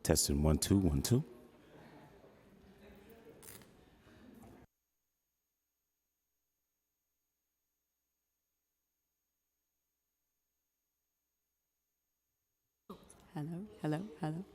Testing 1 2 1 2. Hello, hello, hello.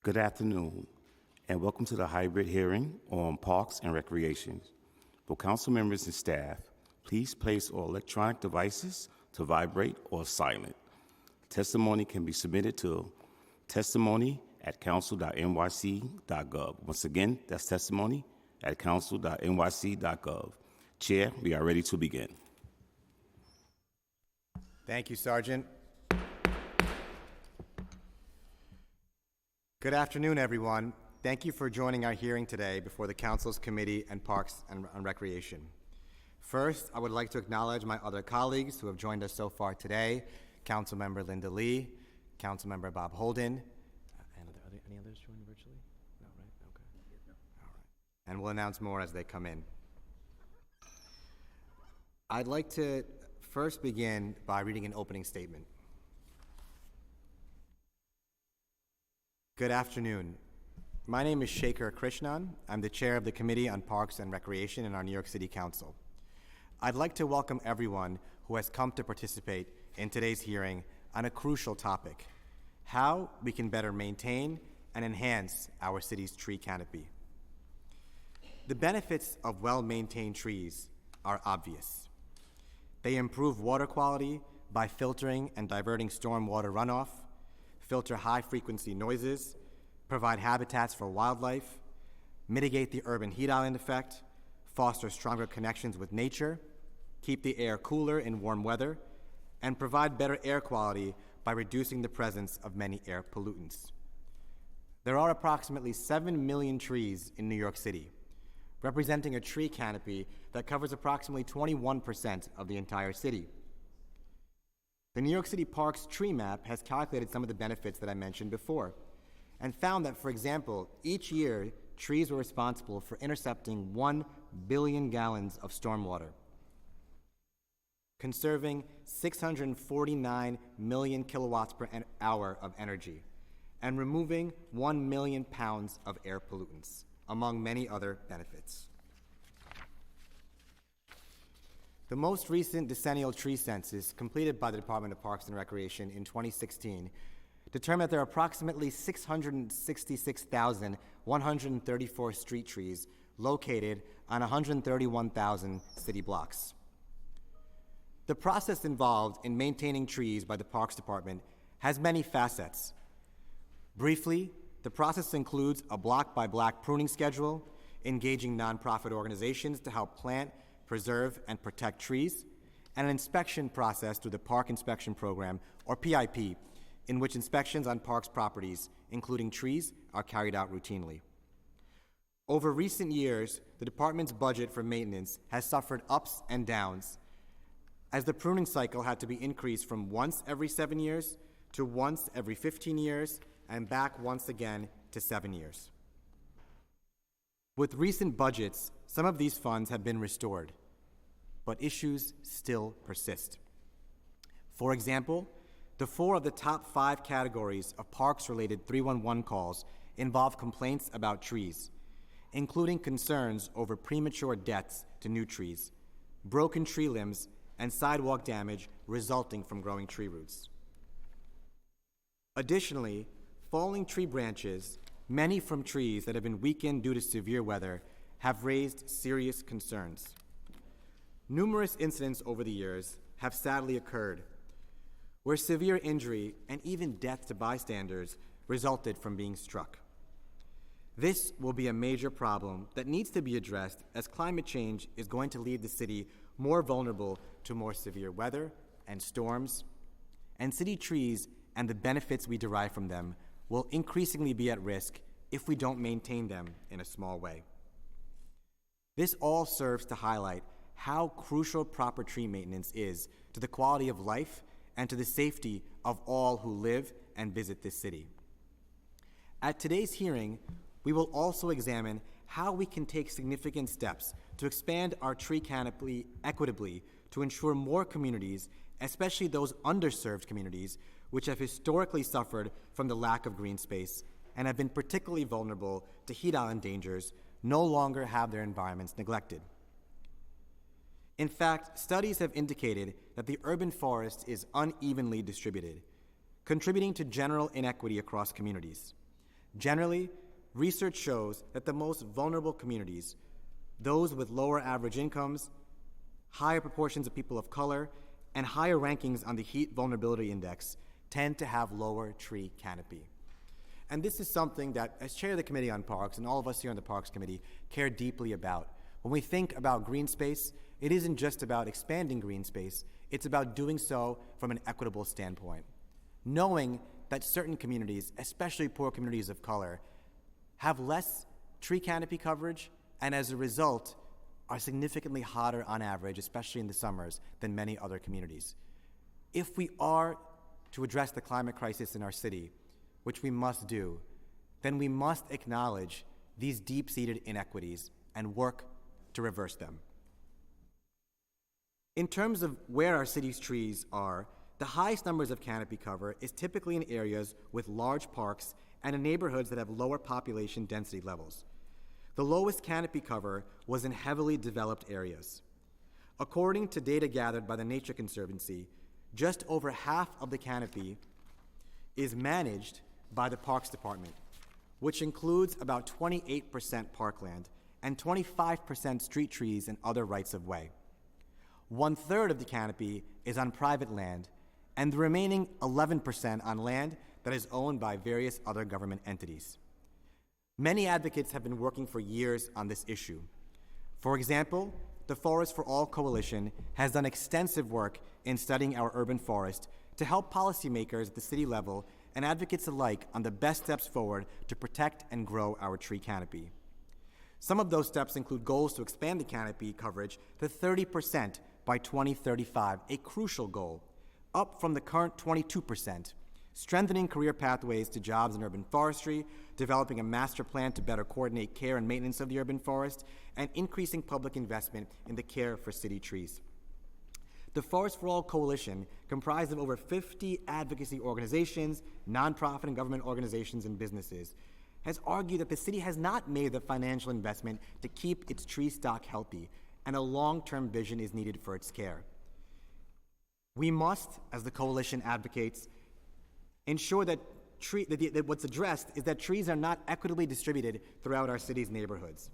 Good afternoon, and welcome to the hybrid hearing on Parks and Recreation. For council members and staff, please place all electronic devices to vibrate or silent. Testimony can be submitted to testimony@council.nyc.gov. Once again, that's testimony@council.nyc.gov. Chair, we are ready to begin. Thank you, Sergeant. Good afternoon, everyone. Thank you for joining our hearing today before the Council's Committee on Parks and Recreation. First, I would like to acknowledge my other colleagues who have joined us so far today, Councilmember Linda Lee, Councilmember Bob Holden. And are there any others joining virtually? No, right? Okay. No. All right. And we'll announce more as they come in. I'd like to first begin by reading an opening statement. Good afternoon. My name is Shekhar Krishnan. I'm the chair of the Committee on Parks and Recreation in our New York City Council. I'd like to welcome everyone who has come to participate in today's hearing on a crucial topic: how we can better maintain and enhance our city's tree canopy. The benefits of well-maintained trees are obvious. They improve water quality by filtering and diverting stormwater runoff, filter high-frequency noises, provide habitats for wildlife, mitigate the urban heat island effect, foster stronger connections with nature, keep the air cooler in warm weather, and provide better air quality by reducing the presence of many air pollutants. There are approximately 7 million trees in New York City, representing a tree canopy that covers approximately 21% of the entire city. The New York City Parks Tree Map has calculated some of the benefits that I mentioned before and found that, for example, each year, trees were responsible for intercepting 1 billion gallons of stormwater, conserving 649 million kilowatts per hour of energy, and removing 1 million pounds of air pollutants, among many other benefits. The most recent decennial tree census, completed by the Department of Parks and Recreation in 2016, determined that there are approximately 666,134 street trees located on 131,000 city blocks. The process involved in maintaining trees by the Parks Department has many facets. Briefly, the process includes a block-by-block pruning schedule, engaging nonprofit organizations to help plant, preserve, and protect trees, and an inspection process through the Park Inspection Program, or PIP, in which inspections on parks properties, including trees, are carried out routinely. Over recent years, the department's budget for maintenance has suffered ups and downs, as the pruning cycle had to be increased from once every 7 years to once every 15 years, and back once again to 7 years. With recent budgets, some of these funds have been restored, but issues still persist. For example, the 4 of the top 5 categories of parks-related 311 calls involve complaints about trees, including concerns over premature deaths to new trees, broken tree limbs, and sidewalk damage resulting from growing tree roots. Additionally, falling tree branches, many from trees that have been weakened due to severe weather, have raised serious concerns. Numerous incidents over the years have sadly occurred where severe injury and even death to bystanders resulted from being struck. This will be a major problem that needs to be addressed, as climate change is going to leave the city more vulnerable to more severe weather and storms, and city trees and the benefits we derive from them will increasingly be at risk if we don't maintain them in a small way. This all serves to highlight how crucial proper tree maintenance is to the quality of life and to the safety of all who live and visit this city. At today's hearing, we will also examine how we can take significant steps to expand our tree canopy equitably to ensure more communities, especially those underserved communities, which have historically suffered from the lack of green space and have been particularly vulnerable to heat island dangers, no longer have their environments neglected. In fact, studies have indicated that the urban forest is unevenly distributed, contributing to general inequity across communities. Generally, research shows that the most vulnerable communities, those with lower average incomes, higher proportions of people of color, and higher rankings on the Heat Vulnerability Index, tend to have lower tree canopy. And this is something that, as chair of the Committee on Parks, and all of us here on the Parks Committee, care deeply about. When we think about green space, it isn't just about expanding green space, it's about doing so from an equitable standpoint. Knowing that certain communities, especially poor communities of color, have less tree canopy coverage, and as a result, are significantly hotter on average, especially in the summers, than many other communities. If we are to address the climate crisis in our city, which we must do, then we must acknowledge these deep-seated inequities and work to reverse them. In terms of where our city's trees are, the highest numbers of canopy cover is typically in areas with large parks and in neighborhoods that have lower population density levels. The lowest canopy cover was in heavily developed areas. According to data gathered by the Nature Conservancy, just over half of the canopy is managed by the Parks Department, which includes about 28% parkland and 25% street trees and other rights of way. 1/3 of the canopy is on private land, and the remaining 11% on land that is owned by various other government entities. Many advocates have been working for years on this issue. For example, the Forest for All Coalition has done extensive work in studying our urban forest to help policymakers at the city level and advocates alike on the best steps forward to protect and grow our tree canopy. Some of those steps include goals to expand the canopy coverage to 30% by 2035, a crucial goal, up from the current 22%, strengthening career pathways to jobs in urban forestry, developing a master plan to better coordinate care and maintenance of the urban forest, and increasing public investment in the care for city trees. The Forest for All Coalition, comprised of over 50 advocacy organizations, nonprofit and government organizations, and businesses, has argued that the city has not made the financial investment to keep its tree stock healthy, and a long-term vision is needed for its care. We must, as the coalition advocates, ensure that what's addressed is that trees are not equitably distributed throughout our city's neighborhoods,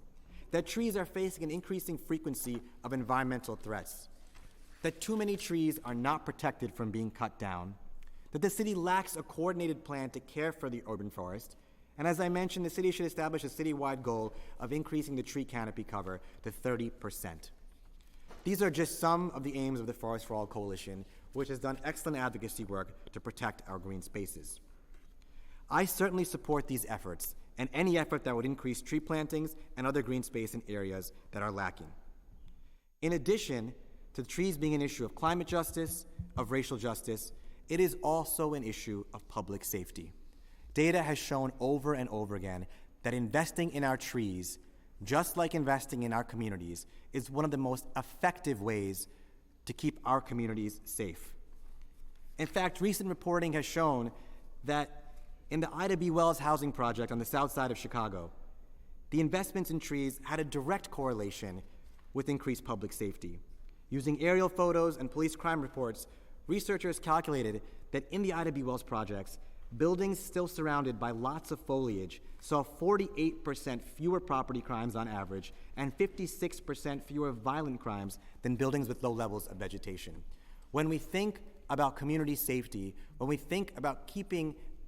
that trees are facing an increasing frequency of environmental threats, that too many trees are not protected from being cut down, that the city lacks a coordinated plan to care for the urban forest, and as I mentioned, the city should establish a citywide goal of increasing the tree canopy cover to 30%. These are just some of the aims of the Forest for All Coalition, which has done excellent advocacy work to protect our green spaces. I certainly support these efforts and any effort that would increase tree plantings and other green space in areas that are lacking. In addition to trees being an issue of climate justice, of racial justice, it is also an issue of public safety. Data has shown over and over again that investing in our trees just like investing in our communities, is one of the most effective ways to keep our communities safe. In fact, recent reporting has shown that in the Ida B. Wells housing project on the south side of Chicago, the investments in trees had a direct correlation with increased public safety. Using aerial photos and police crime reports, researchers calculated that in the Ida B. Wells projects, buildings still surrounded by lots of foliage saw 48% fewer property crimes on average and 56% fewer violent crimes than buildings with low levels of vegetation. When we think about community safety, when we think about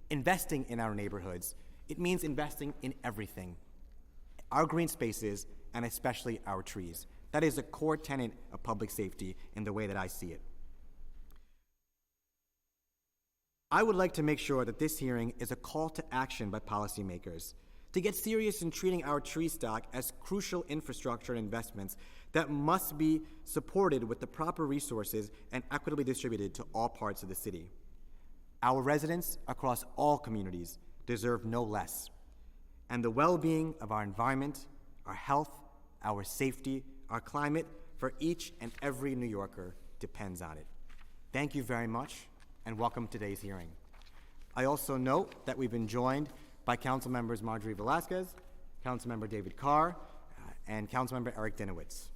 investing in our neighborhoods, it means investing in everything. Our green spaces, and especially our trees. That is a core tenet of public safety in the way that I see it. I would like to make sure that this hearing is a call to action by policymakers to get serious in treating our tree stock as crucial infrastructure investments that must be supported with the proper resources and equitably distributed to all parts of the city. Our residents across all communities deserve no less, and the well-being of our environment, our health, our safety, our climate for each and every New Yorker depends on it. Thank you very much, and welcome to today's hearing. I also note that we've been joined by Council Members Marjorie Velasquez, Councilmember David Carr, and Councilmember Eric Dinowitz.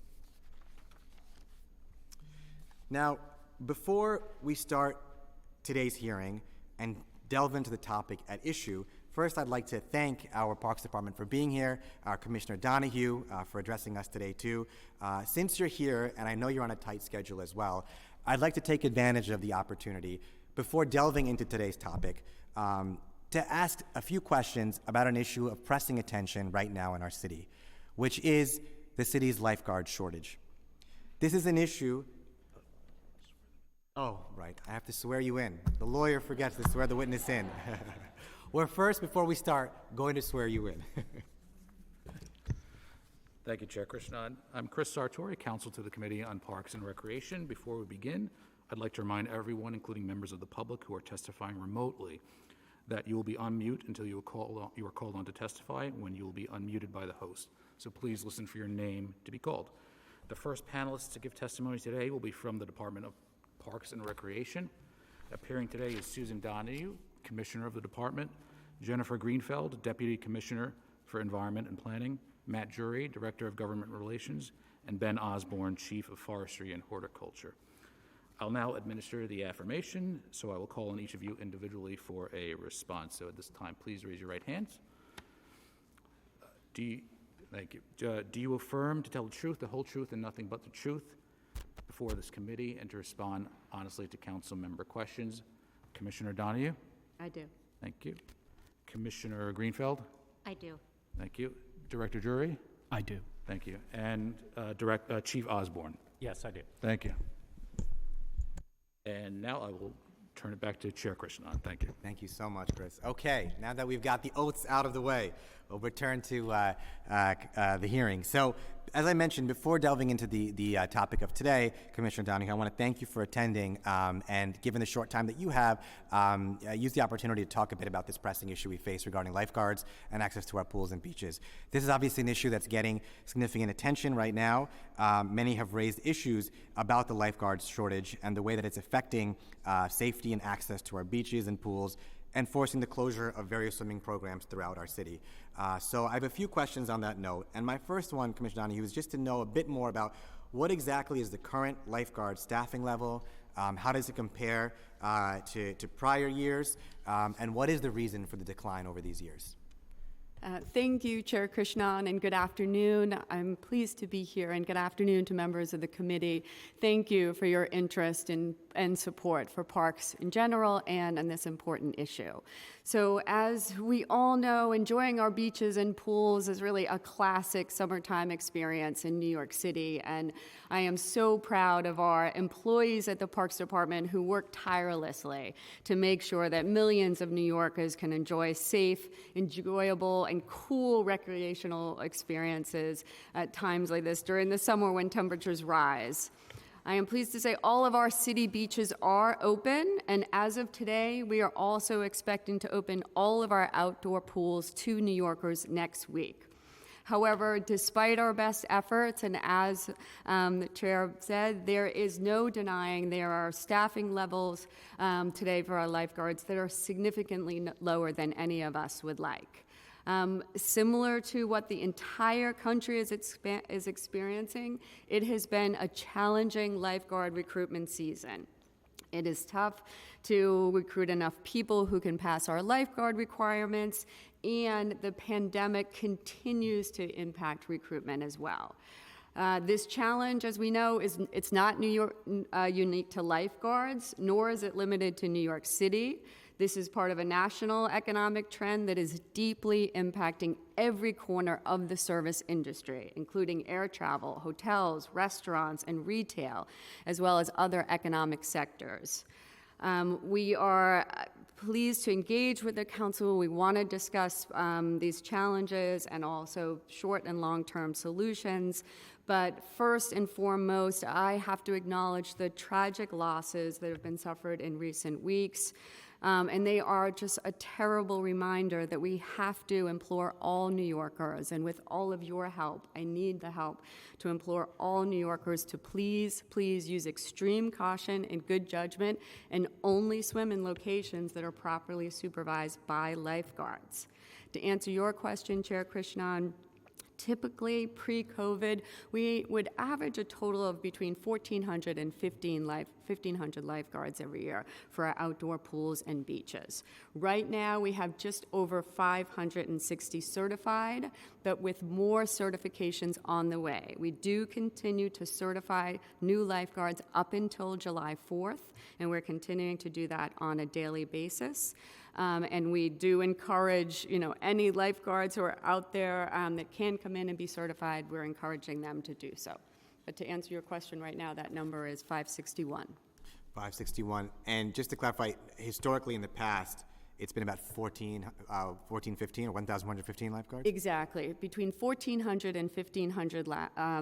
Now, before we start today's hearing and delve into the topic at issue, first I'd like to thank our Parks Department for being here, our Commissioner Donahue for addressing us today too. Since you're here, and I know you're on a tight schedule as well, I'd like to take advantage of the opportunity before delving into today's topic to ask a few questions about an issue of pressing attention right now in our city, which is the city's lifeguard shortage. This is an issue. Oh, right, I have to swear you in. The lawyer forgets to swear the witness in. We're first, before we start, going to swear you in. Thank you, Chair Krishnan. I'm Chris Sartori, counsel to the Committee on Parks and Recreation. Before we begin, I'd like to remind everyone, including members of the public who are testifying remotely, that you will be on mute until you are called on to testify, when you will be unmuted by the host. So please listen for your name to be called. The first panelist to give testimony today will be from the Department of Parks and Recreation. Appearing today is Susan Donahue, Commissioner of the Department, Jennifer Greenfeld, Deputy Commissioner for Environment and Planning, Matt Jury, Director of Government Relations, and Ben Osborne, Chief of Forestry and Horticulture. I'll now administer the affirmation, so I will call on each of you individually for a response. So at this time, please raise your right hands. Thank you. Do you affirm to tell the truth, the whole truth, and nothing but the truth before this committee, and to respond honestly to council member questions? Commissioner Donahue? I do. Thank you. Commissioner Greenfeld? I do. Thank you. Director Jury? I do. Thank you. And Chief Osborne? Yes, I do. Thank you. And now I will turn it back to Chair Krishnan. Thank you. Thank you so much, Chris. Okay, now that we've got the oaths out of the way, we'll return to the hearing. So, as I mentioned, before delving into the topic of today, Commissioner Donahue, I want to thank you for attending, and given the short time that you have, use the opportunity to talk a bit about this pressing issue we face regarding lifeguards and access to our pools and beaches. This is obviously an issue that's getting significant attention right now. Many have raised issues about the lifeguards shortage and the way that it's affecting safety and access to our beaches and pools, and forcing the closure of various swimming programs throughout our city. So I have a few questions on that note. And my first one, Commissioner Donahue, is just to know a bit more about what exactly is the current lifeguard staffing level, how does it compare to prior years, and what is the reason for the decline over these years? Thank you, Chair Krishnan, and good afternoon. I'm pleased to be here, and good afternoon to members of the committee. Thank you for your interest and support for parks in general and on this important issue. So as we all know, enjoying our beaches and pools is really a classic summertime experience in New York City, and I am so proud of our employees at the Parks Department who work tirelessly to make sure that millions of New Yorkers can enjoy safe, enjoyable, and cool recreational experiences at times like this during the summer when temperatures rise. I am pleased to say all of our city beaches are open, and as of today, we are also expecting to open all of our outdoor pools to New Yorkers next week. However, despite our best efforts, and as the chair said, there is no denying there are staffing levels today for our lifeguards that are significantly lower than any of us would like. Similar to what the entire country is experiencing, it has been a challenging lifeguard recruitment season. It is tough to recruit enough people who can pass our lifeguard requirements, and the pandemic continues to impact recruitment as well. This challenge, as we know, it's not unique to lifeguards, nor is it limited to New York City. This is part of a national economic trend that is deeply impacting every corner of the service industry, including air travel, hotels, restaurants, and retail, as well as other economic sectors. We are pleased to engage with the council. We want to discuss these challenges and also short and long-term solutions. But first and foremost, I have to acknowledge the tragic losses that have been suffered in recent weeks. And they are just a terrible reminder that we have to implore all New Yorkers, and with all of your help, I need the help, to implore all New Yorkers to please use extreme caution and good judgment and only swim in locations that are properly supervised by lifeguards. To answer your question, Chair Krishnan, typically, pre-COVID, we would average a total of between 1,400 and 1,500 lifeguards every year for our outdoor pools and beaches. Right now, we have just over 560 certified, but with more certifications on the way. We do continue to certify new lifeguards up until July 4th, and we're continuing to do that on a daily basis. And we do encourage, any lifeguards who are out there that can come in and be certified, we're encouraging them to do so. But to answer your question right now, that number is 561. 561. And just to clarify, historically in the past, it's been about 1,415 or 1,115 lifeguards? Exactly. Between 1,400 and 1,500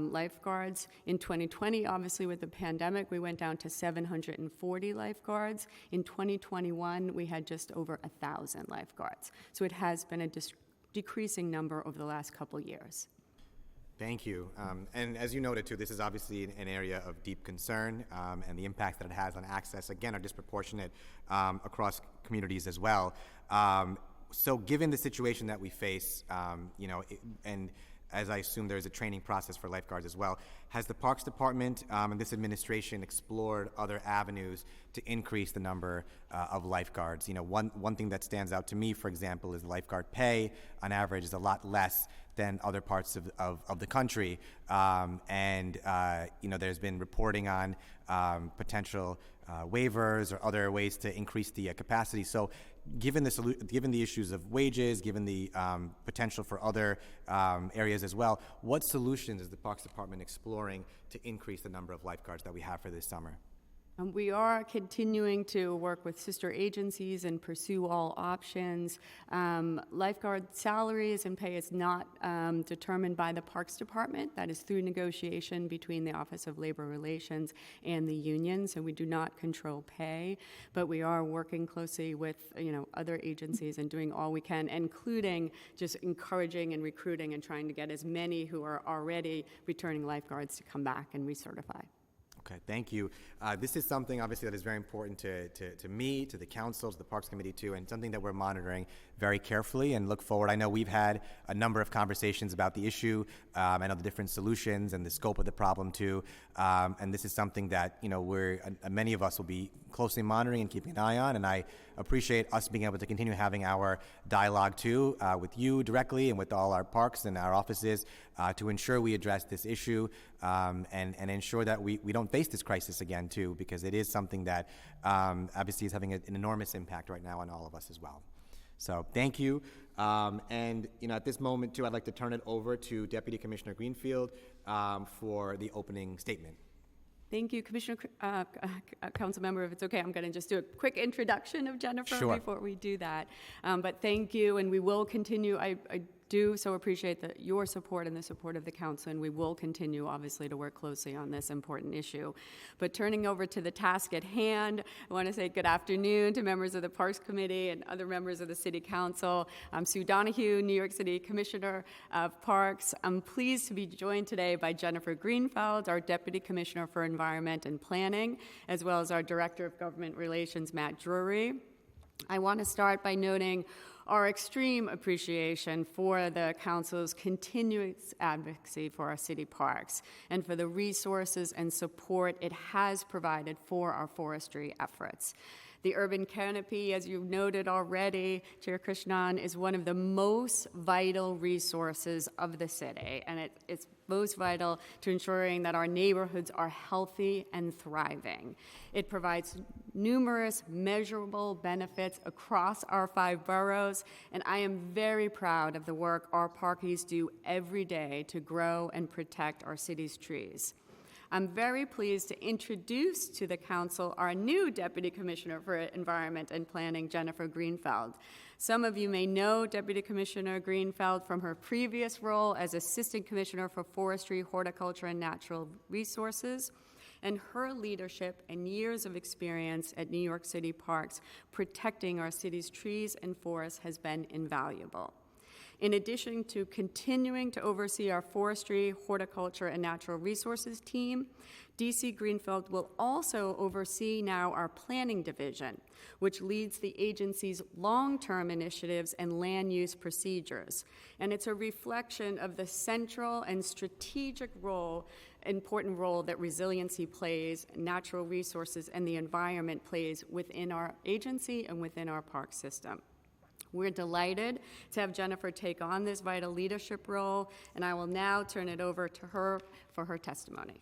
lifeguards. In 2020, obviously, with the pandemic, we went down to 740 lifeguards. In 2021, we had just over 1,000 lifeguards. So it has been a decreasing number over the last couple years. Thank you. And as you noted, too, this is obviously an area of deep concern, and the impact that it has on access, again, are disproportionate across communities as well. So given the situation that we face, and as I assume there's a training process for lifeguards as well, has the Parks Department and this administration explored other avenues to increase the number of lifeguards? One thing that stands out to me, for example, is lifeguard pay on average is a lot less than other parts of the country. There's been reporting on potential waivers or other ways to increase the capacity. So given the issues of wages, given the potential for other areas as well, what solutions is the Parks Department exploring to increase the number of lifeguards that we have for this summer? We are continuing to work with sister agencies and pursue all options. Lifeguard salaries and pay is not determined by the Parks Department. That is through negotiation between the Office of Labor Relations and the union, so we do not control pay, but we are working closely with other agencies and doing all we can, including just encouraging and recruiting and trying to get as many who are already returning lifeguards to come back and recertify. Okay, thank you. This is something, obviously, that is very important to me, to the council, to the Parks Committee, too, and something that we're monitoring very carefully and look forward. I know we've had a number of conversations about the issue. I know the different solutions and the scope of the problem, too. And this is something that, many of us will be closely monitoring and keeping an eye on, and I appreciate us being able to continue having our dialogue, too, with you directly and with all our parks and our offices to ensure we address this issue and ensure that we don't face this crisis again, too, because it is something that obviously is having an enormous impact right now on all of us as well. So thank you. At this moment, too, I'd like to turn it over to Deputy Commissioner Greenfield for the opening statement. Thank you, Commissioner, Council Member. If it's okay, I'm going to just do a quick introduction of Jennifer before we do that. But thank you, and we will continue. I do so appreciate your support and the support of the council, and we will continue, obviously, to work closely on this important issue. But turning over to the task at hand, I want to say good afternoon to members of the Parks Committee and other members of the City Council. I'm Sue Donahue, New York City Commissioner of Parks. I'm pleased to be joined today by Jennifer Greenfeld, our Deputy Commissioner for Environment and Planning, as well as our Director of Government Relations, Matt Drury. I want to start by noting our extreme appreciation for the Council's continuous advocacy for our city parks and for the resources and support it has provided for our forestry efforts. The urban canopy, as you noted already, Chair Krishnan, is one of the most vital resources of the city, and it's most vital to ensuring that our neighborhoods are healthy and thriving. It provides numerous measurable benefits across our 5 boroughs, and I am very proud of the work our parkies do every day to grow and protect our city's trees. I'm very pleased to introduce to the Council our new Deputy Commissioner for Environment and Planning, Jennifer Greenfeld. Some of you may know Deputy Commissioner Greenfeld from her previous role as Assistant Commissioner for Forestry, Horticulture, and Natural Resources, and her leadership and years of experience at New York City Parks protecting our city's trees and forests has been invaluable. In addition to continuing to oversee our forestry, horticulture, and natural resources team, DC Greenfeld will also oversee now our planning division, which leads the agency's long-term initiatives and land use procedures. And it's a reflection of the central and strategic important role that resiliency plays, natural resources, and the environment plays within our agency and within our park system. We're delighted to have Jennifer take on this vital leadership role, and I will now turn it over to her for her testimony.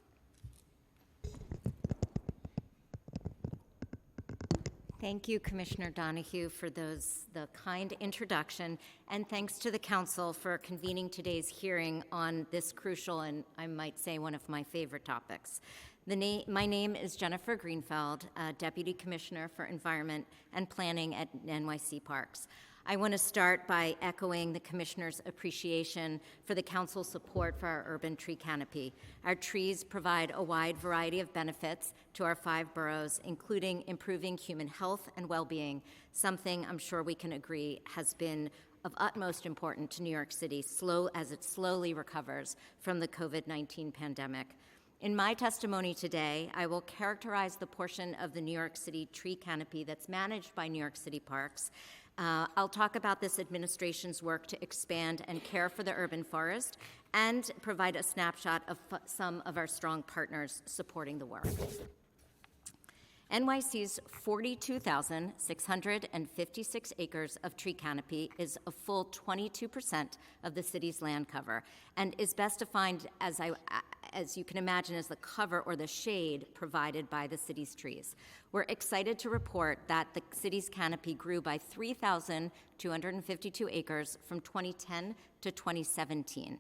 Thank you, Commissioner Donahue, for the kind introduction, and thanks to the Council for convening today's hearing on this crucial and, I might say, one of my favorite topics. My name is Jennifer Greenfeld, Deputy Commissioner for Environment and Planning at NYC Parks. I want to start by echoing the Commissioner's appreciation for the Council's support for our urban tree canopy. Our trees provide a wide variety of benefits to our 5 boroughs, including improving human health and well-being, something I'm sure we can agree has been of utmost importance to New York City as it slowly recovers from the COVID-19 pandemic. In my testimony today, I will characterize the portion of the New York City tree canopy that's managed by New York City Parks. I'll talk about this administration's work to expand and care for the urban forest and provide a snapshot of some of our strong partners supporting the work. NYC's 42,656 acres of tree canopy is a full 22% of the city's land cover and is best defined as you can imagine as the cover or the shade provided by the city's trees. We're excited to report that the city's canopy grew by 3,252 acres from 2010 to 2017.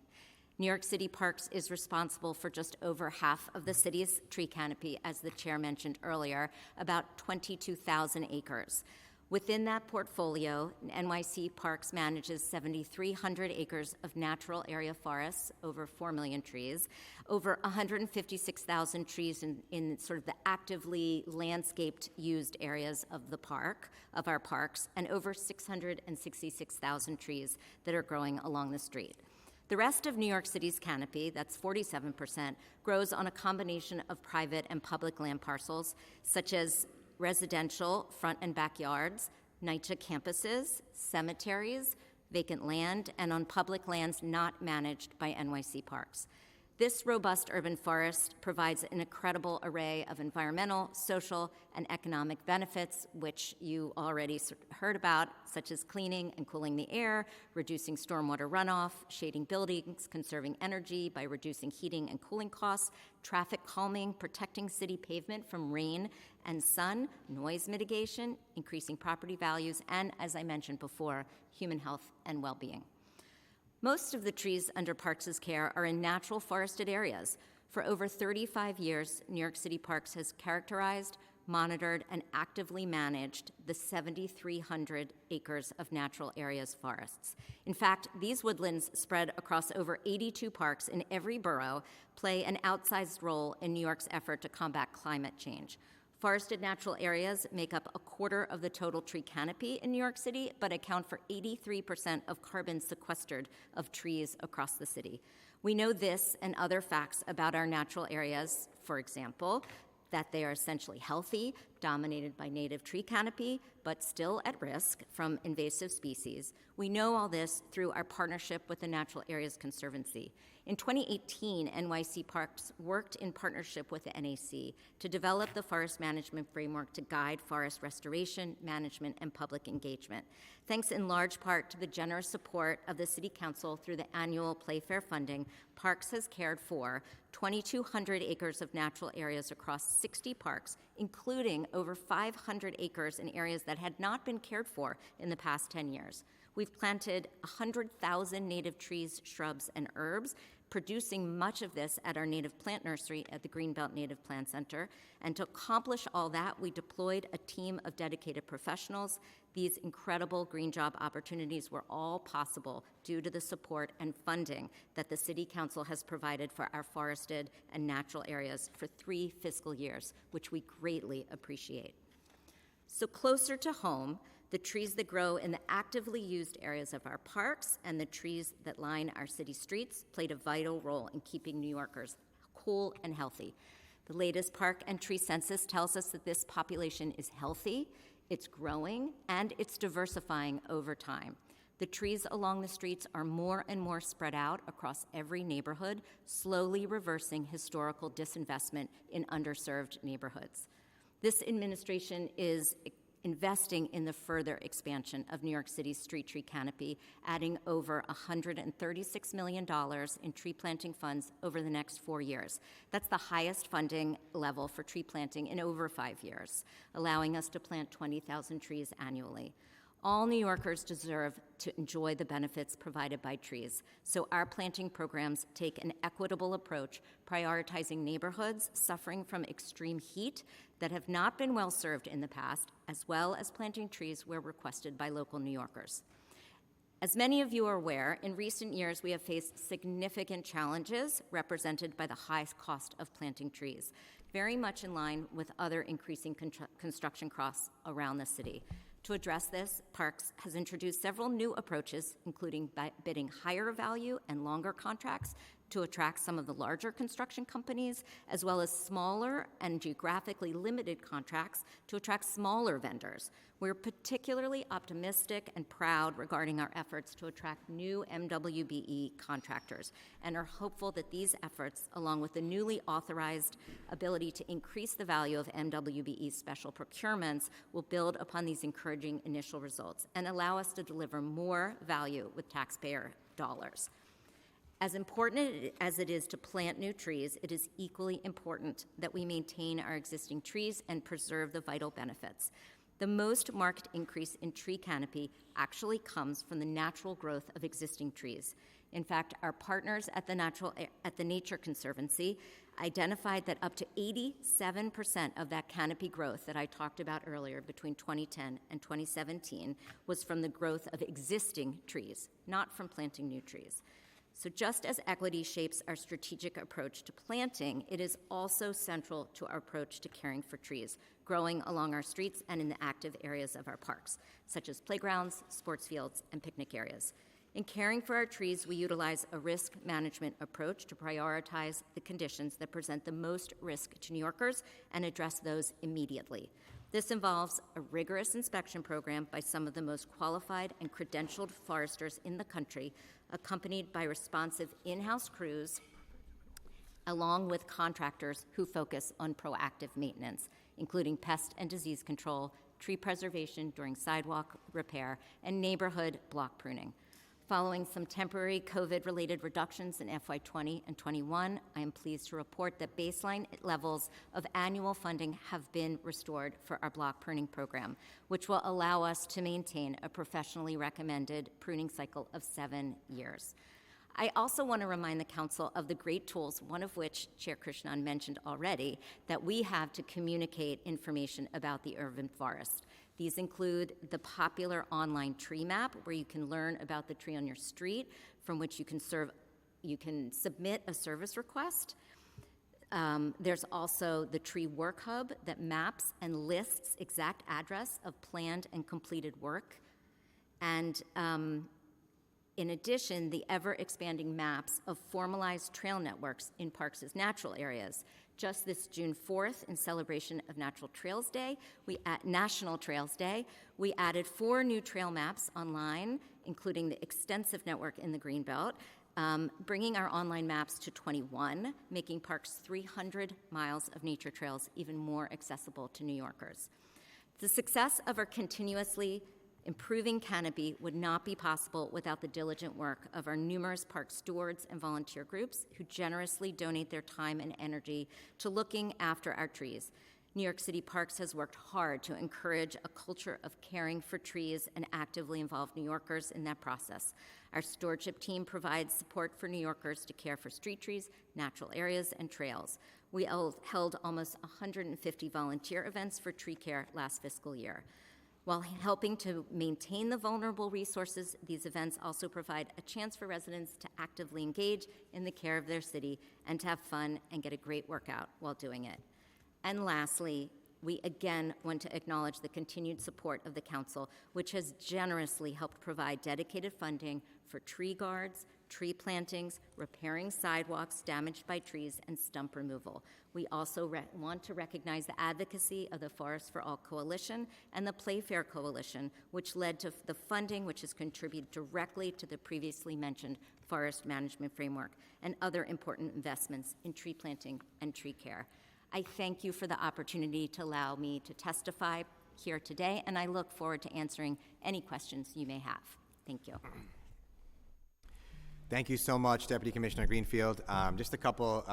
New York City Parks is responsible for just over half of the city's tree canopy, as the chair mentioned earlier, about 22,000 acres. Within that portfolio, NYC Parks manages 7,300 acres of natural area forests, over 4 million trees, over 156,000 trees in sort of the actively landscaped used areas of the park, of our parks, and over 666,000 trees that are growing along the street. The rest of New York City's canopy, that's 47%, grows on a combination of private and public land parcels, such as residential front and backyards, NYCHA campuses, cemeteries, vacant land, and on public lands not managed by NYC Parks. This robust urban forest provides an incredible array of environmental, social, and economic benefits, which you already heard about, such as cleaning and cooling the air, reducing stormwater runoff, shading buildings, conserving energy by reducing heating and cooling costs, traffic calming, protecting city pavement from rain and sun, noise mitigation, increasing property values, and, as I mentioned before, human health and well-being. Most of the trees under Parks' care are in natural forested areas. For over 35 years, New York City Parks has characterized, monitored, and actively managed the 7,300 acres of natural areas forests. In fact, these woodlands spread across over 82 parks in every borough play an outsized role in New York's effort to combat climate change. Forested natural areas make up a quarter of the total tree canopy in New York City, but account for 83% of carbon sequestered of trees across the city. We know this and other facts about our natural areas, for example, that they are essentially healthy, dominated by native tree canopy, but still at risk from invasive species. We know all this through our partnership with the Natural Areas Conservancy. In 2018, NYC Parks worked in partnership with the NAC to develop the forest management framework to guide forest restoration, management, and public engagement. Thanks in large part to the generous support of the City Council through the annual Playfair funding, Parks has cared for 2,200 acres of natural areas across 60 parks, including over 500 acres in areas that had not been cared for in the past 10 years. We've planted 100,000 native trees, shrubs, and herbs, producing much of this at our native plant nursery at the Greenbelt Native Plant Center. And to accomplish all that, we deployed a team of dedicated professionals. These incredible green job opportunities were all possible due to the support and funding that the City Council has provided for our forested and natural areas for 3 fiscal years, which we greatly appreciate. So closer to home, the trees that grow in the actively used areas of our parks and the trees that line our city streets played a vital role in keeping New Yorkers cool and healthy. The latest park and tree census tells us that this population is healthy, it's growing, and it's diversifying over time. The trees along the streets are more and more spread out across every neighborhood, slowly reversing historical disinvestment in underserved neighborhoods. This administration is investing in the further expansion of New York City's street tree canopy, adding over $136 million in tree planting funds over the next 4 years. That's the highest funding level for tree planting in over 5 years, allowing us to plant 20,000 trees annually. All New Yorkers deserve to enjoy the benefits provided by trees, so our planting programs take an equitable approach, prioritizing neighborhoods suffering from extreme heat that have not been well served in the past, as well as planting trees where requested by local New Yorkers. As many of you are aware, in recent years we have faced significant challenges represented by the high cost of planting trees, very much in line with other increasing construction costs around the city. To address this, Parks has introduced several new approaches, including bidding higher value and longer contracts to attract some of the larger construction companies, as well as smaller and geographically limited contracts to attract smaller vendors. We're particularly optimistic and proud regarding our efforts to attract new MWBE contractors and are hopeful that these efforts, along with the newly authorized ability to increase the value of MWBE special procurements, will build upon these encouraging initial results and allow us to deliver more value with taxpayer dollars. As important as it is to plant new trees, it is equally important that we maintain our existing trees and preserve the vital benefits. The most marked increase in tree canopy actually comes from the natural growth of existing trees. In fact, our partners at the Nature Conservancy identified that up to 87% of that canopy growth that I talked about earlier between 2010 and 2017 was from the growth of existing trees, not from planting new trees. So just as equity shapes our strategic approach to planting, it is also central to our approach to caring for trees, growing along our streets and in the active areas of our parks, such as playgrounds, sports fields, and picnic areas. In caring for our trees, we utilize a risk management approach to prioritize the conditions that present the most risk to New Yorkers and address those immediately. This involves a rigorous inspection program by some of the most qualified and credentialed foresters in the country, accompanied by responsive in-house crews, along with contractors who focus on proactive maintenance, including pest and disease control, tree preservation during sidewalk repair, and neighborhood block pruning. Following some temporary COVID-related reductions in FY 20 and 21, I am pleased to report that baseline levels of annual funding have been restored for our block pruning program, which will allow us to maintain a professionally recommended pruning cycle of 7 years. I also want to remind the council of the great tools, one of which Chair Krishnan mentioned already, that we have to communicate information about the urban forest. These include the popular online tree map, where you can learn about the tree on your street, from which you can submit a service request. There's also the Tree Work Hub that maps and lists exact address of planned and completed work. And in addition, the ever-expanding maps of formalized trail networks in parks as natural areas. Just this June 4th, in celebration of National Trails Day, we added 4 new trail maps online, including the extensive network in the Greenbelt, bringing our online maps to 21, making parks 300 miles of nature trails even more accessible to New Yorkers. The success of our continuously improving canopy would not be possible without the diligent work of our numerous park stewards and volunteer groups who generously donate their time and energy to looking after our trees. New York City Parks has worked hard to encourage a culture of caring for trees and actively involve New Yorkers in that process. Our stewardship team provides support for New Yorkers to care for street trees, natural areas, and trails. We held almost 150 volunteer events for tree care last fiscal year. While helping to maintain the vulnerable resources, these events also provide a chance for residents to actively engage in the care of their city and to have fun and get a great workout while doing it. And lastly, we again want to acknowledge the continued support of the council, which has generously helped provide dedicated funding for tree guards, tree plantings, repairing sidewalks damaged by trees, and stump removal. We also want to recognize the advocacy of the Forest for All Coalition and the Playfair Coalition, which led to the funding which has contributed directly to the previously mentioned forest management framework and other important investments in tree planting and tree care. I thank you for the opportunity to allow me to testify here today, and I look forward to answering any questions you may have. Thank you. Thank you so much, Deputy Commissioner Greenfield. Just a couple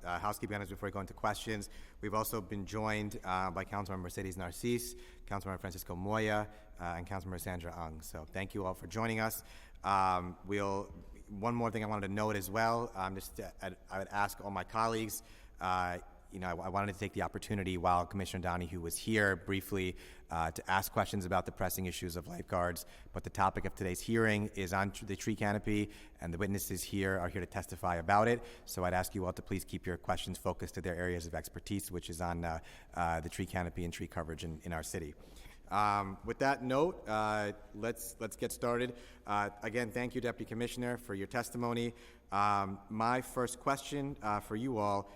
housekeeping items before we go into questions. We've also been joined by Councilmember Mercedes Narcisse, Councilmember Francisco Moya, and Councilmember Sandra Ung. So thank you all for joining us. One more thing I wanted to note as well, I would ask all my colleagues, I wanted to take the opportunity while Commissioner Donahue was here briefly to ask questions about the pressing issues of lifeguards, but the topic of today's hearing is on the tree canopy, and the witnesses here are here to testify about it. So I'd ask you all to please keep your questions focused to their areas of expertise, which is on the tree canopy and tree coverage in our city. With that note, let's get started. Again, thank you, Deputy Commissioner, for your testimony. My first question for you all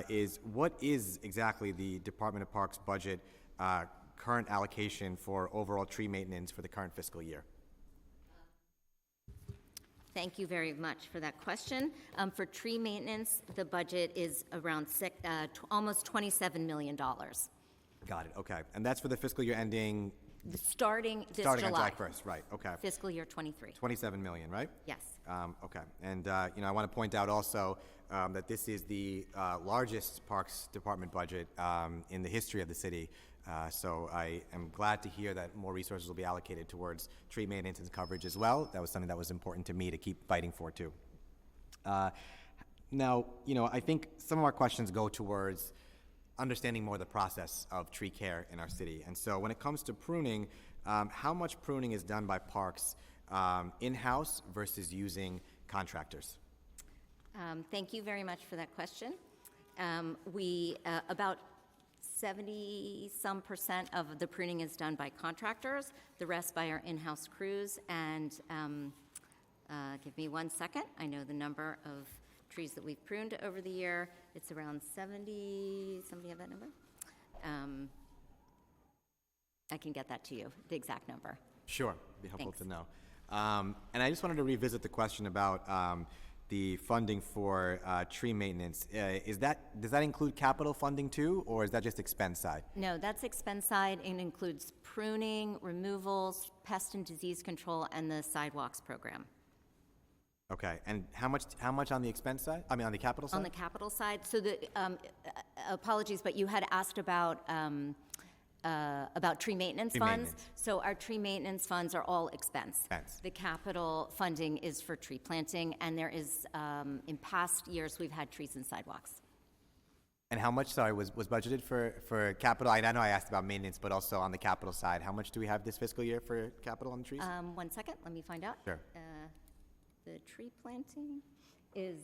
is what is exactly the Department of Parks budget current allocation for overall tree maintenance for the current fiscal year? Thank you very much for that question. For tree maintenance, the budget is around almost $27 million. Got it, okay. And that's for the fiscal year ending? Starting this Starting July. on July 1st, right, okay. Fiscal year 23. 27 million, right? Yes. Okay, and I want to point out also that this is the largest Parks Department budget in the history of the city. So I am glad to hear that more resources will be allocated towards tree maintenance and coverage as well. That was something that was important to me to keep fighting for too. Now, I think some of our questions go towards understanding more the process of tree care in our city. And so when it comes to pruning, how much pruning is done by parks in-house versus using contractors? Thank you very much for that question. About 70% of the pruning is done by contractors, the rest by our in-house crews. And give me 1 second. I know the number of trees that we've pruned over the year. It's around 70. Somebody have that number? I can get that to you, the exact number. Sure, it'd be helpful Thanks. to know. And I just wanted to revisit the question about the funding for tree maintenance. Does that include capital funding too, or is that just expense side? No, that's expense side. It includes pruning, removals, pest and disease control, and the sidewalks program. Okay, and how much on the expense side? I mean, on the capital side? On the capital side, so the apologies, but you had asked about about tree maintenance Tree funds. maintenance. So our tree maintenance funds are all expense. Expense. The capital funding is for tree planting, and there is, in past years, we've had trees and sidewalks. And how much, sorry, was budgeted for capital? I know I asked about maintenance, but also on the capital side, how much do we have this fiscal year for capital on the trees? 1 second, let me find out. Sure. The tree planting is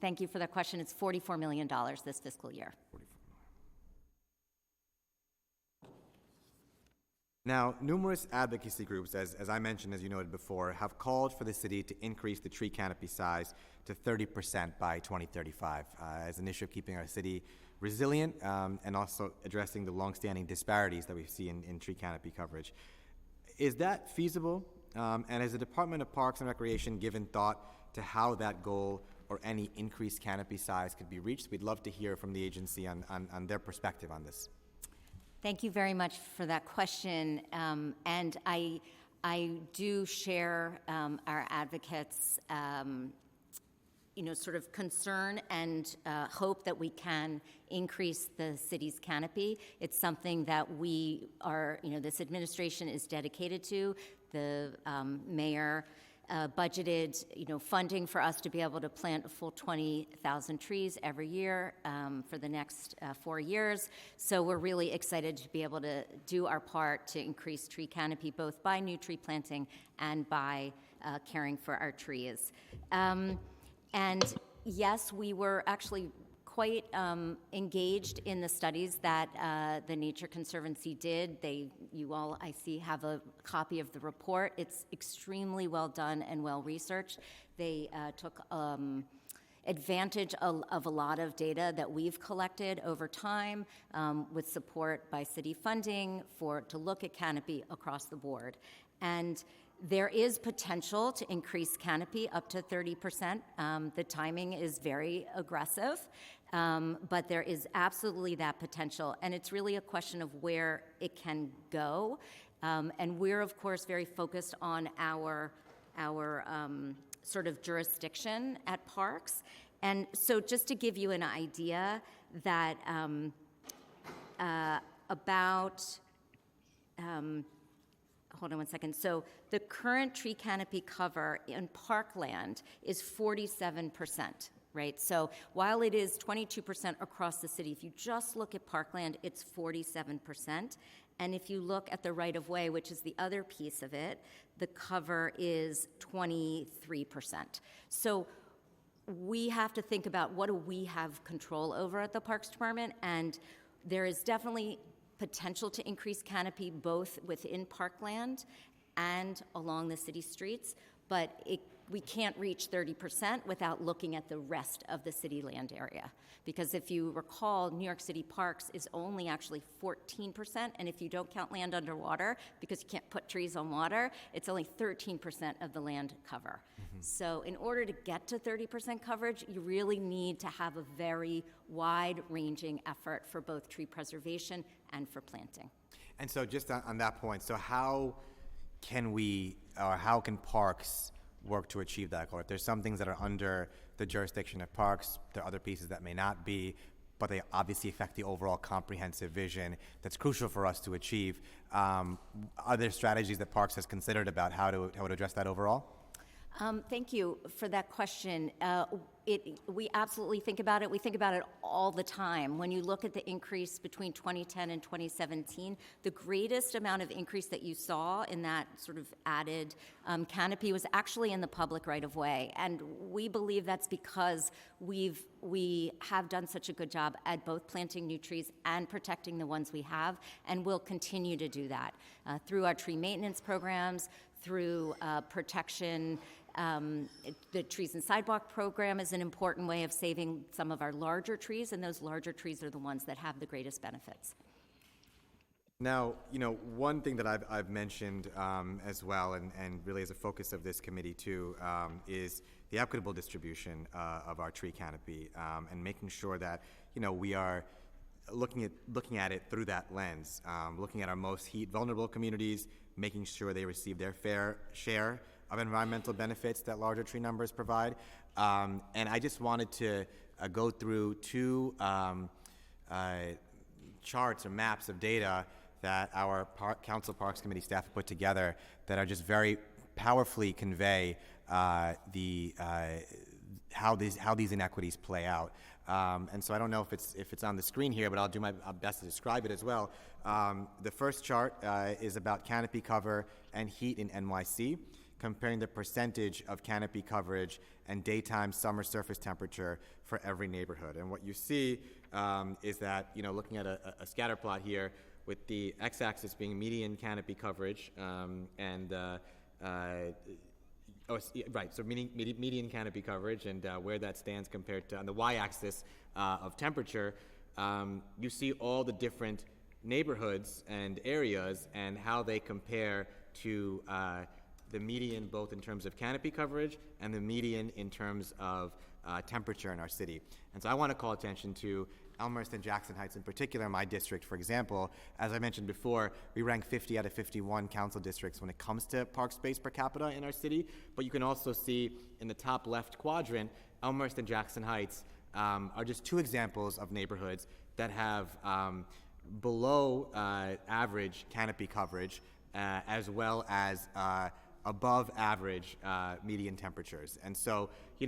thank you for that question. It's $44 million this fiscal year. Now, numerous advocacy groups, as I mentioned, as you noted before, have called for the city to increase the tree canopy size to 30% by 2035 as an issue of keeping our city resilient and also addressing the longstanding disparities that we see in tree canopy coverage. Is that feasible? And has the Department of Parks and Recreation given thought to how that goal or any increased canopy size could be reached? We'd love to hear from the agency on their perspective on this. Thank you very much for that question. And I do share our advocates' sort of concern and hope that we can increase the city's canopy. It's something that we are, this administration is dedicated to. The mayor budgeted, funding for us to be able to plant a full 20,000 trees every year for the next 4 years. So we're really excited to be able to do our part to increase tree canopy, both by new tree planting and by caring for our trees. And yes, we were actually quite engaged in the studies that the Nature Conservancy did. You all, I see, have a copy of the report. It's extremely well done and well researched. They took advantage of a lot of data that we've collected over time with support by city funding to look at canopy across the board. And there is potential to increase canopy up to 30%. The timing is very aggressive, but there is absolutely that potential. And it's really a question of where it can go. And we're, of course, very focused on our sort of jurisdiction at parks. And so just to give you an idea that hold on 1 second. So the current tree canopy cover in parkland is 47%, right? So while it is 22% across the city, if you just look at parkland, it's 47%. And if you look at the right-of-way, which is the other piece of it, the cover is 23%. So we have to think about what do we have control over at the Parks Department, and there is definitely potential to increase canopy both within parkland and along the city streets, but we can't reach 30% without looking at the rest of the city land area. Because if you recall, New York City Parks is only actually 14%, and if you don't count land underwater, because you can't put trees on water, it's only 13% of the land cover. So in order to get to 30% coverage, you really need to have a very wide-ranging effort for both tree preservation and for planting. And so just on that point, so how can how can parks work to achieve that goal? If there's some things that are under the jurisdiction of parks, there are other pieces that may not be, but they obviously affect the overall comprehensive vision that's crucial for us to achieve. Are there strategies that parks has considered about how to address that overall? Thank you for that question. We absolutely think about it. We think about it all the time. When you look at the increase between 2010 and 2017, the greatest amount of increase that you saw in that sort of added canopy was actually in the public right-of-way. And we believe that's because we have done such a good job at both planting new trees and protecting the ones we have, and we'll continue to do that through our tree maintenance programs, through protection. The Trees and Sidewalk program is an important way of saving some of our larger trees, and those larger trees are the ones that have the greatest benefits. Now, one thing that I've mentioned as well, and really as a focus of this committee too, is the equitable distribution of our tree canopy, and making sure that we are looking at it through that lens, looking at our most heat vulnerable communities, making sure they receive their fair share of environmental benefits that larger tree numbers provide. And I just wanted to go through two charts or maps of data that our Council Parks Committee staff have put together that are just very powerfully convey how these inequities play out. And so I don't know if it's on the screen here, but I'll do my best to describe it as well. The first chart is about canopy cover and heat in NYC, comparing the percentage of canopy coverage and daytime summer surface temperature for every neighborhood. And what you see is that, looking at a scatter plot here, with the x-axis being median canopy coverage, so median canopy coverage and where that stands compared to, on the y-axis of temperature, you see all the different neighborhoods and areas and how they compare to the median, both in terms of canopy coverage and the median in terms of temperature in our city. And so I want to call attention to Elmhurst and Jackson Heights in particular, my district, for example. As I mentioned before, we rank 50 out of 51 council districts when it comes to park space per capita in our city. But you can also see in the top left quadrant, Elmhurst and Jackson Heights are just two examples of neighborhoods that have below average canopy coverage as well as above average median temperatures. And so, you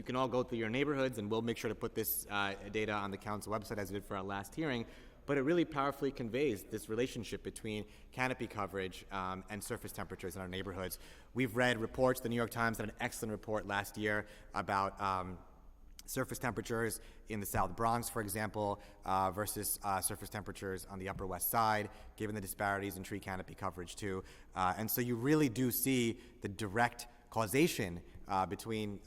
can all go through your neighborhoods, and we'll make sure to put this data on the council website as we did for our last hearing, but it really powerfully conveys this relationship between canopy coverage and surface temperatures in our neighborhoods. We've read reports. The New York Times had an excellent report last year about surface temperatures in the South Bronx, for example, versus surface temperatures on the Upper West Side, given the disparities in tree canopy coverage too. And so you really do see the direct causation between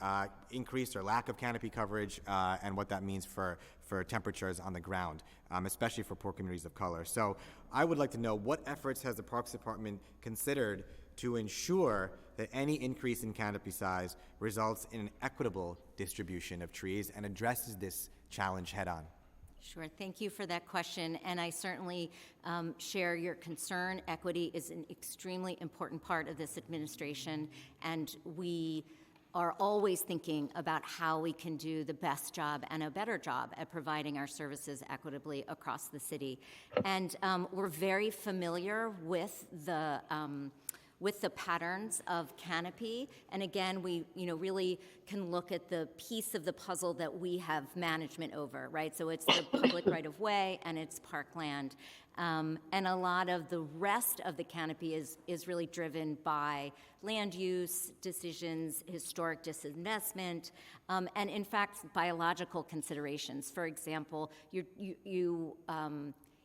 increased or lack of canopy coverage and what that means for temperatures on the ground, especially for poor communities of color. So I would like to know, what efforts has the Parks Department considered to ensure that any increase in canopy size results in an equitable distribution of trees and addresses this challenge head-on? Sure, thank you for that question, and I certainly share your concern. Equity is an extremely important part of this administration, and we are always thinking about how we can do the best job and a better job at providing our services equitably across the city. And we're very familiar with the patterns of canopy. And again, we really can look at the piece of the puzzle that we have management over, right? So it's the public right-of-way and it's parkland. And a lot of the rest of the canopy is really driven by land use decisions, historic disinvestment, and in fact, biological considerations. For example,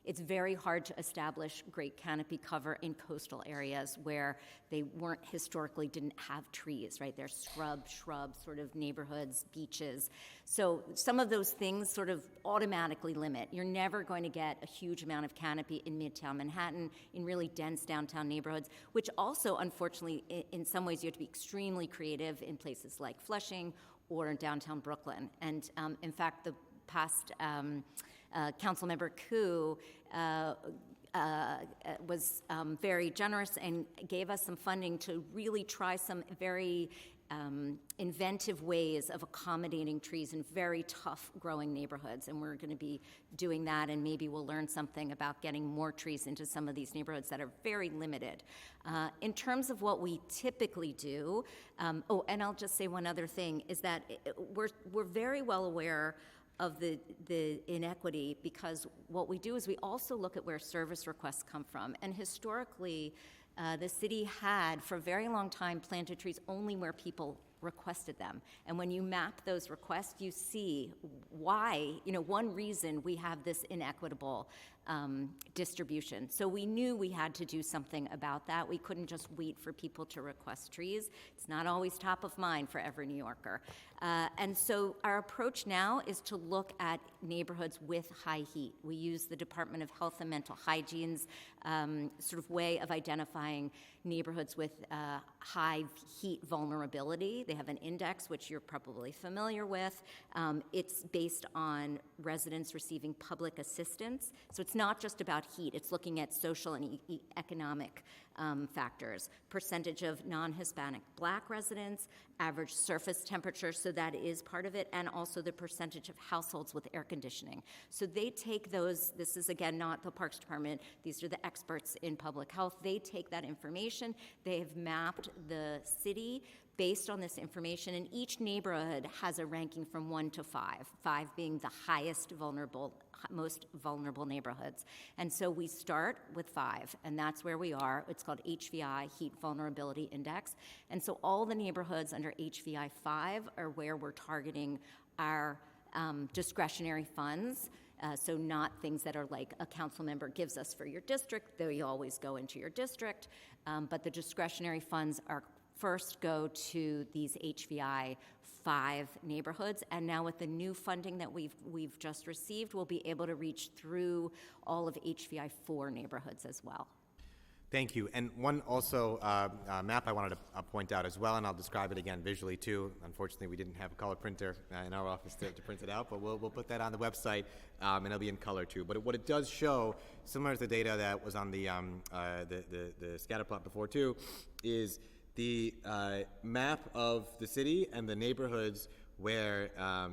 it's very hard to establish great canopy cover in coastal areas where they didn't have trees, right? They're shrub sort of neighborhoods, beaches. So some of those things sort of automatically limit. You're never going to get a huge amount of canopy in Midtown Manhattan, in really dense downtown neighborhoods, which also, unfortunately, in some ways you have to be extremely creative in places like Flushing or in downtown Brooklyn. And in fact, the past Councilmember Koo was very generous and gave us some funding to really try some very inventive ways of accommodating trees in very tough growing neighborhoods. And we're going to be doing that, and maybe we'll learn something about getting more trees into some of these neighborhoods that are very limited. In terms of what we typically do, and I'll just say one other thing, is that we're very well aware of the inequity, because what we do is we also look at where service requests come from. And historically, the city had, for a very long time, planted trees only where people requested them. And when you map those requests, you see why, one reason we have this inequitable distribution. So we knew we had to do something about that. We couldn't just wait for people to request trees. It's not always top of mind for every New Yorker. And so our approach now is to look at neighborhoods with high heat. We use the Department of Health and Mental Hygiene's sort of way of identifying neighborhoods with high heat vulnerability. They have an index, which you're probably familiar with. It's based on residents receiving public assistance. So it's it's not just about heat. It's looking at social and economic factors, percentage of non-Hispanic Black residents, average surface temperature, so that is part of it, and also the percentage of households with air conditioning. So they take those, this is again not the Parks Department, these are the experts in public health. They take that information, they have mapped the city based on this information, and each neighborhood has a ranking from 1 to 5, 5 being the highest vulnerable, most vulnerable neighborhoods. And so we start with 5, and that's where we are. It's called HVI, Heat Vulnerability Index. And so all the neighborhoods under HVI 5 are where we're targeting our discretionary funds. So not things that are like a council member gives us for your district, though you always go into your district, but the discretionary funds are first go to these HVI 5 neighborhoods, and now with the new funding that we've just received, we'll be able to reach through all of HVI 4 neighborhoods as well. Thank you. And one also map I wanted to point out as well, and I'll describe it again visually too. Unfortunately, we didn't have a color printer in our office to print it out, but we'll put that on the website, and it'll be in color too. But what it does show, similar to the data that was on the scatter plot before too, is the map of the city and the neighborhoods where,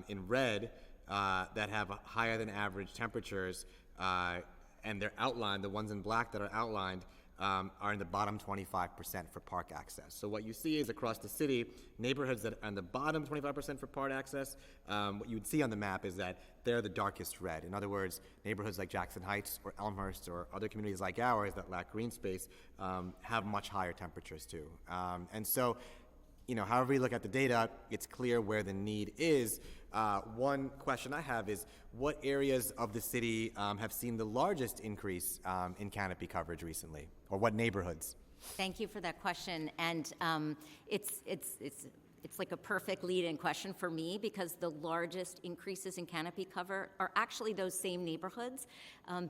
in red, that have higher than average temperatures, and they're outlined, the ones in black that are outlined, are in the bottom 25% for park access. So what you see is across the city, neighborhoods that are in the bottom 25% for park access, what you would see on the map is that they're the darkest red. In other words, neighborhoods like Jackson Heights or Elmhurst or other communities like ours that lack green space have much higher temperatures too. And so, you know, however you look at the data, it's clear where the need is. One question I have is, what areas of the city have seen the largest increase in canopy coverage recently, or what neighborhoods? Thank you for that question, and it's like a perfect lead-in question for me, because the largest increases in canopy cover are actually those same neighborhoods,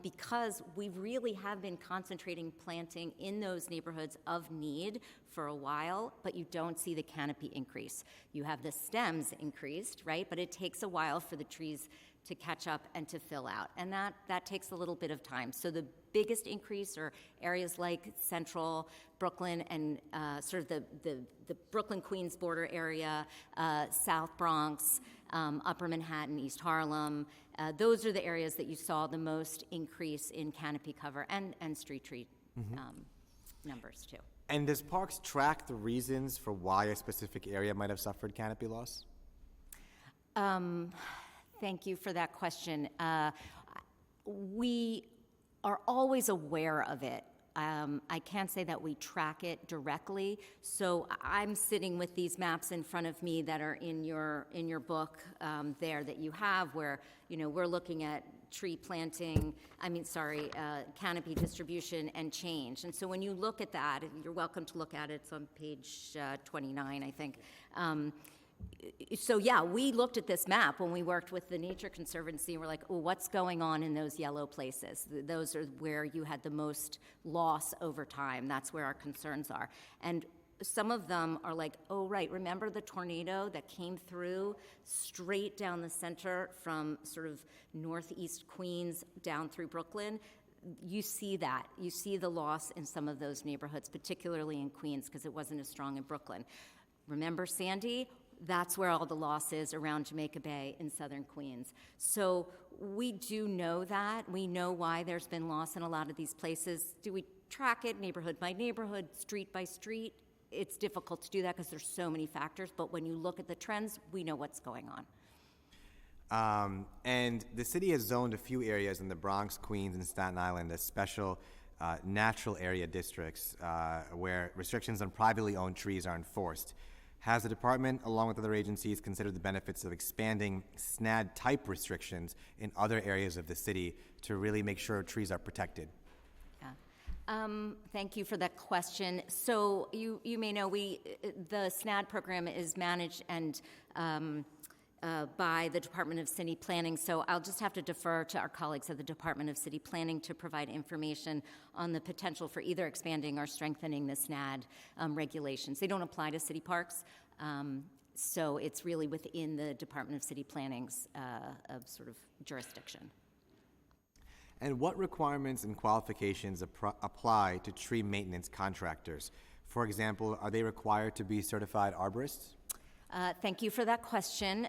because we really have been concentrating planting in those neighborhoods of need for a while, but you don't see the canopy increase. You have the stems increased, right? But it takes a while for the trees to catch up and to fill out, and that takes a little bit of time. So the biggest increase are areas like Central Brooklyn and sort of the Brooklyn-Queens border area, South Bronx, Upper Manhattan, East Harlem. Those are the areas that you saw the most increase in canopy cover and street tree numbers too. And does Parks track the reasons for why a specific area might have suffered canopy loss? Thank you for that question. We are always aware of it. I can't say that we track it directly. So I'm sitting with these maps in front of me that are in your book there that you have, where we're looking at tree planting, canopy distribution and change. And so when you look at that, you're welcome to look at it. It's on page 29, I think. So yeah, we looked at this map when we worked with the Nature Conservancy, and we're like, oh, what's going on in those yellow places? Those are where you had the most loss over time. That's where our concerns are. And some of them are like, oh, right, remember the tornado that came through straight down the center from sort of northeast Queens down through Brooklyn? You see that. You see the loss in some of those neighborhoods, particularly in Queens, because it wasn't as strong in Brooklyn. Remember Sandy? That's where all the loss is, around Jamaica Bay in southern Queens. So we do know that. We know why there's been loss in a lot of these places. Do we track it neighborhood by neighborhood, street by street? It's difficult to do that because there's so many factors, but when you look at the trends, we know what's going on. And the city has zoned a few areas in the Bronx, Queens, and Staten Island as special natural area districts where restrictions on privately owned trees are enforced. Has the department, along with other agencies, considered the benefits of expanding SNAD-type restrictions in other areas of the city to really make sure trees are protected? Yeah. Thank you for that question. So you may know the SNAD program is managed and by the Department of City Planning, so I'll just have to defer to our colleagues at the Department of City Planning to provide information on the potential for either expanding or strengthening the SNAD regulations. They don't apply to city parks, so it's really within the Department of City Planning's sort of jurisdiction. And what requirements and qualifications apply to tree maintenance contractors? For example, are they required to be certified arborists? Thank you for that question.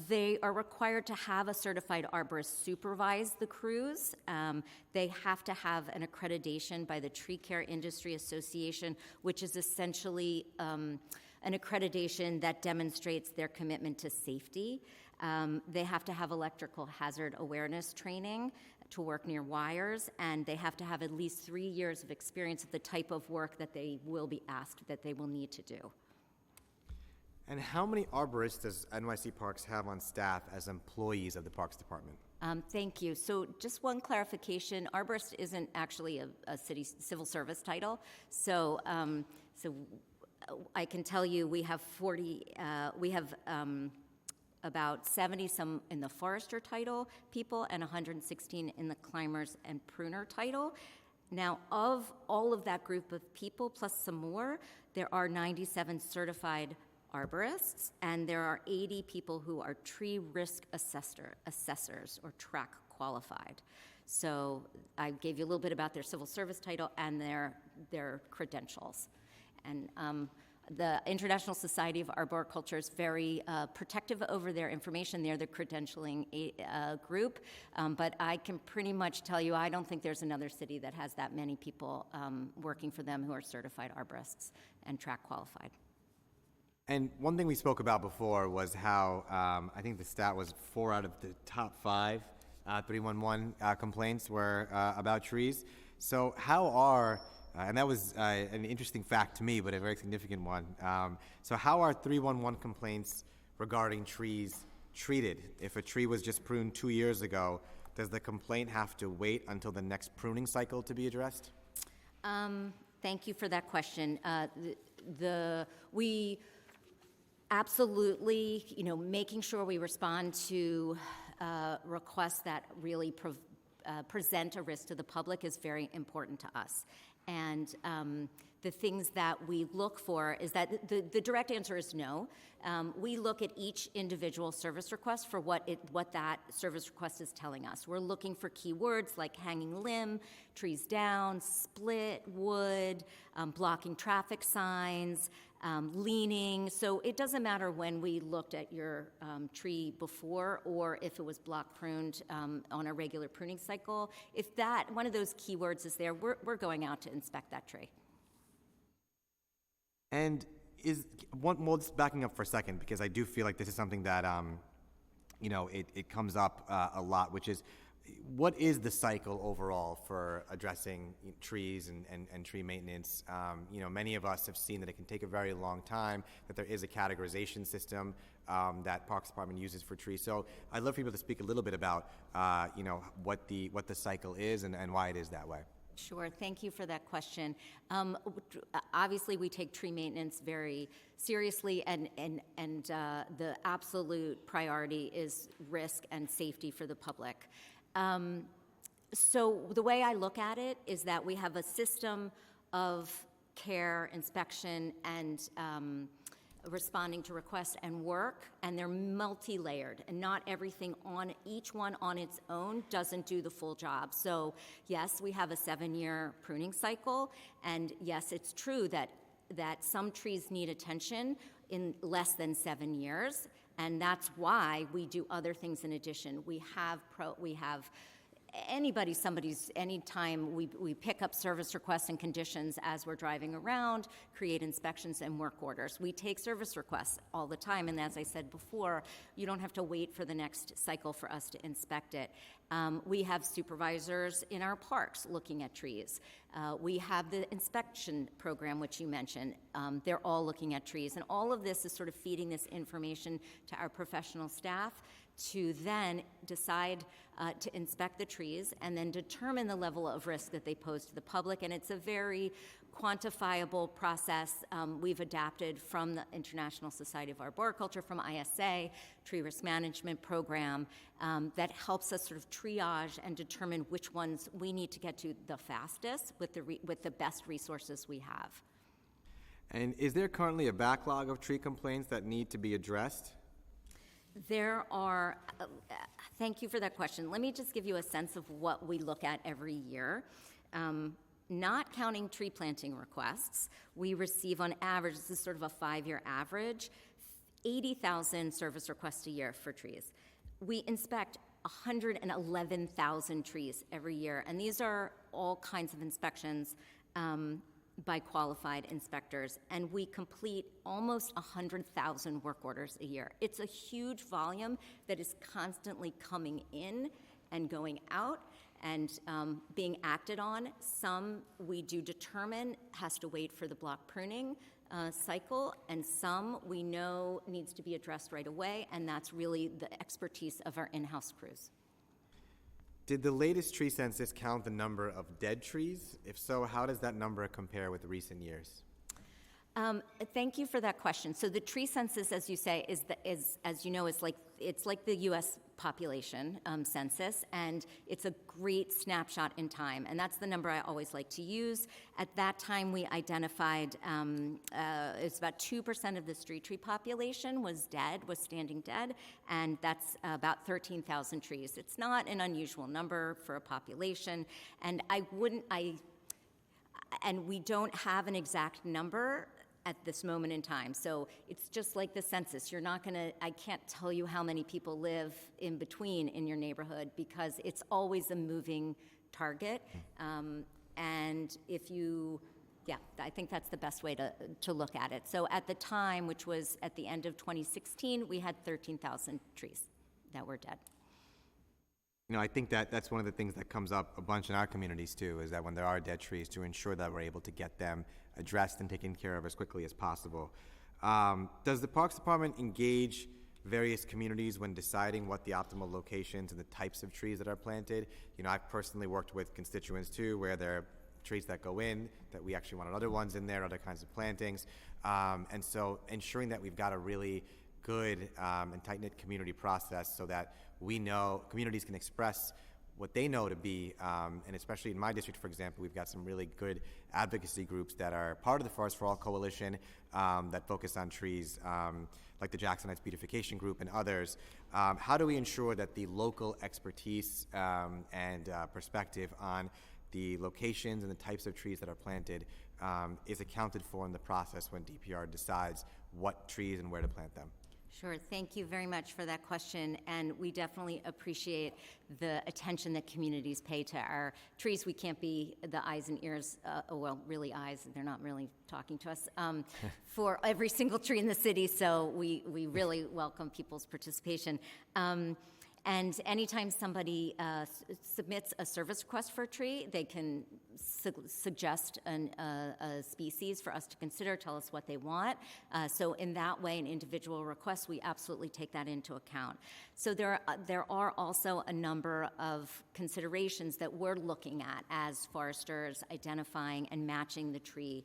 They are required to have a certified arborist supervise the crews. They have to have an accreditation by the Tree Care Industry Association, which is essentially an accreditation that demonstrates their commitment to safety. They have to have electrical hazard awareness training to work near wires, and they have to have at least 3 years of experience of the type of work that they will be asked that they will need to do. And how many arborists does NYC Parks have on staff as employees of the Parks Department? Thank you. So just one clarification, arborist isn't actually a city civil service title. So, I can tell you we have about 70 some in the forester title people and 116 in the climbers and pruner title. Now, of all of that group of people, plus some more, there are 97 certified arborists, and there are 80 people who are tree risk assessors or track qualified. So I gave you a little bit about their civil service title and their credentials. And the International Society of Arboriculture is very protective over their information. They're the credentialing group, but I can pretty much tell you I don't think there's another city that has that many people working for them who are certified arborists and track qualified. And one thing we spoke about before was how I think the stat was 4 out of the top 5 311 complaints were about trees. So how are, and that was an interesting fact to me, but a very significant one. So how are 311 complaints regarding trees treated? If a tree was just pruned 2 years ago, does the complaint have to wait until the next pruning cycle to be addressed? Thank you for that question. We absolutely, making sure we respond to requests that really present a risk to the public is very important to us. And the things that we look for is that the direct answer is no. We look at each individual service request for what that service request is telling us. We're looking for keywords like hanging limb, trees down, split wood, blocking traffic signs, leaning. So it doesn't matter when we looked at your tree before or if it was block pruned on a regular pruning cycle. If one of those keywords is there, we're going out to inspect that tree. And just backing up for a second, because I do feel like this is something that, it comes up a lot, which is, what is the cycle overall for addressing trees and tree maintenance? Many of us have seen that it can take a very long time, that there is a categorization system that Parks Department uses for trees. So I'd love for people to speak a little bit about, what the cycle is and why it is that way. Sure, thank you for that question. Obviously, we take tree maintenance very seriously, and the absolute priority is risk and safety for the public. So the way I look at it is that we have a system of care, inspection, and responding to requests and work, and they're multi-layered, and not everything on each one on its own doesn't do the full job. So yes, we have a 7-year pruning cycle, and yes, it's true that some trees need attention in less than 7 years, and that's why we do other things in addition. We have anytime we pick up service requests and conditions as we're driving around, create inspections and work orders. We take service requests all the time, and as I said before, you don't have to wait for the next cycle for us to inspect it. We have supervisors in our parks looking at trees. We have the inspection program, which you mentioned. They're all looking at trees, and all of this is sort of feeding this information to our professional staff to then decide to inspect the trees and then determine the level of risk that they pose to the public. And it's a very quantifiable process. We've adapted from the International Society of Arboriculture, from ISA, Tree Risk Management Program, that helps us sort of triage and determine which ones we need to get to the fastest with the best resources we have. And is there currently a backlog of tree complaints that need to be addressed? There are, thank you for that question. Let me just give you a sense of what we look at every year. Not counting tree planting requests, we receive on average, this is sort of a 5-year average, 80,000 service requests a year for trees. We inspect 111,000 trees every year, and these are all kinds of inspections by qualified inspectors, and we complete almost 100,000 work orders a year. It's a huge volume that is constantly coming in and going out and being acted on. Some we do determine has to wait for the block pruning cycle, and some we know needs to be addressed right away, and that's really the expertise of our in-house crews. Did the latest tree census count the number of dead trees? If so, how does that number compare with recent years? Thank you for that question. So the tree census, as you say, is as you know, it's like the U.S. population census, and it's a great snapshot in time. And that's the number I always like to use. At that time, we identified it's about 2% of the street tree population was standing dead, and that's about 13,000 trees. It's not an unusual number for a population, and and we don't have an exact number at this moment in time. So it's just like the census. I can't tell you how many people live in between in your neighborhood because it's always a moving target. And I think that's the best way to look at it. So at the time, which was at the end of 2016, we had 13,000 trees that were dead. I think that's one of the things that comes up a bunch in our communities too, is that when there are dead trees, to ensure that we're able to get them addressed and taken care of as quickly as possible. Does the Parks Department engage various communities when deciding what the optimal locations and the types of trees that are planted? I've personally worked with constituents too, where there are trees that go in, that we actually wanted other ones in there, other kinds of plantings. And so ensuring that we've got a really good and tight-knit community process so that we know communities can express what they know to be, and especially in my district, for example, we've got some really good advocacy groups that are part of the Forest for All Coalition that focus on trees, like the Jackson Heights Beautification Group and others. How do we ensure that the local expertise and perspective on the locations and the types of trees that are planted is accounted for in the process when DPR decides what trees and where to plant them? Sure. Thank you very much for that question. And we definitely appreciate the attention that communities pay to our trees. We can't be the eyes and ears, really eyes, they're not really talking to us, for every single tree in the city. So we really welcome people's participation. And anytime somebody submits a service request for a tree, they can suggest a species for us to consider, tell us what they want. So in that way, an individual request, we absolutely take that into account. So there are also a number of considerations that we're looking at as foresters, identifying and matching the tree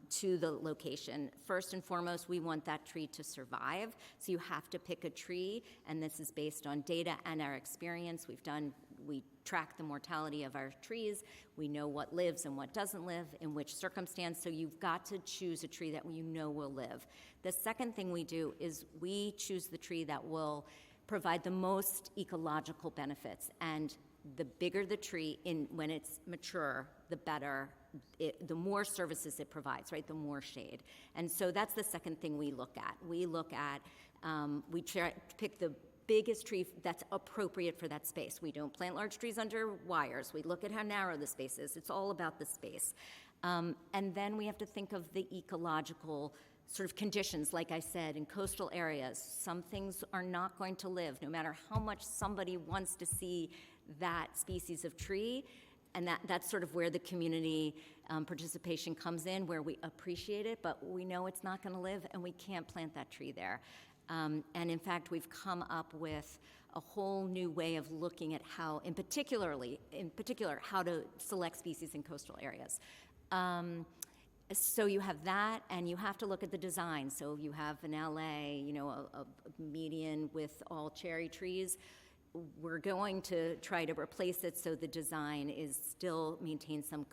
to the location. First and foremost, we want that tree to survive. So you have to pick a tree, and this is based on data and our experience. We track the mortality of our trees. We know what lives and what doesn't live, in which circumstance. So you've got to choose a tree that you know will live. The second thing we do is we choose the tree that will provide the most ecological benefits. And the bigger the tree, when it's mature, the better. The more services it provides, right? The more shade. And so that's the second thing we look at. We try to pick the biggest tree that's appropriate for that space. We don't plant large trees under wires. We look at how narrow the space is. It's all about the space. And then we have to think of the ecological sort of conditions. Like I said, in coastal areas, some things are not going to live, no matter how much somebody wants to see that species of tree. And that's sort of where the community participation comes in, where we appreciate it, but we know it's not going to live, and we can't plant that tree there. And in fact, we've come up with a whole new way of looking at how, in particular, how to select species in coastal areas. So you have that, and you have to look at the design. So you have in LA, a median with all cherry trees. We're going to try to replace it so the design still maintains some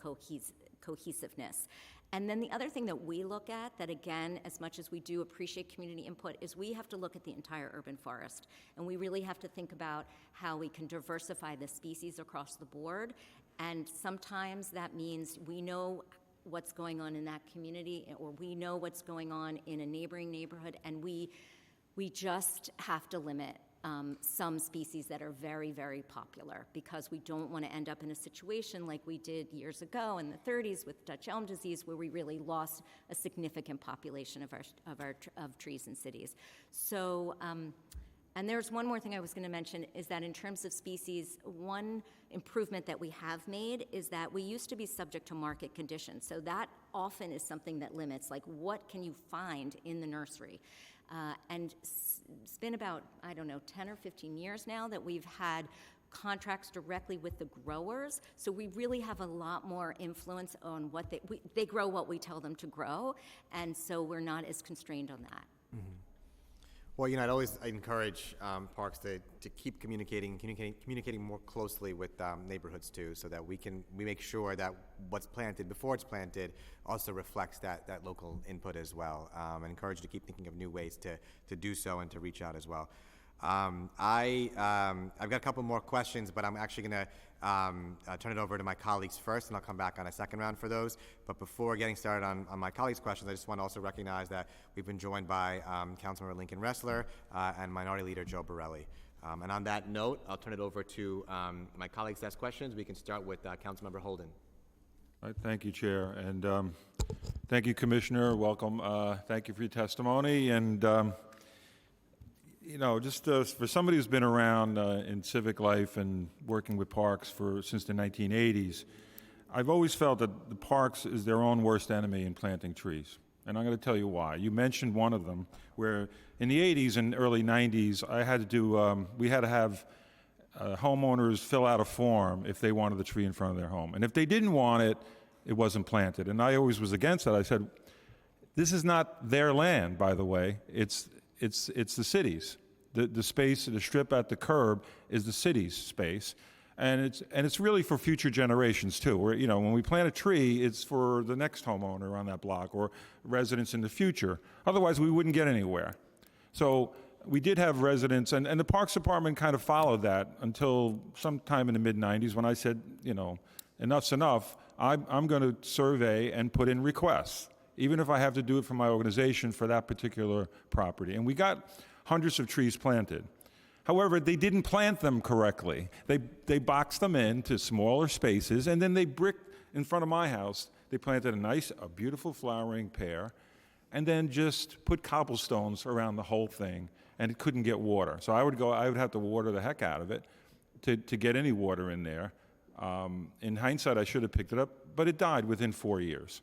cohesiveness. And then the other thing that we look at, that again, as much as we do appreciate community input, is we have to look at the entire urban forest. And we really have to think about how we can diversify the species across the board. And sometimes that means we know what's going on in that community, or we know what's going on in a neighboring neighborhood, and we just have to limit some species that are very, very popular, because we don't want to end up in a situation like we did years ago in the 30s with Dutch elm disease, where we really lost a significant population of trees in cities. So, and there's one more thing I was going to mention, is that in terms of species, one improvement that we have made is that we used to be subject to market conditions. So that often is something that limits, like, what can you find in the nursery? And it's been about, I don't know, 10 or 15 years now that we've had contracts directly with the growers. So we really have a lot more influence on what they grow what we tell them to grow. And so we're not as constrained on that. Mm-hmm. Well, I'd always encourage parks to keep communicating more closely with neighborhoods too, so that we make sure that what's planted before it's planted also reflects that local input as well. And encourage you to keep thinking of new ways to do so and to reach out as well. I've got a couple more questions, but I'm actually going to turn it over to my colleagues first, and I'll come back on a second round for those. But before getting started on my colleagues' questions, I just want to also recognize that we've been joined by Councilmember Lincoln Ressler and Minority Leader Joe Borelli. And on that note, I'll turn it over to my colleagues to ask questions. We can start with Councilmember Holden. All right, thank you, Chair, and thank you, Commissioner. Welcome. Thank you for your testimony. And just for somebody who's been around in civic life and working with parks since the 1980s, I've always felt that the parks is their own worst enemy in planting trees. And I'm going to tell you why. You mentioned one of them, where in the 80s and early 90s, we had to have homeowners fill out a form if they wanted the tree in front of their home. And if they didn't want it, it wasn't planted. And I always was against that. I said, this is not their land, by the way. It's the city's. The space, the strip at the curb is the city's space. And it's really for future generations too. Where, when we plant a tree, it's for the next homeowner on that block or residents in the future. Otherwise, we wouldn't get anywhere. So we did have residents, and the Parks Department kind of followed that until sometime in the mid-90s when I said, enough's enough. I'm going to survey and put in requests, even if I have to do it for my organization for that particular property. And we got hundreds of trees planted. However, they didn't plant them correctly. They boxed them into smaller spaces, and then they bricked in front of my house. They planted a beautiful flowering pear, and then just put cobblestones around the whole thing, and it couldn't get water. So I would have to water the heck out of it to get any water in there. In hindsight, I should have picked it up, but it died within 4 years.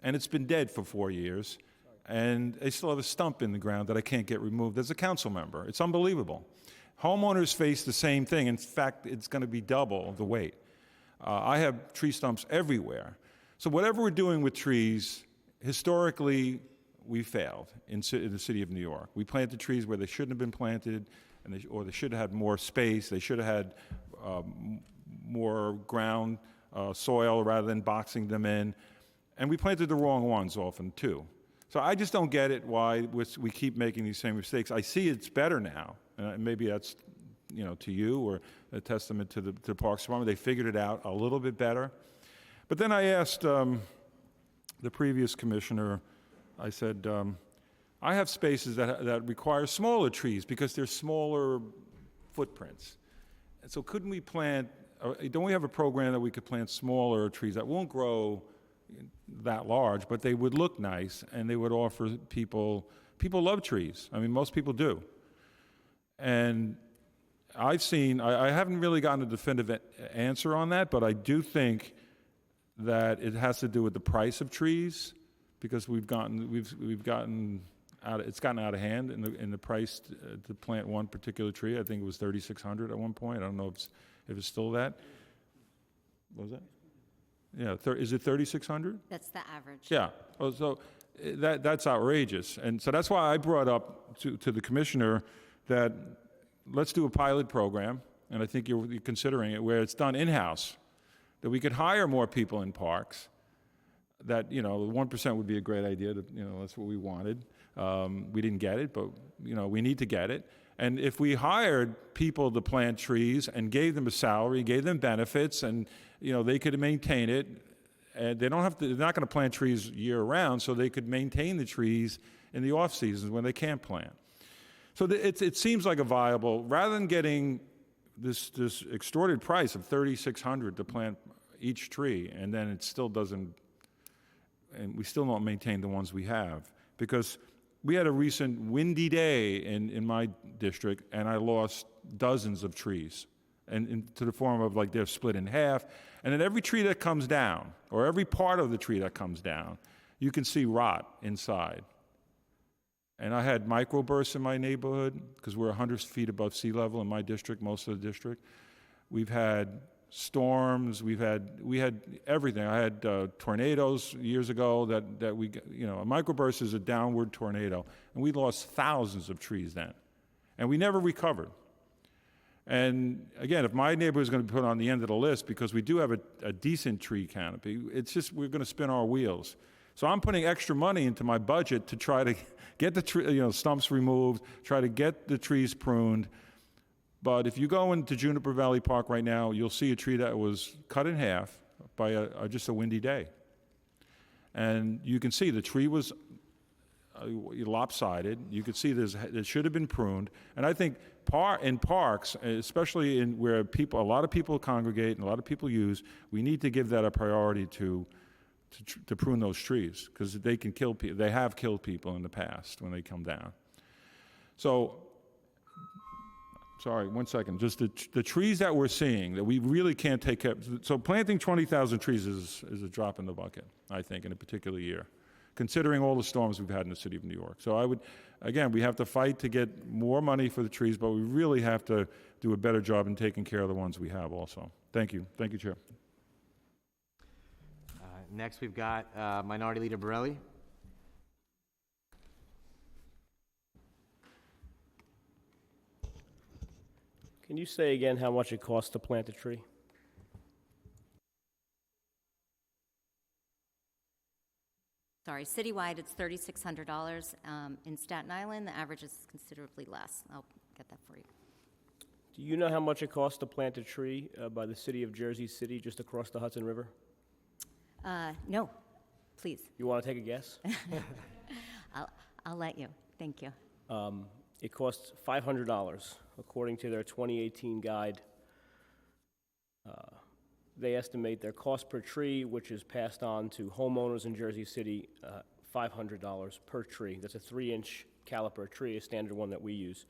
And it's been dead for 4 years. And I still have a stump in the ground that I can't get removed as a council member. It's unbelievable. Homeowners face the same thing. In fact, it's going to be double the weight. I have tree stumps everywhere. So whatever we're doing with trees, historically, we failed in the city of New York. We planted trees where they shouldn't have been planted, or they should have had more space. They should have had more ground, soil, rather than boxing them in. And we planted the wrong ones often, too. So I just don't get it why we keep making these same mistakes. I see it's better now. Maybe that's, to you or a testament to the Parks Department. They figured it out a little bit better. But then I asked the previous commissioner, I said, I have spaces that require smaller trees because they're smaller footprints. And so couldn't we don't we have a program that we could plant smaller trees that won't grow that large, but they would look nice and they would offer people love trees. I mean, most people do. And I haven't really gotten a definitive answer on that, but I do think that it has to do with the price of trees, because it's gotten out of hand in the price to plant one particular tree. I think it was $3,600 at one point. I don't know if it's still that. What was that? Yeah, is it 3,600? That's the average. Yeah. Oh, so that's outrageous, and so that's why I brought up to the commissioner that let's do a pilot program, and I think you're considering it, where it's done in-house, that we could hire more people in parks that, you know, 1% would be a great idea. That's what we wanted. We didn't get it, but, we need to get it. And if we hired people to plant trees and gave them a salary, gave them benefits, and, they could maintain it, and they're not going to plant trees year round, so they could maintain the trees in the off seasons when they can't plant. So it seems like a viable, rather than getting this extorted price of $3,600 to plant each tree, and then it still doesn't, and we still don't maintain the ones we have. Because we had a recent windy day in my district, and I lost dozens of trees, and to the form of like they're split in half. And then every tree that comes down, or every part of the tree that comes down, you can see rot inside. And I had microbursts in my neighborhood because we're 100 feet above sea level in my district, most of the district. We've had storms. We had everything. I had tornadoes years ago that we, a microburst is a downward tornado, and we lost thousands of trees then, and we never recovered. And again, if my neighborhood is going to be put on the end of the list because we do have a decent tree canopy, it's just we're going to spin our wheels. So I'm putting extra money into my budget to try to get the stumps removed, try to get the trees pruned. But if you go into Juniper Valley Park right now, you'll see a tree that was cut in half by just a windy day. And you can see the tree was lopsided. You could see it should have been pruned. And I think in parks, especially where a lot of people congregate and a lot of people use, we need to give that a priority to prune those trees, because they can kill people. They have killed people in the past when they come down. So, sorry, 1 second. Just the trees that we're seeing that we really can't take care of. So planting 20,000 trees is a drop in the bucket, I think, in a particular year, considering all the storms we've had in the city of New York. So we have to fight to get more money for the trees, but we really have to do a better job in taking care of the ones we have also. Thank you. Thank you, Chair. Next, we've got Minority Leader Borelli. Can you say again how much it costs to plant a tree? Sorry, citywide, it's $3,600. In Staten Island, the average is considerably less. I'll get that for you. Do you know how much it costs to plant a tree by the city of Jersey City, just across the Hudson River? No, please. You want to take a guess? I'll let you. Thank you. It costs $500, according to their 2018 guide. They estimate their cost per tree, which is passed on to homeowners in Jersey City, $500 per tree. That's a 3-inch caliper tree, a standard one that we use.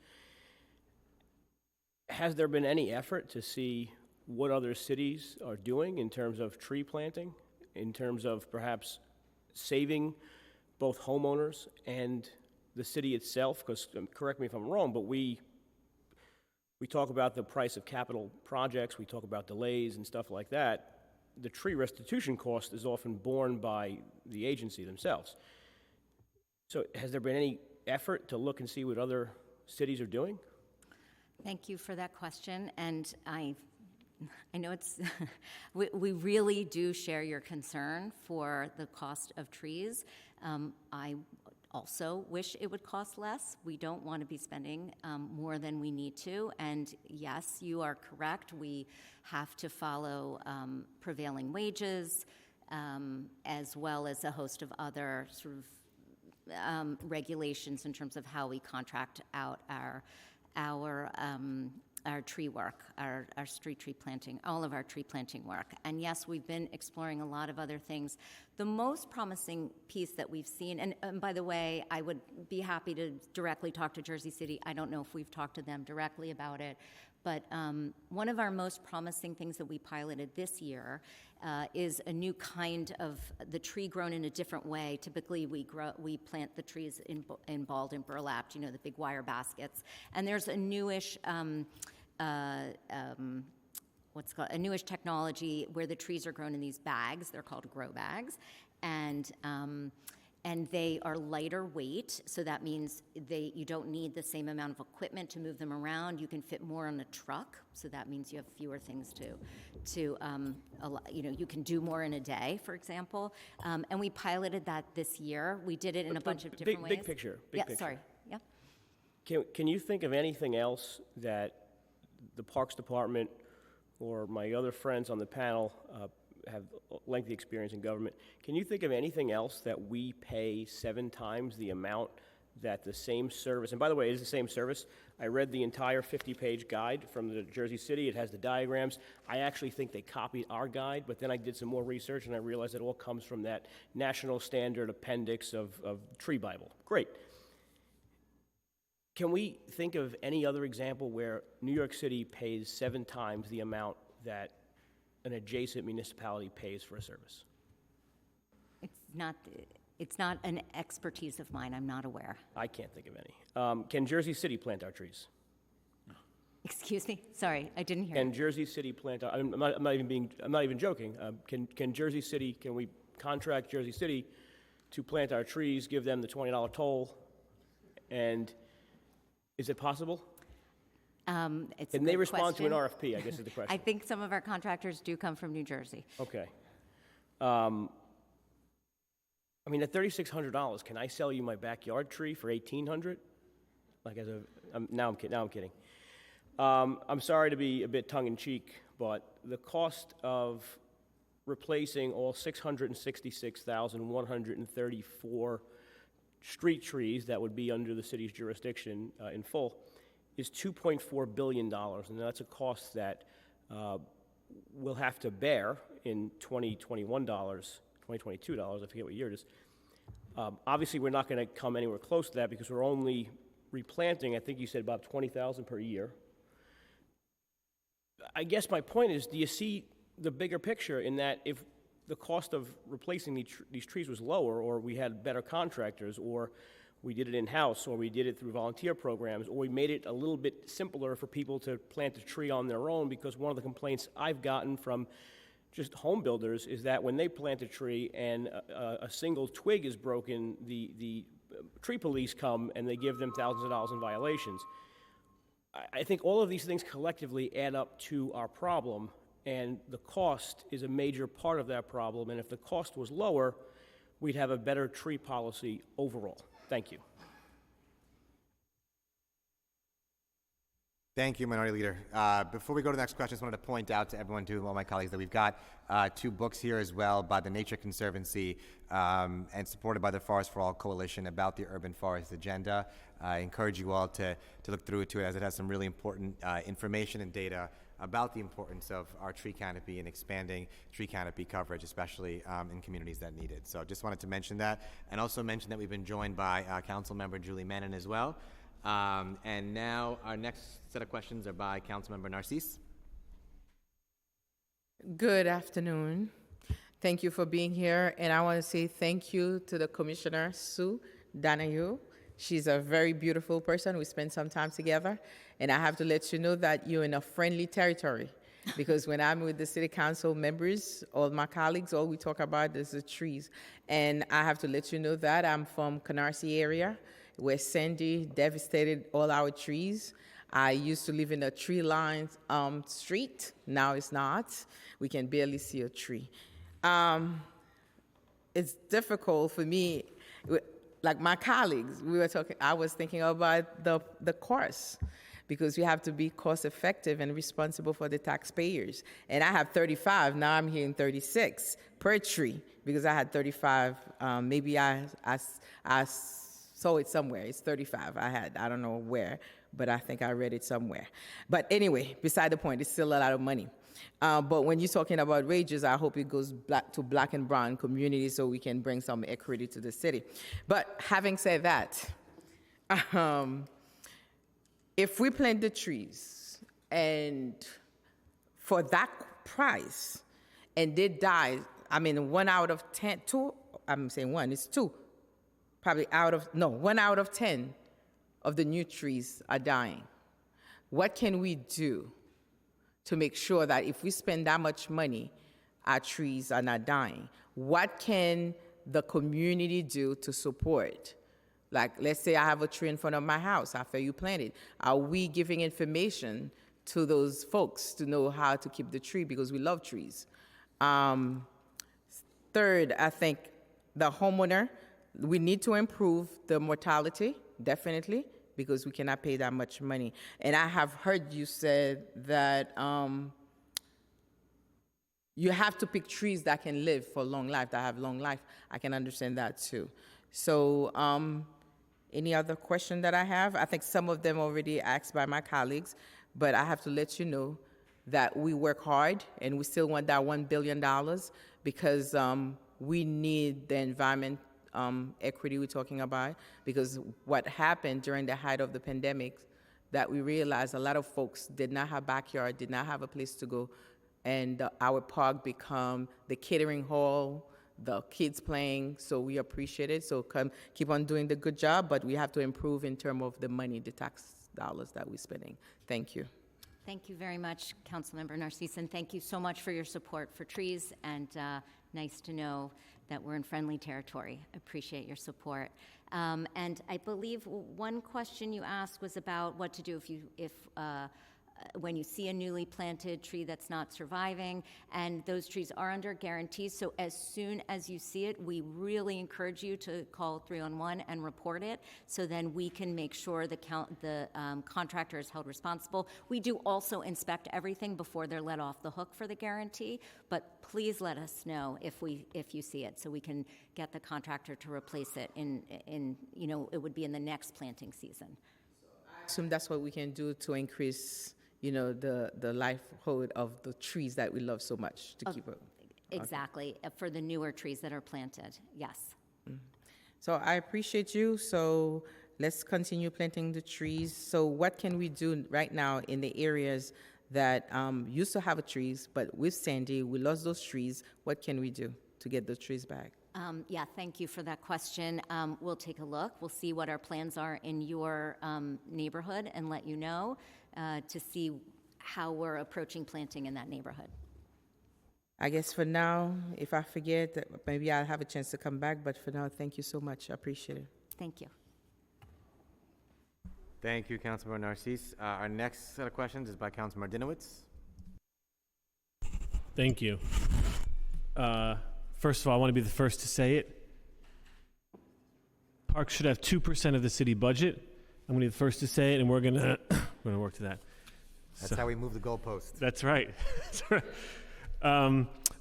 Has there been any effort to see what other cities are doing in terms of tree planting, in terms of perhaps saving both homeowners and the city itself? Because, correct me if I'm wrong, but we talk about the price of capital projects, we talk about delays and stuff like that. The tree restitution cost is often borne by the agency themselves. So has there been any effort to look and see what other cities are doing? Thank you for that question, and I know it's, we really do share your concern for the cost of trees. I also wish it would cost less. We don't want to be spending more than we need to, and yes, you are correct. We have to follow prevailing wages, as well as a host of other sort of regulations in terms of how we contract out our tree work, our street tree planting, all of our tree planting work. And yes, we've been exploring a lot of other things. The most promising piece that we've seen, and by the way, I would be happy to directly talk to Jersey City. I don't know if we've talked to them directly about it, but one of our most promising things that we piloted this year is a new kind of the tree grown in a different way. Typically, we plant the trees in balled and burlapped, the big wire baskets. And there's a newish a newish technology where the trees are grown in these bags. They're called grow bags, and and they are lighter weight, so that means you don't need the same amount of equipment to move them around. You can fit more on a truck, so that means you have fewer things you can do more in a day, for example. And we piloted that this year. We did it in a bunch of different ways. Big picture. Big picture. Sorry. Yeah. Can you think of anything else that the Parks Department or my other friends on the panel have lengthy experience in government? Can you think of anything else that we pay 7 times the amount that the same service, and by the way, it is the same service. I read the entire 50-page guide from the Jersey City. It has the diagrams. I actually think they copied our guide, but then I did some more research and I realized it all comes from that National Standard Appendix of Tree Bible. Great. Can we think of any other example where New York City pays 7 times the amount that an adjacent municipality pays for a service? It's not an expertise of mine. I'm not aware. I can't think of any. Can Jersey City plant our trees? Excuse me? Sorry, I didn't hear. Can Jersey City plant our, I'm not even joking. Can we contract Jersey City to plant our trees, give them the $20 toll, and is it possible? It's a And good they respond question. to an RFP, I guess is the question. I think some of our contractors do come from New Jersey. Okay. I mean, at $3,600, can I sell you my backyard tree for $1,800? Like now I'm kidding. I'm sorry to be a bit tongue-in-cheek, but the cost of replacing all 666,134 street trees that would be under the city's jurisdiction in full is $2.4 billion, and that's a cost that we'll have to bear in 2021 dollars, 2022 dollars, I forget what year it is. Obviously, we're not going to come anywhere close to that because we're only replanting, I think you said about 20,000 per year. I guess my point is, do you see the bigger picture in that if the cost of replacing these trees was lower, or we had better contractors, or we did it in-house, or we did it through volunteer programs, or we made it a little bit simpler for people to plant a tree on their own, because one of the complaints I've gotten from just home builders is that when they plant a tree and a single twig is broken, the tree police come and they give them thousands of dollars in violations. I think all of these things collectively add up to our problem, and the cost is a major part of that problem, and if the cost was lower, we'd have a better tree policy overall. Thank you. Thank you, Minority Leader. Before we go to the next question, I just wanted to point out to everyone, to all my colleagues, that we've got 2 books here as well by the Nature Conservancy and supported by the Forest for All Coalition about the urban forest agenda. I encourage you all to look through it, as it has some really important information and data about the importance of our tree canopy and expanding tree canopy coverage, especially in communities that need it. So just wanted to mention that, and also mention that we've been joined by Councilmember Julie Menon as well. And now our next set of questions are by Councilmember Narcisse. Good afternoon. Thank you for being here. And I want to say thank you to the Commissioner, Sue Donahue. She's a very beautiful person. We spent some time together. And I have to let you know that you're in a friendly territory. Because when I'm with the City Council members, all my colleagues, all we talk about is the trees. And I have to let you know that I'm from Canarsie area, where Sandy devastated all our trees. I used to live in a tree-lined street. Now it's not. We can barely see a tree. It's difficult for me, like my colleagues, I was thinking about the cost, because we have to be cost-effective and responsible for the taxpayers. And I have 35, now I'm hearing 36 per tree, because I had 35, maybe I saw it somewhere. It's 35 I don't know where, but I think I read it somewhere. But anyway, beside the point, it's still a lot of money. But when you're talking about wages, I hope it goes to black and brown communities so we can bring some equity to the city. But having said that, if we plant the trees and for that price and they die, 1 out of 10, 2, I'm saying 1, it's 2. Probably 1 out of 10 of the new trees are dying. What can we do to make sure that if we spend that much money, our trees are not dying? What can the community do to support? Like, let's say I have a tree in front of my house after you plant it. Are we giving information to those folks to know how to keep the tree, because we love trees? Third, I think the homeowner, we need to improve the mortality, definitely, because we cannot pay that much money. And I have heard you said that you have to pick trees that can live for long life, that have long life. I can understand that too. So any other question that I have? I think some of them already asked by my colleagues, but I have to let you know that we work hard and we still want that $1 billion because we need the environment equity we're talking about, because what happened during the height of the pandemic, that we realized a lot of folks did not have backyard, did not have a place to go, and our park become the catering hall, the kids playing, so we appreciate it. So keep on doing the good job, but we have to improve in terms of the money, the tax dollars that we're spending. Thank you. Thank you very much, Councilmember Narcisse, and thank you so much for your support for trees, and nice to know that we're in friendly territory. Appreciate your support. And I believe one question you asked was about what to do if when you see a newly planted tree that's not surviving, and those trees are under guarantees. So as soon as you see it, we really encourage you to call 311 and report it, so then we can make sure the contractor is held responsible. We do also inspect everything before they're let off the hook for the guarantee, but please let us know if you see it, so we can get the contractor to replace it in it would be in the next planting season. I assume that's what we can do to increase the livelihood of the trees that we love so much to keep it. Exactly, for the newer trees that are planted, yes. So I appreciate you. So let's continue planting the trees. So what can we do right now in the areas that used to have trees, but with Sandy, we lost those trees? What can we do to get those trees back? Yeah, thank you for that question. We'll take a look. We'll see what our plans are in your neighborhood and let you know to see how we're approaching planting in that neighborhood. I guess for now, if I forget, maybe I'll have a chance to come back, but for now, thank you so much. I appreciate it. Thank you. Thank you, Councilmember Narcisse. Our next set of questions is by Councilmember Dinowitz. Thank you. First of all, I want to be the first to say it. Parks should have 2% of the city budget. I'm going to be the first to say it, and we're going to work to that. That's how we move the goalpost. That's right. That's right.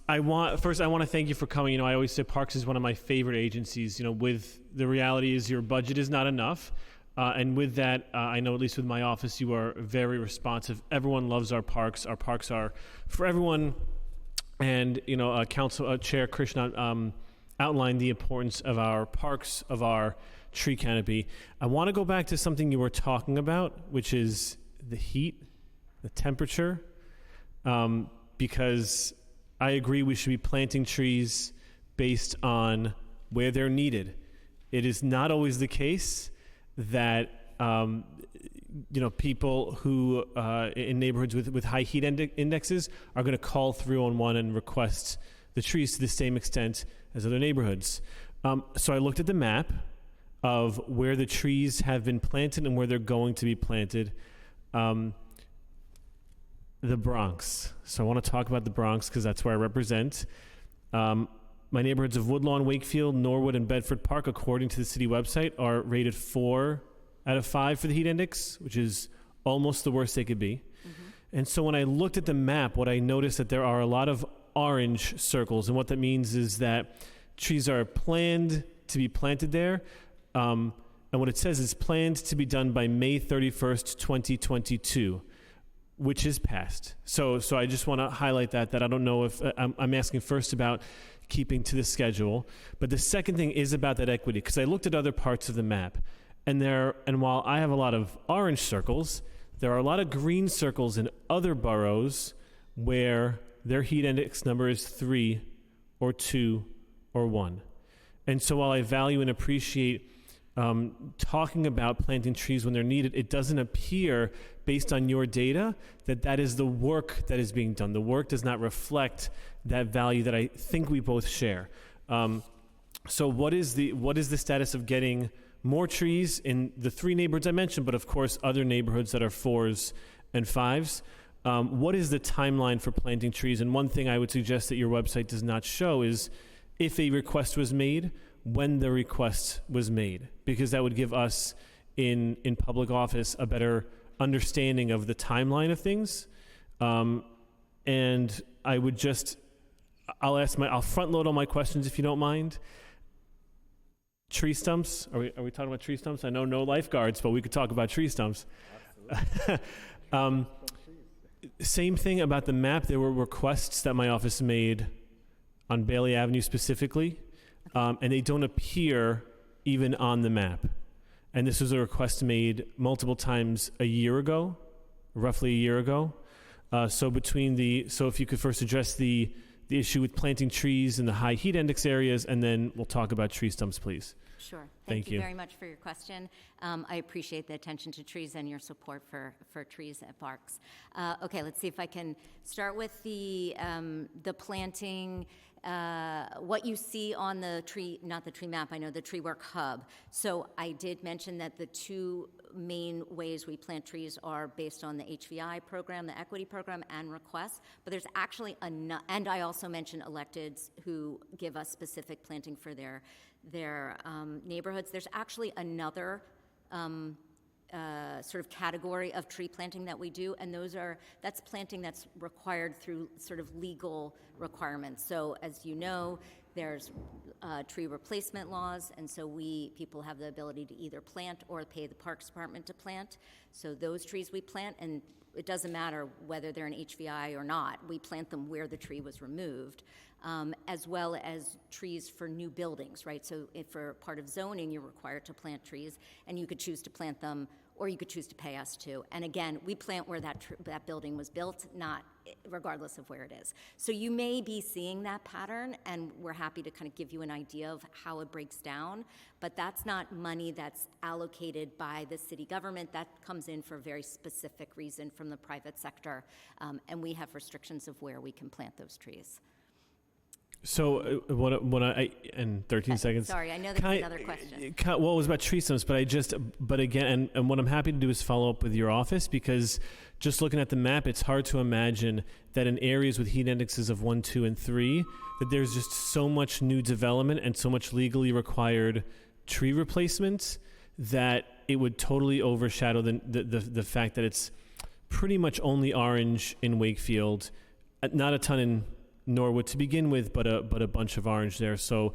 I want to thank you for coming. I always say Parks is one of my favorite agencies. With the reality is your budget is not enough. And with that, I know at least with my office, you are very responsive. Everyone loves our parks. Our parks are for everyone. And, Council Chair Krishnan outlined the importance of our parks, of our tree canopy. I want to go back to something you were talking about, which is the heat, the temperature, because I agree we should be planting trees based on where they're needed. It is not always the case that people who in neighborhoods with high heat indexes are going to call 311 and request the trees to the same extent as other neighborhoods. So I looked at the map of where the trees have been planted and where they're going to be planted. The Bronx. So I want to talk about the Bronx because that's where I represent. My neighborhoods of Woodlawn, Wakefield, Norwood, and Bedford Park, according to the city website, are rated 4 out of 5 for the heat index, which is almost the worst they could be. Mm-hmm. And so when I looked at the map, what I noticed that there are a lot of orange circles, and what that means is that trees are planned to be planted there. And what it says is planned to be done by May 31st, 2022, which is passed. So I just want to highlight that I don't know if I'm asking first about keeping to the schedule, but the second thing is about that equity, because I looked at other parts of the map, and while I have a lot of orange circles, there are a lot of green circles in other boroughs where their heat index number is 3 or 2 or 1. And so while I value and appreciate talking about planting trees when they're needed, it doesn't appear, based on your data, that is the work that is being done. The work does not reflect that value that I think we both share. So what is the status of getting more trees in the 3 neighborhoods I mentioned, but of course other neighborhoods that are 4s and 5s? What is the timeline for planting trees? And one thing I would suggest that your website does not show is if a request was made, when the request was made, because that would give us in public office a better understanding of the timeline of things. And I would I'll front load all my questions if you don't mind. Tree stumps. Are we talking about tree stumps? I know no lifeguards, but we could talk about tree stumps. Same thing about the map. There were requests that my office made on Bailey Avenue specifically, and they don't appear even on the map. And this was a request made multiple times roughly a year ago. So if you could first address the issue with planting trees in the high heat index areas, and then we'll talk about tree stumps, please. Sure. Thank Thank you you very much for your question. I appreciate the attention to trees and your support for trees at parks. Okay, let's see if I can start with the planting. What you see on the tree, not the tree map, I know the Tree Work Hub. So I did mention that the 2 main ways we plant trees are based on the HVI program, the equity program, and requests. But there's actually and I also mentioned electeds who give us specific planting for their neighborhoods. There's actually another sort of category of tree planting that we do, and that's planting that's required through sort of legal requirements. So as you know, there's tree replacement laws, and so people have the ability to either plant or pay the Parks Department to plant. So those trees we plant, and it doesn't matter whether they're an HVI or not, we plant them where the tree was removed, as well as trees for new buildings, right? So if for part of zoning, you're required to plant trees, and you could choose to plant them, or you could choose to pay us to. And again, we plant where that building was built, not regardless of where it is. So you may be seeing that pattern, and we're happy to kind of give you an idea of how it breaks down, but that's not money that's allocated by the city government. That comes in for a very specific reason from the private sector, and we have restrictions of where we can plant those trees. So in 13 seconds. Sorry, I know there's another question. Well, it was about tree stumps, but again, and what I'm happy to do is follow up with your office, because just looking at the map, it's hard to imagine that in areas with heat indexes of 1, 2, and 3, that there's just so much new development and so much legally required tree replacements that it would totally overshadow the fact that it's pretty much only orange in Wakefield, not a ton in Norwood to begin with, but a bunch of orange there. So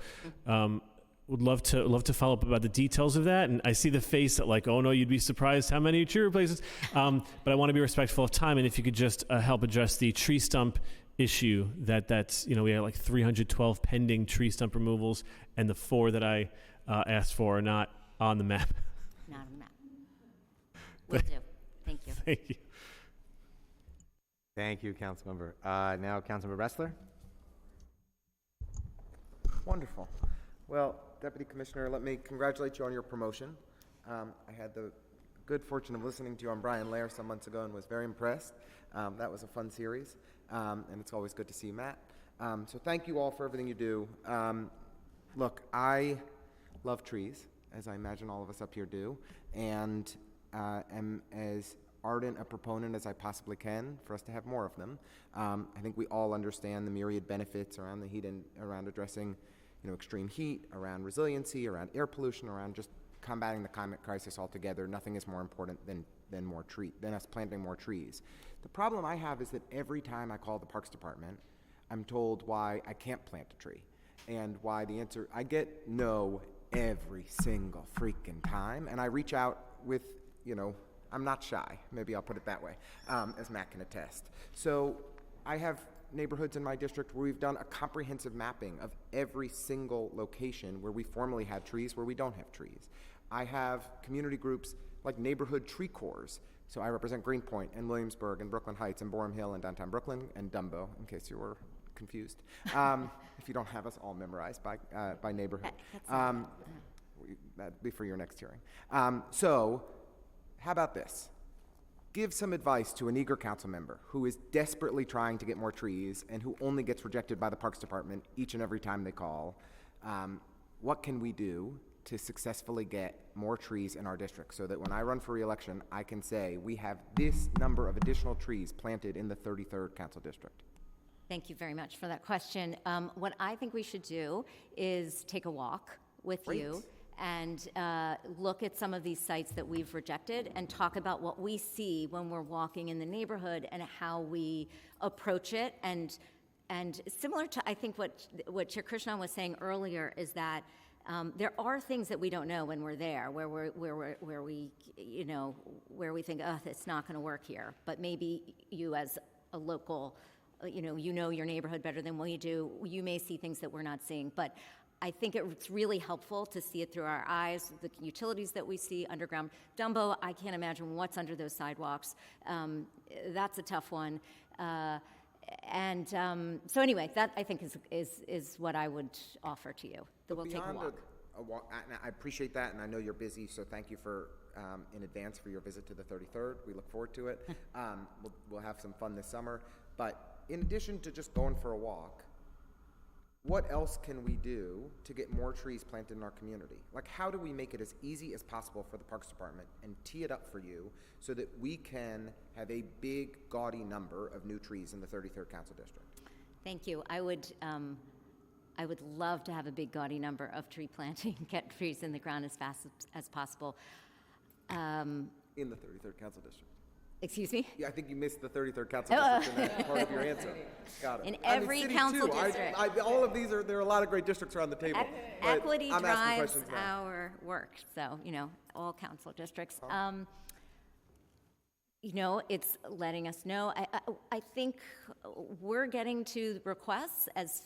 would love to follow up about the details of that. And I see the face that like, oh no, you'd be surprised how many tree replacements. But I want to be respectful of time, and if you could just help address the tree stump issue, that's we have like 312 pending tree stump removals, and the 4 that I asked for are not on the map. Not on the map. Will do. Thank you. Thank you. Thank you, Councilmember. Now, Councilmember Ressler. Wonderful. Well, Deputy Commissioner, let me congratulate you on your promotion. I had the good fortune of listening to you on Brian Lair some months ago and was very impressed. That was a fun series, and it's always good to see you, Matt. So thank you all for everything you do. Look, I love trees, as I imagine all of us up here do, and am as ardent a proponent as I possibly can for us to have more of them. I think we all understand the myriad benefits around the heat and around addressing extreme heat, around resiliency, around air pollution, around just combating the climate crisis altogether. Nothing is more important than us planting more trees. The problem I have is that every time I call the Parks Department, I'm told why I can't plant a tree, and why the answer, I get no every single freaking time, and I reach out with, I'm not shy, maybe I'll put it that way, as Matt can attest. So I have neighborhoods in my district where we've done a comprehensive mapping of every single location where we formerly had trees, where we don't have trees. I have community groups like neighborhood tree corps. So I represent Greenpoint and Williamsburg and Brooklyn Heights and Boerum Hill and downtown Brooklyn and Dumbo, in case you were confused. If you don't have us all memorized by neighborhood. That'd be for your next hearing. So how about this? Give some advice to an eager council member who is desperately trying to get more trees and who only gets rejected by the Parks Department each and every time they call. what can we do to successfully get more trees in our district so that when I run for re-election, I can say we have this number of additional trees planted in the 33rd Council District? Thank you very much for that question. What I think we should do is take a walk with you and look at some of these sites that we've rejected and talk about what we see when we're walking in the neighborhood and how we approach it. And similar to, I think, what Chair Krishnan was saying earlier is that there are things that we don't know when we're there, where we think, oh, it's not going to work here. But maybe you, as a local, you know your neighborhood better than we do. You may see things that we're not seeing. But I think it's really helpful to see it through our eyes. The utilities that we see underground, Dumbo, I can't imagine what's under those sidewalks. That's a tough one. So anyway, that I think is what I would offer to you. That we'll take a walk. And I appreciate that, and I know you're busy, so thank you for in advance for your visit to the 33rd. We look forward to it. We'll have some fun this summer. But in addition to just going for a walk, what else can we do to get more trees planted in our community? Like, how do we make it as easy as possible for the Parks Department and tee it up for you so that we can have a big, gaudy number of new trees in the 33rd Council District? Thank you. I would love to have a big, gaudy number of tree planting, get trees in the ground as fast as possible. In the 33rd Council District. Excuse me? Yeah, I think you missed the 33rd Council District in that part of your answer. Got it. In every council district. All of these there are a lot of great districts around the table. Equity drives our work, so, all council districts. It's letting us know. I think we're getting to requests as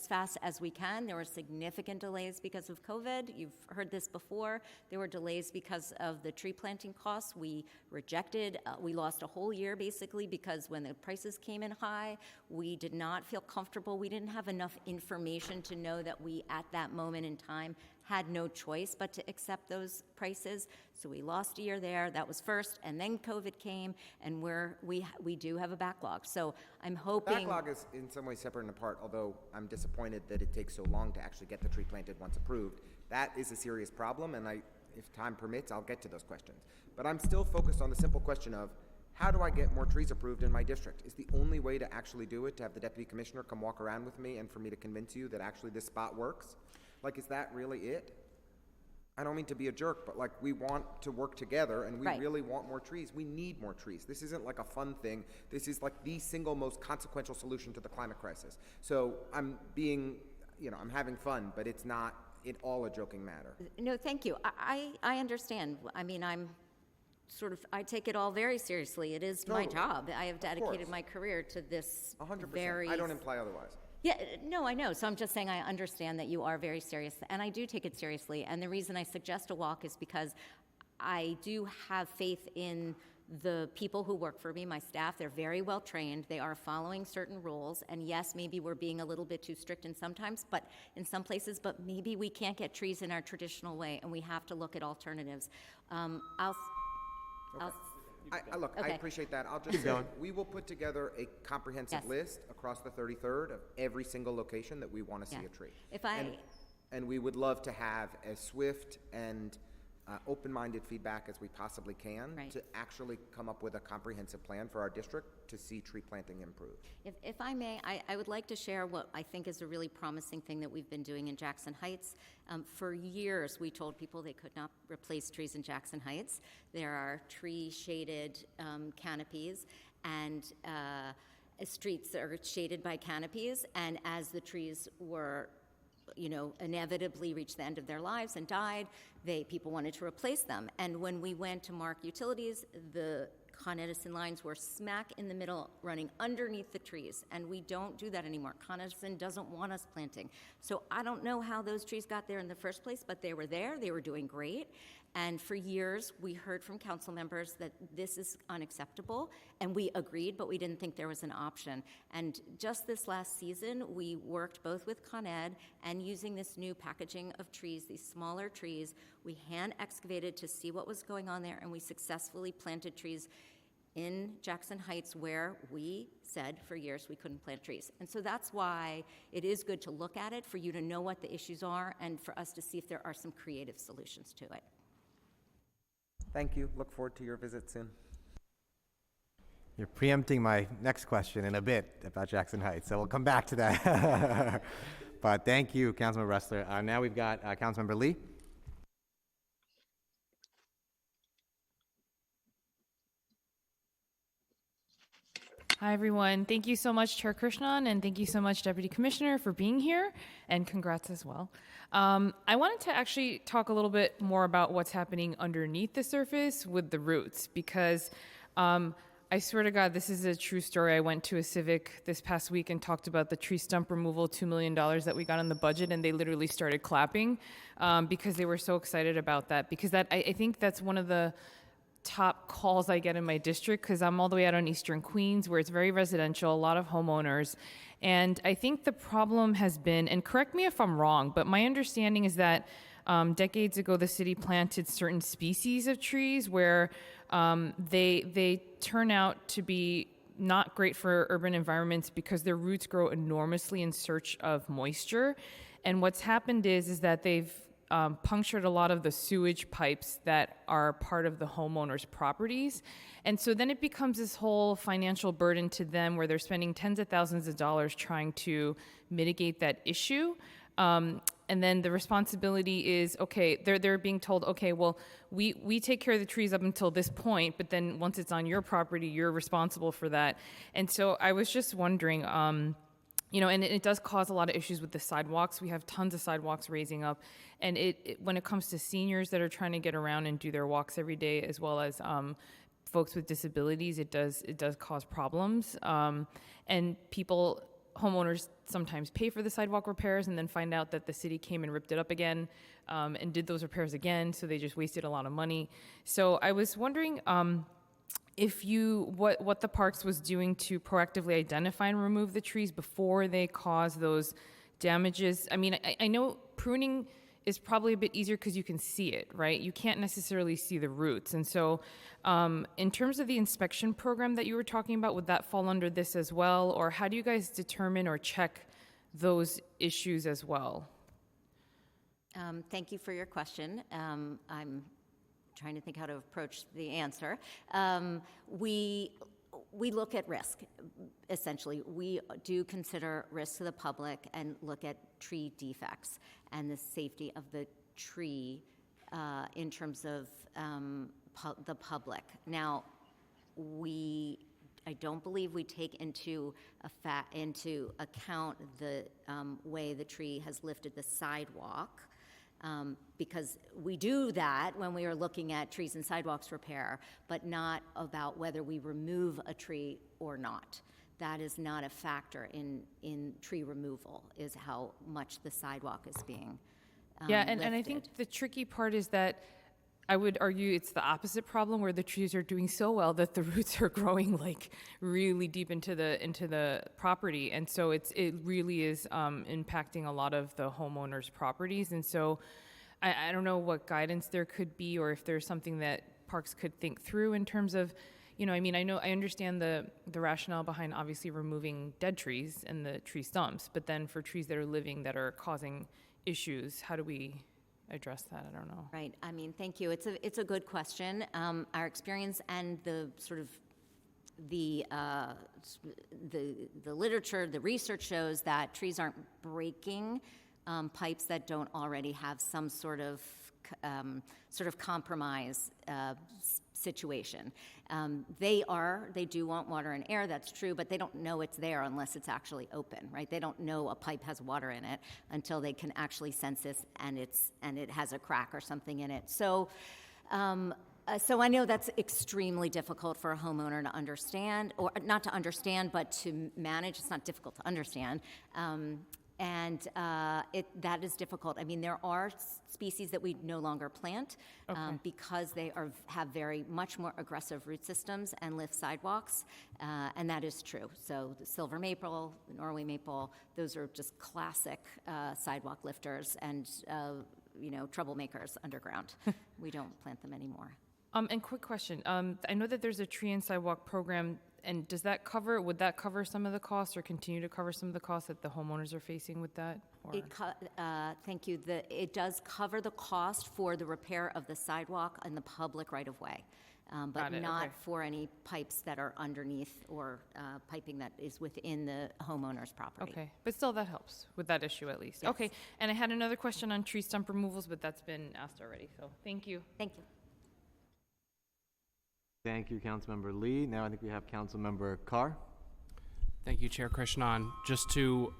fast as we can. There were significant delays because of COVID. You've heard this before. There were delays because of the tree planting costs. We rejected, we lost a whole year basically because when the prices came in high, we did not feel comfortable. We didn't have enough information to know that we, at that moment in time, had no choice but to accept those prices. So we lost a year there. That was first, and then COVID came, and we do have a backlog. So I'm hoping... The backlog is in some ways separate and apart, although I'm disappointed that it takes so long to actually get the tree planted once approved. That is a serious problem, and if time permits, I'll get to those questions. But I'm still focused on the simple question of, how do I get more trees approved in my district? Is the only way to actually do it to have the deputy commissioner come walk around with me and for me to convince you that actually this spot works? Like, is that really it? I don't mean to be a jerk, but like, we want to work together and we really want more trees. We need more trees. This isn't like a fun thing. This is like the single most consequential solution to the climate crisis. So I'm being, I'm having fun, but it's not at all a joking matter. No, thank you. I understand. I mean, I take it all very seriously. It is my job. I have dedicated my career to this 100%. I don't imply otherwise. Yeah, no, I know. So I'm just saying I understand that you are very serious, and I do take it seriously. And the reason I suggest a walk is because I do have faith in the people who work for me, my staff. They're very well trained. They are following certain rules. And yes, maybe we're being a little bit too strict in some places, but maybe we can't get trees in our traditional way, and we have to look at alternatives. I appreciate that. I'll just say, we will put together a comprehensive list across the 33rd of every single location that we want to see a tree. And we would love to have as swift and open-minded feedback as we possibly can to actually come up with a comprehensive plan for our district to see tree planting improve. If I may, I would like to share what I think is a really promising thing that we've been doing in Jackson Heights. For years, we told people they could not replace trees in Jackson Heights. There are tree-shaded canopies, and streets are shaded by canopies, and as the trees were inevitably reached the end of their lives and died, people wanted to replace them. And when we went to mark utilities, the Con Edison lines were smack in the middle, running underneath the trees, and we don't do that anymore. Con Edison doesn't want us planting. So I don't know how those trees got there in the first place, but they were there, they were doing great. And for years, we heard from council members that this is unacceptable, and we agreed, but we didn't think there was an option. And just this last season, we worked both with Con Ed and using this new packaging of trees, these smaller trees. We hand excavated to see what was going on there, and we successfully planted trees in Jackson Heights where we said for years we couldn't plant trees. And so that's why it is good to look at it, for you to know what the issues are, and for us to see if there are some creative solutions to it. Thank you. Look forward to your visit soon. You're preempting my next question in a bit about Jackson Heights, so we'll come back to that. But thank you, Councilmember Ressler. Now we've got Councilmember Lee. Hi, everyone. Thank you so much, Chair Krishnan, and thank you so much, Deputy Commissioner, for being here, and congrats as well. I wanted to actually talk a little bit more about what's happening underneath the surface with the roots, because I swear to God, this is a true story. I went to a civic this past week and talked about the tree stump removal, $2 million that we got in the budget, and they literally started clapping because they were so excited about that. Because I think that's one of the top calls I get in my district, because I'm all the way out on Eastern Queens, where it's very residential, a lot of homeowners. And I think the problem has been, and correct me if I'm wrong, but my understanding is that decades ago, the city planted certain species of trees where they turn out to be not great for urban environments because their roots grow enormously in search of moisture. And what's happened is that they've punctured a lot of the sewage pipes that are part of the homeowners' properties. And so then it becomes this whole financial burden to them where they're spending tens of thousands of dollars trying to mitigate that issue. And then the responsibility is, okay, they're being told, okay, well, we take care of the trees up until this point, but then once it's on your property, you're responsible for that. And so I was just wondering, you know, and it does cause a lot of issues with the sidewalks. We have tons of sidewalks raising up. And when it comes to seniors that are trying to get around and do their walks every day, as well as folks with disabilities, it does cause problems. And homeowners sometimes pay for the sidewalk repairs and then find out that the city came and ripped it up again and did those repairs again, so they just wasted a lot of money. So I was wondering what the parks was doing to proactively identify and remove the trees before they cause those damages. I mean, I know pruning is probably a bit easier because you can see it, right? You can't necessarily see the roots. And so in terms of the inspection program that you were talking about, would that fall under this as well? Or how do you guys determine or check those issues as well? Thank you for your question. I'm trying to think how to approach the answer. We look at risk, essentially. We do consider risk to the public and look at tree defects and the safety of the tree in terms of the public. Now, I don't believe we take into account the way the tree has lifted the sidewalk. Because we do that when we are looking at trees and sidewalks repair, but not about whether we remove a tree or not. That is not a factor in tree removal, is how much the sidewalk is being and I think the tricky part is that I would argue it's the opposite problem, where the trees are doing so well that the roots are growing like really deep into the property, and so it really is impacting a lot of the homeowners' properties. And so I don't know what guidance there could be, or if there's something that parks could think through in terms of, you know, I understand the rationale behind obviously removing dead trees and the tree stumps, but then for trees that are living that are causing issues, how do we address that? I don't know. Right. I mean, thank you. It's a good question. Our experience and the sort of the literature, the research shows that trees aren't breaking pipes that don't already have some sort of compromise situation. They do want water and air, that's true, but they don't know it's there unless it's actually open, right? They don't know a pipe has water in it until they can actually sense this and it has a crack or something in it. So I know that's extremely difficult for a homeowner to understand, or not to understand, but to manage. It's not difficult to understand. That is difficult. I mean, there are species that we no longer plant because they have very much more aggressive root systems and lift sidewalks, and that is true. So the silver maple, the Norway maple, those are just classic sidewalk lifters and troublemakers underground. We don't plant them anymore. And quick question. I know that there's a tree and sidewalk program, and would that cover some of the costs or continue to cover some of the costs that the homeowners are facing with that? Or? Thank you. It does cover the cost for the repair of the sidewalk and the public right-of-way, but not okay. for any pipes that are underneath or piping that is within the homeowner's property. Okay, but still that helps with that issue at least. Yes. Okay, and I had another question on tree stump removals, but that's been asked already, so thank you. Thank you. Thank you, Councilmember Lee. Now I think we have Councilmember Carr. Thank you, Chair Krishnan. Just to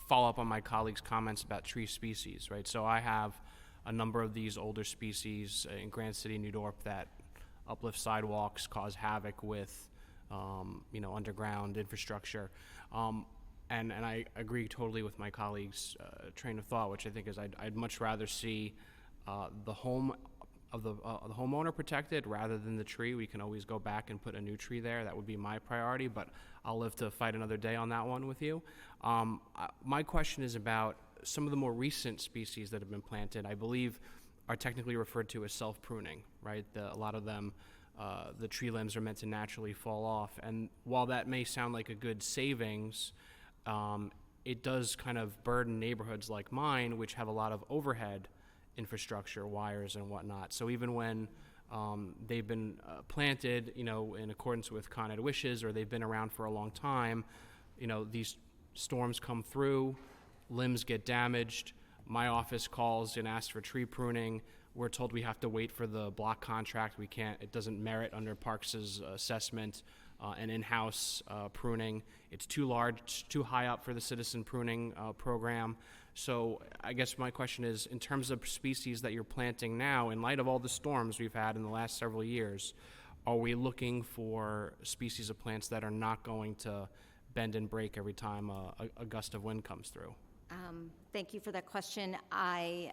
follow up on my colleague's comments about tree species, right? So I have a number of these older species in Grand City, New York that uplift sidewalks, cause havoc with, underground infrastructure. And I agree totally with my colleague's train of thought, which I think is I'd much rather see the home of the homeowner protected rather than the tree. We can always go back and put a new tree there. That would be my priority, but I'll live to fight another day on that one with you. My question is about some of the more recent species that have been planted, I believe are technically referred to as self-pruning, right? A lot of them, the tree limbs are meant to naturally fall off. And while that may sound like a good savings, it does kind of burden neighborhoods like mine, which have a lot of overhead infrastructure, wires and whatnot. So even when they've been planted, in accordance with Con Ed wishes, or they've been around for a long time, these storms come through, limbs get damaged. My office calls and asks for tree pruning. We're told we have to wait for the block contract. We can't, it doesn't merit under Parks' assessment an in-house pruning. It's too large, it's too high up for the citizen pruning program. So I guess my question is, in terms of species that you're planting now, in light of all the storms we've had in the last several years, are we looking for species of plants that are not going to bend and break every time a gust of wind comes through? Thank you for that question. I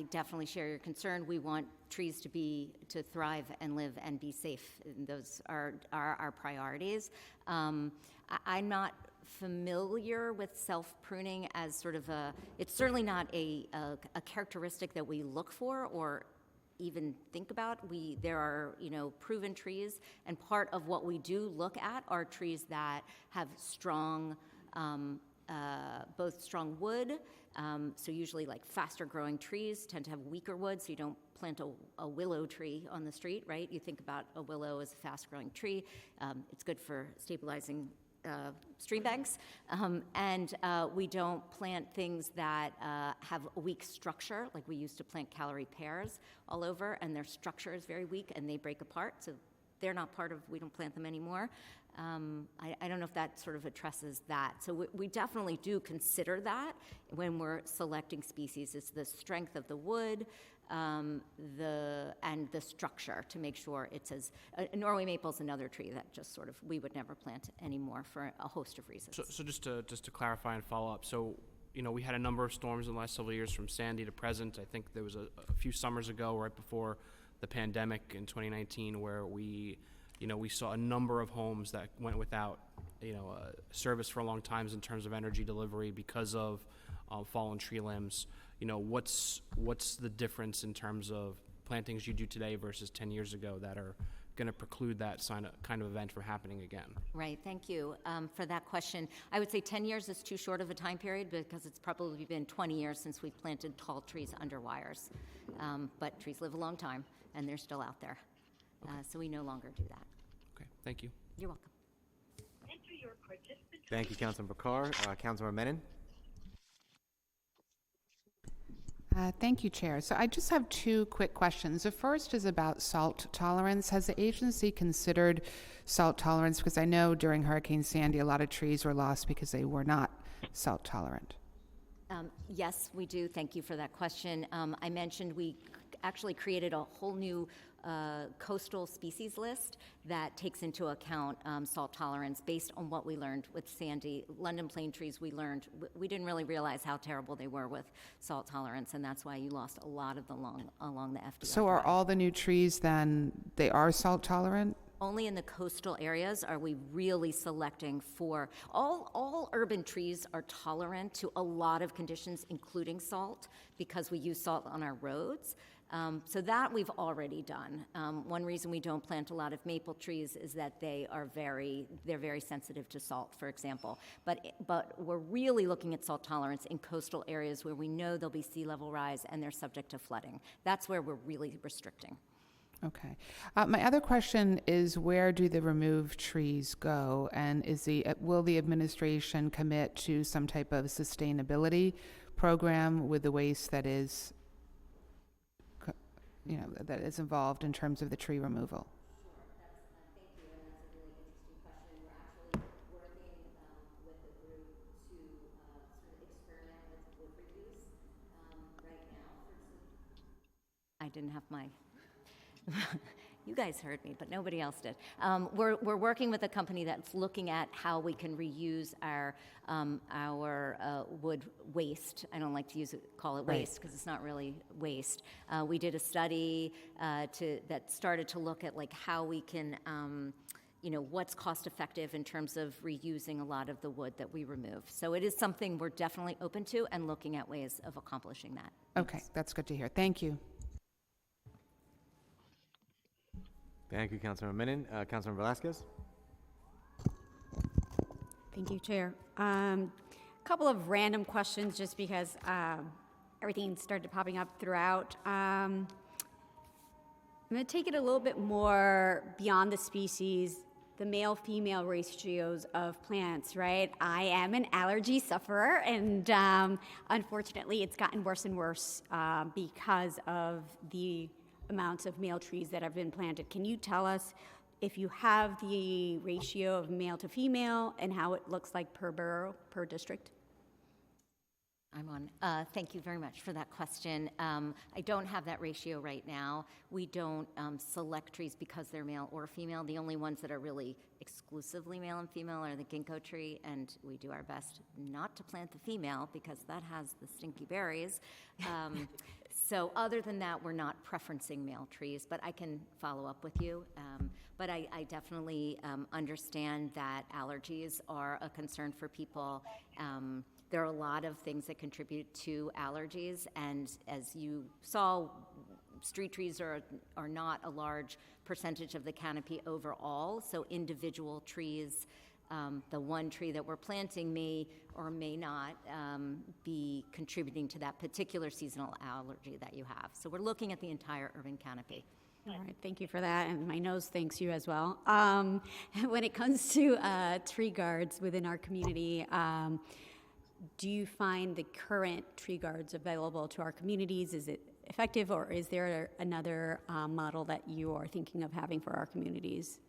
definitely share your concern. We want trees to thrive and live and be safe. Those are our priorities. I'm not familiar with self-pruning as sort of it's certainly not a characteristic that we look for or even think about. There are, proven trees, and part of what we do look at are trees that have strong, both strong wood, so usually like faster growing trees tend to have weaker wood, so you don't plant a willow tree on the street, right? You think about a willow as a fast growing tree. It's good for stabilizing stream banks, and we don't plant things that have a weak structure, like we used to plant Callery pears all over, and their structure is very weak and they break apart, so they're not we don't plant them anymore. I don't know if that sort of addresses that. So we definitely do consider that when we're selecting species. It's the strength of the wood, and the structure to make sure it's Norway maple's another tree that just sort of we would never plant anymore for a host of reasons. So just to clarify and follow up, so we had a number of storms in the last several years from Sandy to present. I think there was a few summers ago, right before the pandemic in 2019, where we saw a number of homes that went without service for a long time in terms of energy delivery because of fallen tree limbs. What's the difference in terms of plantings you do today versus 10 years ago that are going to preclude that kind of event from happening again? Right, thank you for that question. I would say 10 years is too short of a time period because it's probably been 20 years since we've planted tall trees under wires. But trees live a long time, and they're still out there. So we no longer do that. Okay, thank you. You're welcome. Thank you, Councilmember Carr. Councilmember Menon. Thank you, Chair. So I just have two quick questions. The first is about salt tolerance. Has the agency considered salt tolerance? Because I know during Hurricane Sandy, a lot of trees were lost because they were not salt tolerant. Yes, we do. Thank you for that question. I mentioned we actually created a whole new coastal species list that takes into account salt tolerance based on what we learned with Sandy. London plane trees, we learned, we didn't really realize how terrible they were with salt tolerance, and that's why you lost a lot of them along the FDR. So are all the new trees then, they are salt tolerant? Only in the coastal areas are we really selecting for, all urban trees are tolerant to a lot of conditions, including salt, because we use salt on our roads. So that we've already done. One reason we don't plant a lot of maple trees is that they're very sensitive to salt, for example. But we're really looking at salt tolerance in coastal areas where we know there'll be sea level rise and they're subject to flooding. That's where we're really restricting. Okay. My other question is, where do the removed trees go? And will the administration commit to some type of sustainability program with the waste that is that is involved in terms of the tree removal? Thank you, and that's a really interesting question. We're actually working with a group to sort of experiment with wood reuse right now. I didn't have my... You guys heard me, but nobody else did. We're working with a company that's looking at how we can reuse our wood waste. I don't like to call it waste because it's not really waste. We did a study that started to look at like how we can, what's cost effective in terms of reusing a lot of the wood that we remove. So it is something we're definitely open to and looking at ways of accomplishing that. Okay, that's good to hear. Thank you. Thank you, Councilmember Menon. Councilmember Velasquez? Thank you, Chair. A couple of random questions just because everything started popping up throughout. I'm going to take it a little bit more beyond the species, the male-female ratios of plants, right? I am an allergy sufferer, and unfortunately, it's gotten worse and worse because of the amounts of male trees that have been planted. Can you tell us if you have the ratio of male to female and how it looks like per borough, per district? I'm on. Thank you very much for that question. I don't have that ratio right now. We don't select trees because they're male or female. The only ones that are really exclusively male and female are the ginkgo tree, and we do our best not to plant the female because that has the stinky berries. So other than that, we're not preferencing male trees, but I can follow up with you. But I definitely understand that allergies are a concern for people. There are a lot of things that contribute to allergies, and as you saw, street trees are not a large percentage of the canopy overall, so individual trees, the one tree that we're planting may or may not be contributing to that particular seasonal allergy that you have. So we're looking at the entire urban canopy. All right, thank you for that, and my nose thanks you as well. When it comes to tree guards within our community, do you find the current tree guards available to our communities? Is it effective, or is there another model that you are thinking of having for our communities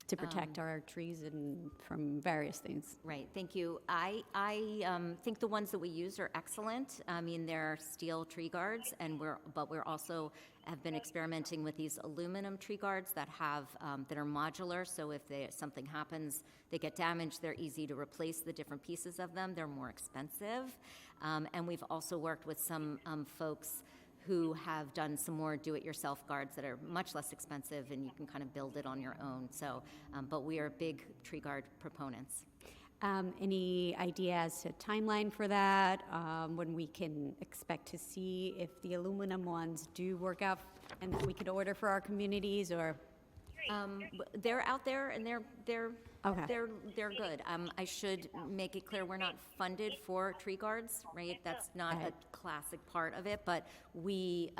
to protect our trees and from various things? Right, thank you. I think the ones that we use are excellent. I mean, they're steel tree guards, but we're also have been experimenting with these aluminum tree guards that that are modular. So if something happens, they get damaged, they're easy to replace the different pieces of them. They're more expensive, and we've also worked with some folks who have done some more do-it-yourself guards that are much less expensive, and you can kind of build it on your own. So, but we are big tree guard proponents. Any idea as to timeline for that? When we can expect to see if the aluminum ones do work out and that we could order for our communities, or? They're out there, and they're Okay. They're good. I should make it clear we're not funded for tree guards, right? That's not a classic part of it, but we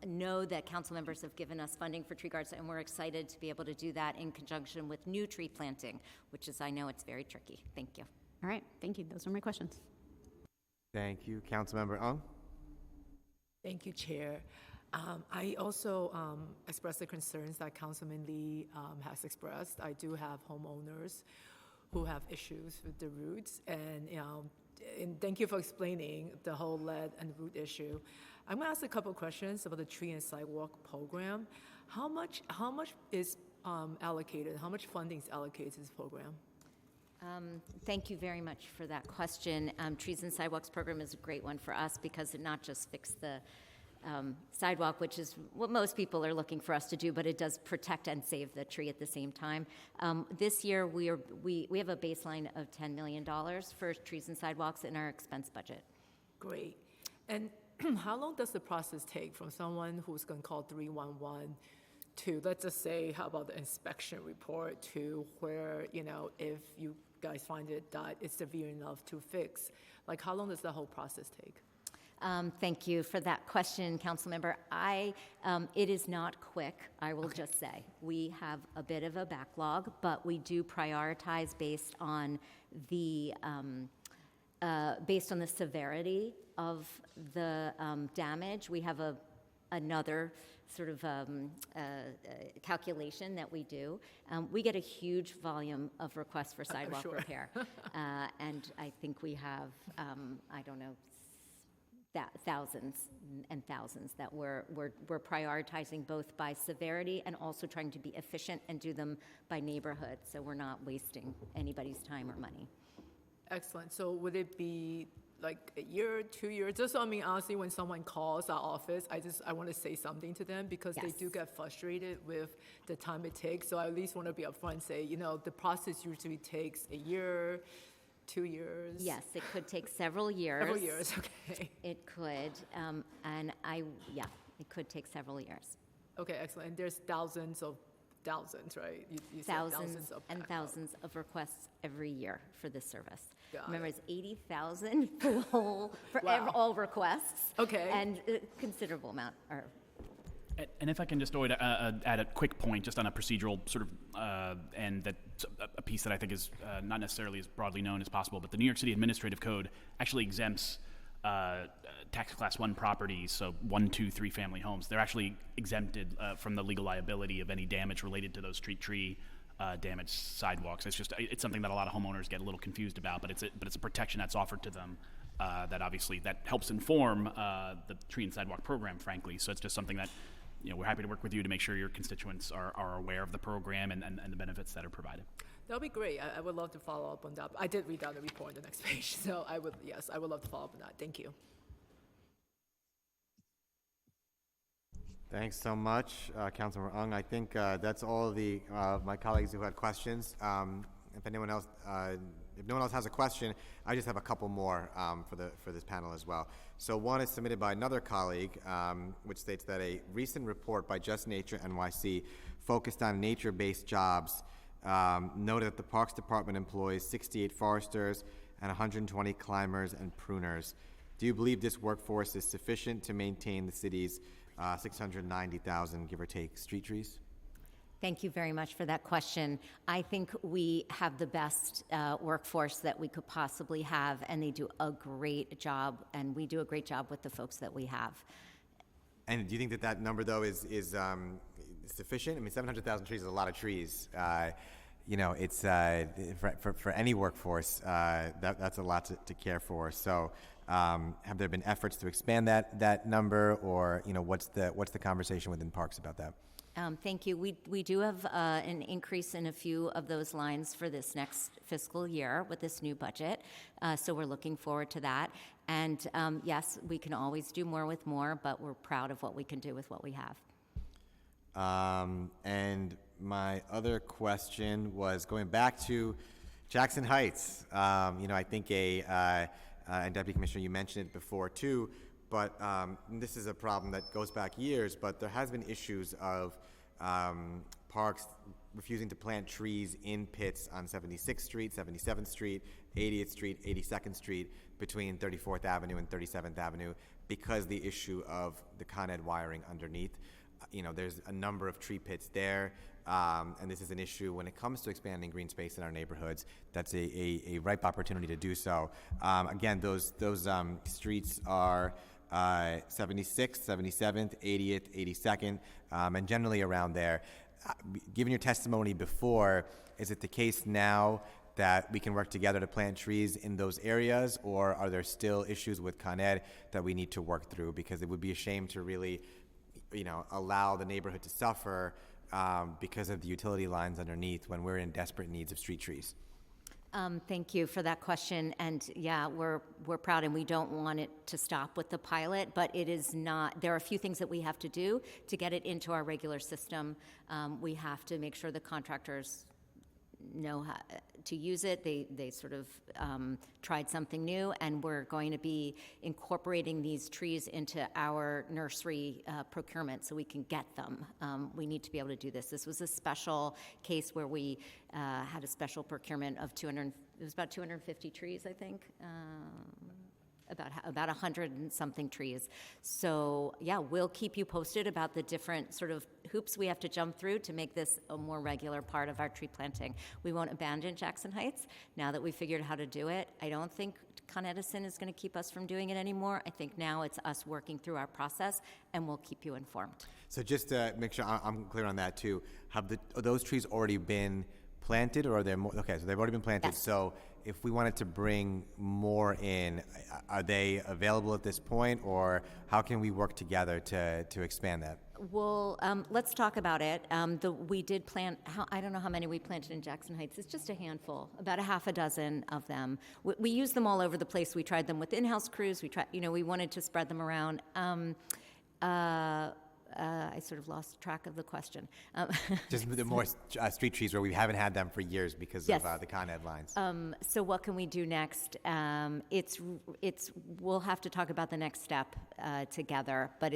know that council members have given us funding for tree guards, and we're excited to be able to do that in conjunction with new tree planting, which is, I know it's very tricky. Thank you. All right, thank you. Those are my questions. Thank you. Councilmember Ung? Thank you, Chair. I also express the concerns that Councilman Lee has expressed. I do have homeowners who have issues with the roots, and thank you for explaining the whole lead and root issue. I'm going to ask a couple of questions about the tree and sidewalk program. How much is allocated? How much funding is allocated to this program? Thank you very much for that question. Trees and Sidewalks program is a great one for us because it not just fixed the sidewalk, which is what most people are looking for us to do, but it does protect and save the tree at the same time. This year, we have a baseline of $10 million for trees and sidewalks in our expense budget. Great. And how long does the process take from someone who's going to call 311 to, let's just say, how about the inspection report to where, if you guys find it that it's severe enough to fix? Like, how long does the whole process take? Thank you for that question, Councilmember. It is not quick, I will just say. We have a bit of a backlog, but we do prioritize based on the severity of the damage. We have another sort of calculation that we do. We get a huge volume of requests for sidewalk repair. And I think we have, thousands and thousands that we're prioritizing both by severity and also trying to be efficient and do them by neighborhood, so we're not wasting anybody's time or money. Excellent. So would it be like a year, 2 years? Just so, honestly, when someone calls our office, I want to say something to them because they do get frustrated with the time it takes. So I at least want to be upfront and say, the process usually takes a year, 2 years? Yes, it could take several years. Several years, okay. It could, it could take several years. Okay, excellent. And there's thousands, right? You said Thousands of and backlog. thousands of requests every year for this service. Got Remember, it. it's 80,000 for the whole, all requests. Okay. And a considerable amount are. And if I can just add a quick point just on a procedural sort of, and that's a piece that I think is not necessarily as broadly known as possible, but the New York City Administrative Code actually exempts tax class 1 properties, so 1, 2, 3 family homes. They're actually exempted from the legal liability of any damage related to those street tree damaged sidewalks. It's something that a lot of homeowners get a little confused about, but it's a protection that's offered to them that obviously that helps inform the tree and sidewalk program, frankly. So it's just something that we're happy to work with you to make sure your constituents are aware of the program and the benefits that are provided. That would be great. I would love to follow up on that. I did read down the report on the next page, so I would love to follow up on that. Thank you. Thanks so much, Councilmember Ung. I think that's all of my colleagues who had questions. If no one else has a question, I just have a couple more for this panel as well. So one is submitted by another colleague, which states that a recent report by Just Nature NYC focused on nature-based jobs noted that the Parks Department employs 68 foresters and 120 climbers and pruners. Do you believe this workforce is sufficient to maintain the city's 690,000, give or take, street trees? Thank you very much for that question. I think we have the best workforce that we could possibly have, and they do a great job, and we do a great job with the folks that we have. And do you think that number, though, is sufficient? 700,000 trees is a lot of trees. It's for any workforce, that's a lot to care for. So, have there been efforts to expand that number, or what's the conversation within Parks about that? Thank you. We do have an increase in a few of those lines for this next fiscal year with this new budget. So we're looking forward to that. And yes, we can always do more with more, but we're proud of what we can do with what we have. And my other question was going back to Jackson Heights. I think and Deputy Commissioner, you mentioned it before too, but this is a problem that goes back years, but there has been issues of parks refusing to plant trees in pits on 76th Street, 77th Street, 80th Street, 82nd Street, between 34th Avenue and 37th Avenue, because the issue of the Con Ed wiring underneath. There's a number of tree pits there, and this is an issue when it comes to expanding green space in our neighborhoods. That's a ripe opportunity to do so. Again, those streets are 76th, 77th, 80th, 82nd, and generally around there. Given your testimony before, is it the case now that we can work together to plant trees in those areas, or are there still issues with Con Ed that we need to work through? Because it would be a shame to really, allow the neighborhood to suffer because of the utility lines underneath when we're in desperate needs of street trees. Thank you for that question. And yeah, we're proud, and we don't want it to stop with the pilot, but it is not. There are a few things that we have to do to get it into our regular system. We have to make sure the contractors know how to use it. They sort of tried something new, and we're going to be incorporating these trees into our nursery procurement so we can get them. We need to be able to do this. This was a special case where we had a special procurement of it was about 250 trees, I think. About 100 and something trees. So yeah, we'll keep you posted about the different sort of hoops we have to jump through to make this a more regular part of our tree planting. We won't abandon Jackson Heights now that we've figured out how to do it. I don't think Con Edison is going to keep us from doing it anymore. I think now it's us working through our process, and we'll keep you informed. So just to make sure I'm clear on that too, are those trees already been planted, or are there more? Okay, so they've already been planted. Yes. So if we wanted to bring more in, are they available at this point, or how can we work together to expand that? Well, let's talk about it. We did plant, I don't know how many we planted in Jackson Heights. It's just a handful, about a half a dozen of them. We use them all over the place. We tried them with in-house crews. We wanted to spread them around. I sort of lost track of the question. Just the more street trees where we haven't had them for years because Yes. of the Con Ed lines. So what can we do next? We'll have to talk about the next step together, but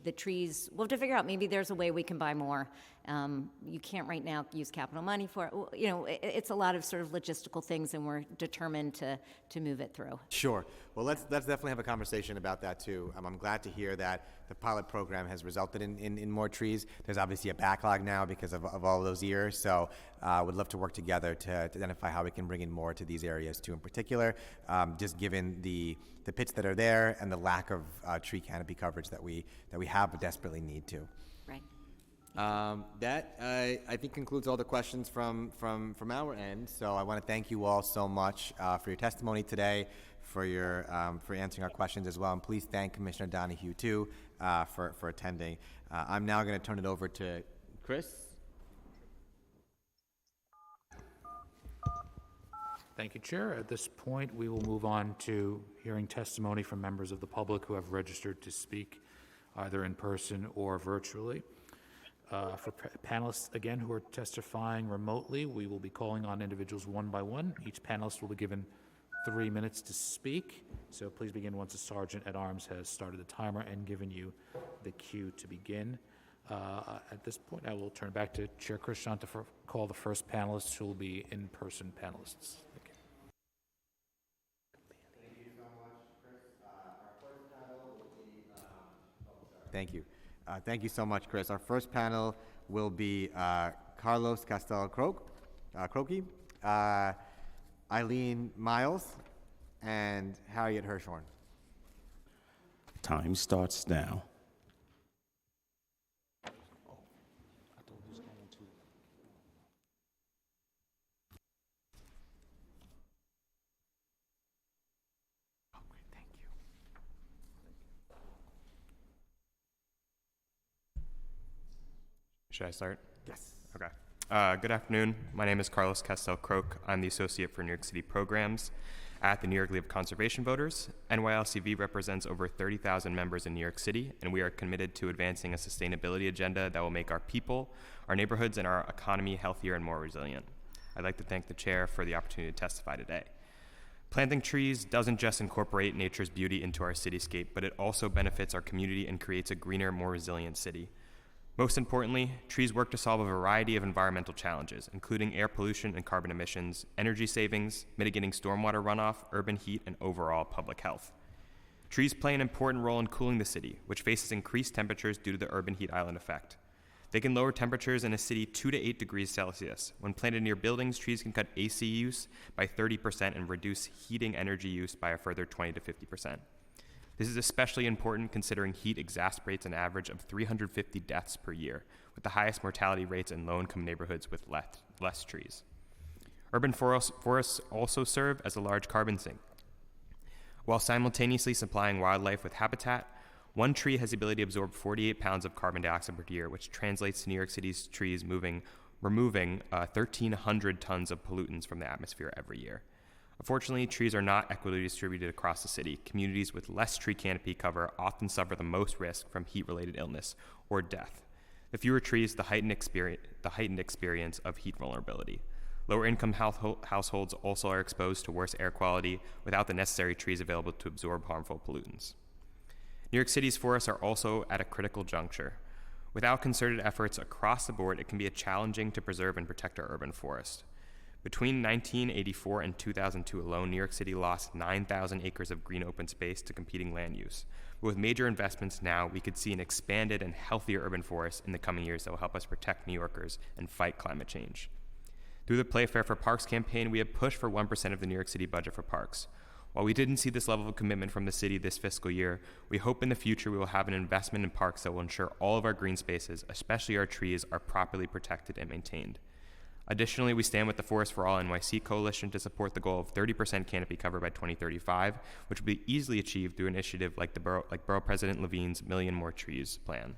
the trees, we'll have to figure out, maybe there's a way we can buy more. You can't right now use capital money for it. It's a lot of sort of logistical things, and we're determined to move it through. Sure. Well, let's definitely have a conversation about that too. I'm glad to hear that the pilot program has resulted in more trees. There's obviously a backlog now because of all those years, so would love to work together to identify how we can bring in more to these areas too in particular, just given the pits that are there and the lack of tree canopy coverage that we have but desperately need to. Right. That I think concludes all the questions from our end. So I want to thank you all so much for your testimony today, for answering our questions as well, and please thank Commissioner Donahue too for attending. I'm now going to turn it over to Chris. Thank you, Chair. At this point, we will move on to hearing testimony from members of the public who have registered to speak, either in person or virtually. For panelists, again, who are testifying remotely, we will be calling on individuals one by one. Each panelist will be given 3 minutes to speak, so please begin once the Sergeant at Arms has started the timer and given you the cue to begin. At this point, I will turn back to Chair Krishnan to call the first panelists, who will be in-person panelists. Thank you. Thank you so much, Chris. Our first panel will be... Thank you. Thank you so much, Chris. Our first panel will be Carlos Castel-Croce, Eileen Miles, and Harriet Hirschhorn. Time starts now. Should I start? Yes. Okay. Good afternoon. My name is Carlos Castel-Croce. I'm the Associate for New York City Programs at the New York League of Conservation Voters. NYLCV represents over 30,000 members in New York City, and we are committed to advancing a sustainability agenda that will make our people, our neighborhoods, and our economy healthier and more resilient. I'd like to thank the Chair for the opportunity to testify today. Planting trees doesn't just incorporate nature's beauty into our cityscape, but it also benefits our community and creates a greener, more resilient city. Most importantly, trees work to solve a variety of environmental challenges, including air pollution and carbon emissions, energy savings, mitigating stormwater runoff, urban heat, and overall public health. Trees play an important role in cooling the city, which faces increased temperatures due to the urban heat island effect. They can lower temperatures in a city 2 to 8 degrees Celsius. When planted near buildings, trees can cut AC use by 30% and reduce heating energy use by a further 20 to 50%. This is especially important considering heat exacerbates an average of 350 deaths per year, with the highest mortality rates in low-income neighborhoods with less trees. Urban forests also serve as a large carbon sink. While simultaneously supplying wildlife with habitat, one tree has the ability to absorb 48 pounds of carbon dioxide per year, which translates to New York City's trees removing 1,300 tons of pollutants from the atmosphere every year. Unfortunately, trees are not equitably distributed across the city. Communities with less tree canopy cover often suffer the most risk from heat-related illness or death. The fewer trees, the heightened experience of heat vulnerability. Lower income households also are exposed to worse air quality without the necessary trees available to absorb harmful pollutants. New York City's forests are also at a critical juncture. Without concerted efforts across the board, it can be challenging to preserve and protect our urban forest. Between 1984 and 2002 alone, New York City lost 9,000 acres of green open space to competing land use. But with major investments now, we could see an expanded and healthier urban forest in the coming years that will help us protect New Yorkers and fight climate change. Through the Play Fair for Parks campaign, we have pushed for 1% of the New York City budget for parks. While we didn't see this level of commitment from the city this fiscal year, we hope in the future we will have an investment in parks that will ensure all of our green spaces, especially our trees, are properly protected and maintained. Additionally, we stand with the Forest for All NYC coalition to support the goal of 30% canopy cover by 2035, which will be easily achieved through an initiative like Borough President Levine's Million More Trees plan.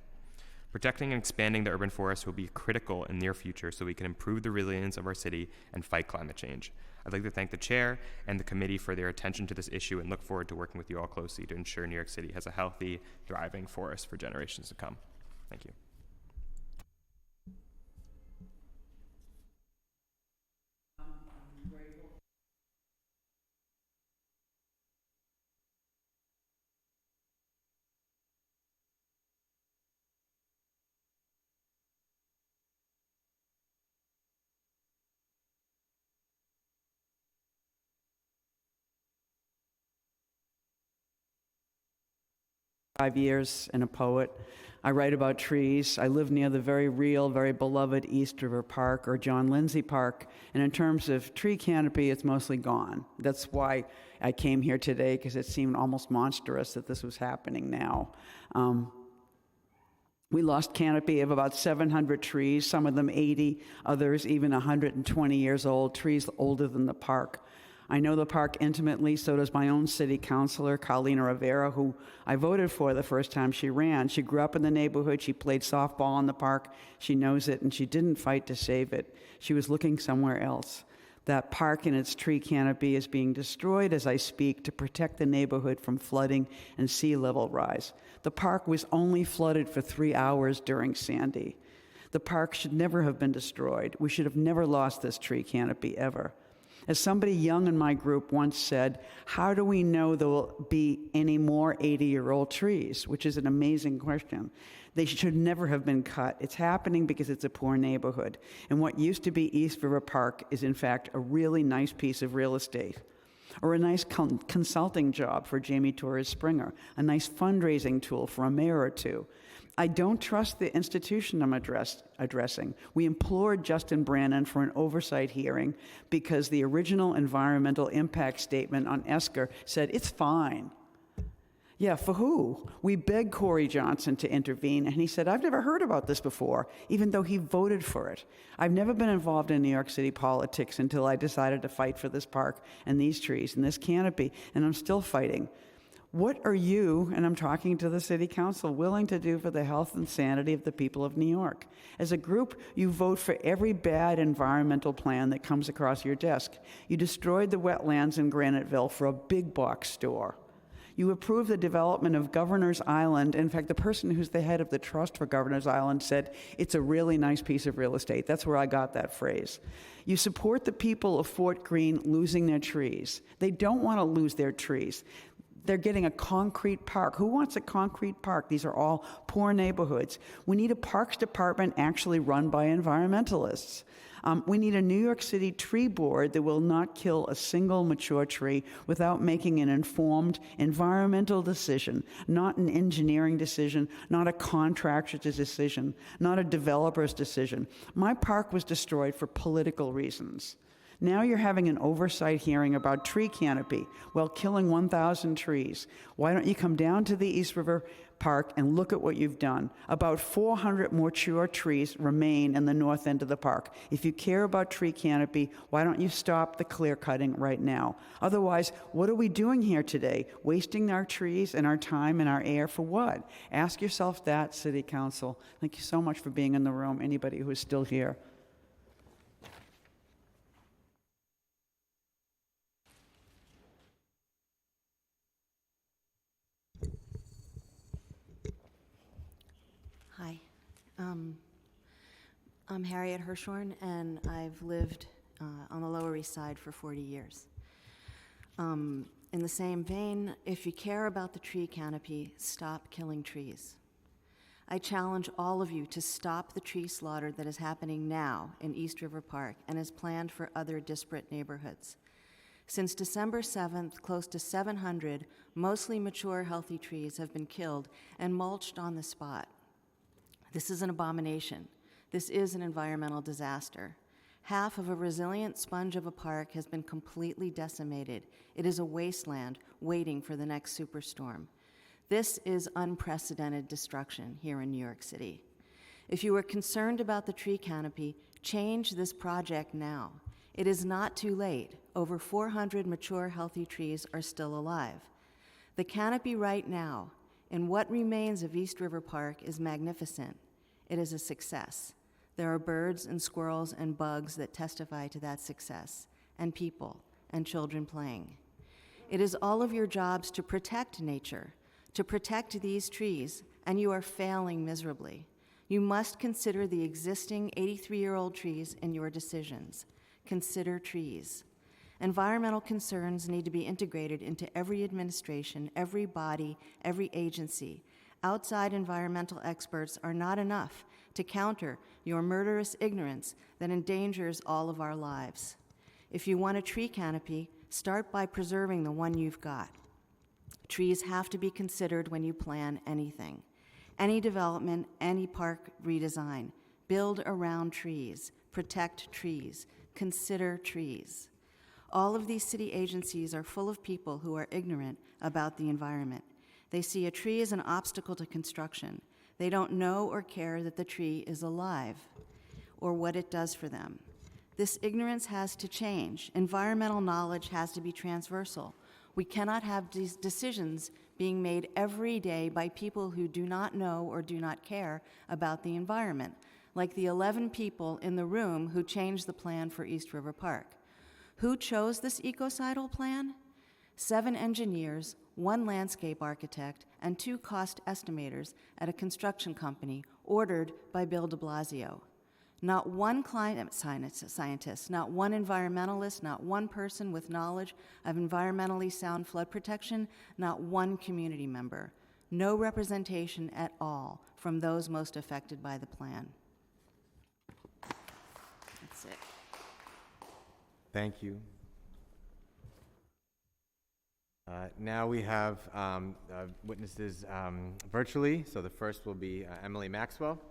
Protecting and expanding the urban forest will be critical in the near future so we can improve the resilience of our city and fight climate change. I'd like to thank the chair and the committee for their attention to this issue and look forward to working with you all closely to ensure New York City has a healthy, thriving forest for generations to come. Thank you. Years and a poet. I write about trees. I live near the very real, very beloved East River Park or John Lindsay Park. And in terms of tree canopy, it's mostly gone. That's why I came here today, because it seemed almost monstrous that this was happening now. We lost canopy of about 700 trees, some of them 80, others even 120 years old, trees older than the park. I know the park intimately, so does my own city councilor, Carlina Rivera, who I voted for the first time she ran. She grew up in the neighborhood, she played softball in the park, she knows it, and she didn't fight to save it. She was looking somewhere else. That park and its tree canopy is being destroyed as I speak to protect the neighborhood from flooding and sea level rise. The park was only flooded for 3 hours during Sandy. The park should never have been destroyed. We should have never lost this tree canopy ever. As somebody young in my group once said, how do we know there will be any more 80-year-old trees? Which is an amazing question. They should never have been cut. It's happening because it's a poor neighborhood. And what used to be East River Park is, in fact, a really nice piece of real estate. Or a nice consulting job for Jamie Torres Springer, a nice fundraising tool for a mayor or two. I don't trust the institution I'm addressing. We implored Justin Brannon for an oversight hearing because the original environmental impact statement on Esker said it's fine. Yeah, for who? We begged Corey Johnson to intervene, and he said, I've never heard about this before, even though he voted for it. I've never been involved in New York City politics until I decided to fight for this park and these trees and this canopy, and I'm still fighting. What are you, and I'm talking to the City Council, willing to do for the health and sanity of the people of New York? As a group, you vote for every bad environmental plan that comes across your desk. You destroyed the wetlands in Graniteville for a big box store. You approved the development of Governor's Island. In fact, the person who's the head of the trust for Governor's Island said, it's a really nice piece of real estate. That's where I got that phrase. You support the people of Fort Greene losing their trees. They don't want to lose their trees. They're getting a concrete park. Who wants a concrete park? These are all poor neighborhoods. We need a parks department actually run by environmentalists. We need a New York City tree board that will not kill a single mature tree without making an informed environmental decision, not an engineering decision, not a contractor's decision, not a developer's decision. My park was destroyed for political reasons. Now you're having an oversight hearing about tree canopy while killing 1,000 trees. Why don't you come down to the East River Park and look at what you've done? About 400 mature trees remain in the north end of the park. If you care about tree canopy, why don't you stop the clear cutting right now? Otherwise, what are we doing here today? Wasting our trees and our time and our air for what? Ask yourself that, City Council. Thank you so much for being in the room, anybody who is still here. Hi, I'm Harriet Hirshhorn, and I've lived on the Lower East Side for 40 years. In the same vein, if you care about the tree canopy, stop killing trees. I challenge all of you to stop the tree slaughter that is happening now in East River Park and is planned for other disparate neighborhoods. Since December 7th, close to 700 mostly mature, healthy trees have been killed and mulched on the spot. This is an abomination. This is an environmental disaster. Half of a resilient sponge of a park has been completely decimated. It is a wasteland waiting for the next superstorm. This is unprecedented destruction here in New York City. If you are concerned about the tree canopy, change this project now. It is not too late. Over 400 mature, healthy trees are still alive. The canopy right now, in what remains of East River Park, is magnificent. It is a success. There are birds and squirrels and bugs that testify to that success, and people and children playing. It is all of your jobs to protect nature, to protect these trees, and you are failing miserably. You must consider the existing 83-year-old trees in your decisions. Consider trees. Environmental concerns need to be integrated into every administration, every body, every agency. Outside environmental experts are not enough to counter your murderous ignorance that endangers all of our lives. If you want a tree canopy, start by preserving the one you've got. Trees have to be considered when you plan anything. Any development, any park redesign, build around trees, protect trees, consider trees. All of these city agencies are full of people who are ignorant about the environment. They see a tree as an obstacle to construction. They don't know or care that the tree is alive or what it does for them. This ignorance has to change. Environmental knowledge has to be transversal. We cannot have these decisions being made every day by people who do not know or do not care about the environment, like the 11 people in the room who changed the plan for East River Park. Who chose this ecocidal plan? 7 engineers, 1 landscape architect, and 2 cost estimators at a construction company ordered by Bill de Blasio. Not one climate scientist, not one environmentalist, not one person with knowledge of environmentally sound flood protection, not one community member. No representation at all from those most affected by the plan. That's it. Thank you. Now we have witnesses virtually. So the first will be Emily Maxwell.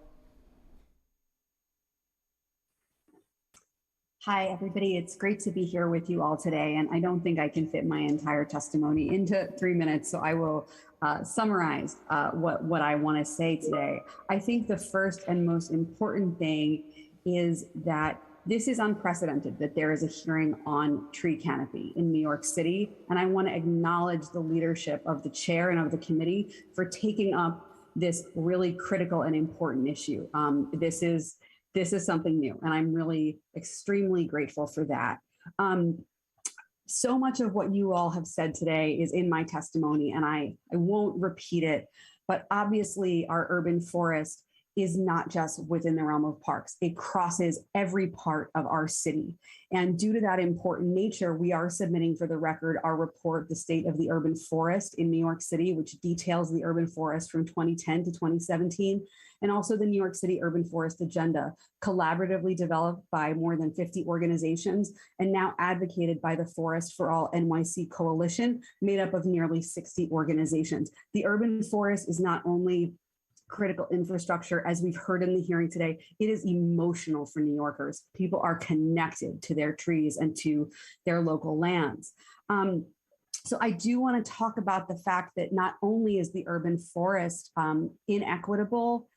Hi, everybody. It's great to be here with you all today. And I don't think I can fit my entire testimony into 3 minutes, so I will summarize what I want to say today. I think the first and most important thing is that this is unprecedented, that there is a hearing on tree canopy in New York City. And I want to acknowledge the leadership of the chair and of the committee for taking up this really critical and important issue. This is something new, and I'm really extremely grateful for that. So much of what you all have said today is in my testimony, and I won't repeat it, but obviously our urban forest is not just within the realm of parks. It crosses every part of our city. And due to that important nature, we are submitting for the record our report, The State of the Urban Forest in New York City, which details the urban forest from 2010 to 2017, and also the New York City Urban Forest Agenda, collaboratively developed by more than 50 organizations and now advocated by the Forest for All NYC Coalition, made up of nearly 60 organizations. The urban forest is not only critical infrastructure, as we've heard in the hearing today, it is emotional for New Yorkers. People are connected to their trees and to their local lands. So I do want to talk about the fact that not only is the urban forest inequitable,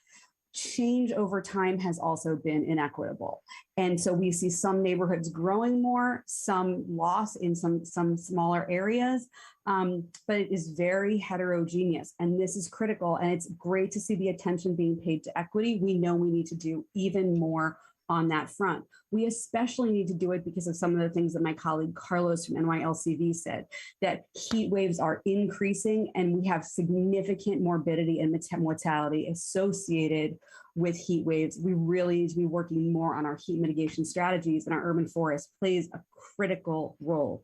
change over time has also been inequitable. And so we see some neighborhoods growing more, some loss in some smaller areas, but it is very heterogeneous. And this is critical. And it's great to see the attention being paid to equity. We know we need to do even more on that front. We especially need to do it because of some of the things that my colleague Carlos from NYLCV said, that heat waves are increasing and we have significant morbidity and mortality associated with heat waves. We really need to be working more on our heat mitigation strategies, and our urban forest plays a critical role.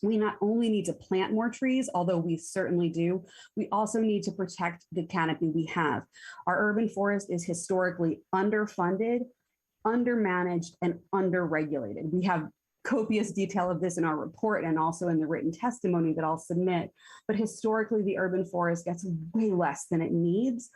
We not only need to plant more trees, although we certainly do, we also need to protect the canopy we have. Our urban forest is historically underfunded, undermanaged, and underregulated. We have copious detail of this in our report and also in the written testimony that I'll submit. But historically, the urban forest gets way less than it needs.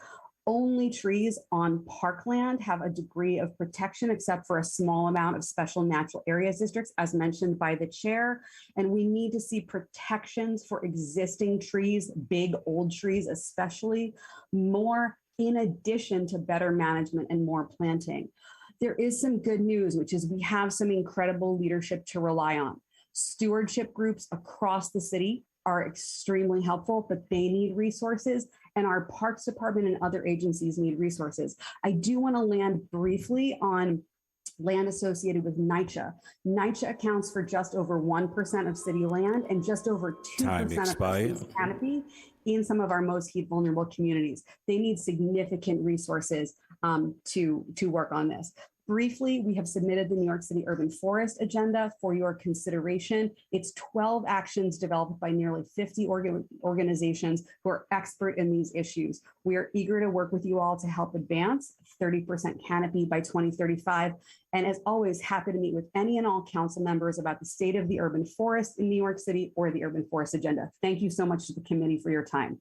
Only trees on parkland have a degree of protection, except for a small amount of special natural areas districts, as mentioned by the chair. And we need to see protections for existing trees, big old trees especially, more in addition to better management and more planting. There is some good news, which is we have some incredible leadership to rely on. Stewardship groups across the city are extremely helpful, but they need resources, and our Parks Department and other agencies need resources. I do want to land briefly on land associated with NYCHA. NYCHA accounts for just over 1% of city land and just over 2% of the city's canopy in some of our most heat vulnerable communities. They need significant resources to work on this. Briefly, we have submitted the New York City Urban Forest Agenda for your consideration. It's 12 actions developed by nearly 50 organizations who are expert in these issues. We are eager to work with you all to help advance 30% canopy by 2035. And as always, happy to meet with any and all council members about the state of the urban forest in New York City or the Urban Forest Agenda. Thank you so much to the committee for your time.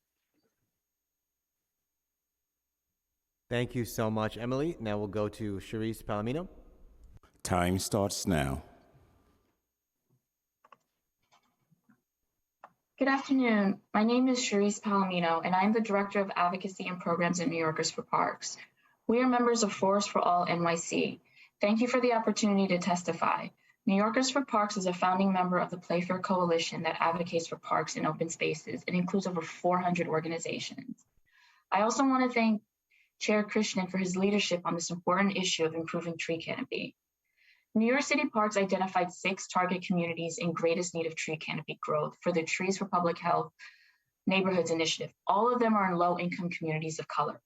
Thank you so much, Emily. Now we'll go to Charisse Palomino. Time starts now. Good afternoon. My name is Charisse Palomino, and I'm the Director of Advocacy and Programs at New Yorkers for Parks. We are members of Forest for All NYC. Thank you for the opportunity to testify. New Yorkers for Parks is a founding member of the Playfair Coalition that advocates for parks and open spaces. It includes over 400 organizations. I also want to thank Chair Krishnan for his leadership on this important issue of improving tree canopy. New York City Parks identified 6 target communities in greatest need of tree canopy growth for the Trees for Public Health Neighborhoods Initiative. All of them are in low-income communities of color: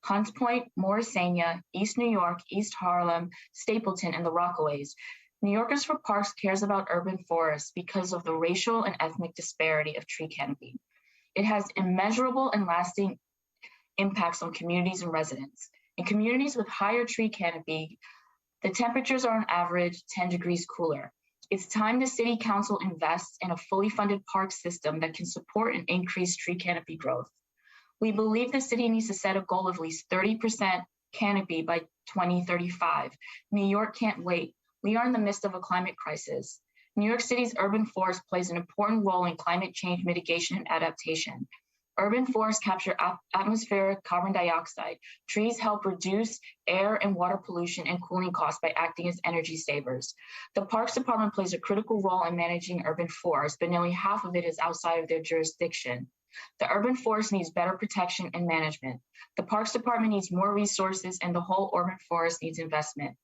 Hunts Point, Morrisania, East New York, East Harlem, Stapleton, and the Rockaways. New Yorkers for Parks cares about urban forests because of the racial and ethnic disparity of tree canopy. It has immeasurable and lasting impacts on communities and residents. In communities with higher tree canopy, the temperatures are on average 10 degrees cooler. It's time the City Council invests in a fully funded park system that can support and increase tree canopy growth. We believe the city needs to set a goal of at least 30% canopy by 2035. New York can't wait. We are in the midst of a climate crisis. New York City's urban forest plays an important role in climate change mitigation and adaptation. Urban forests capture atmospheric carbon dioxide. Trees help reduce air and water pollution and cooling costs by acting as energy savers. The Parks Department plays a critical role in managing urban forests, but nearly half of it is outside of their jurisdiction. The urban forest needs better protection and management. The Parks Department needs more resources, and the whole urban forest needs investment.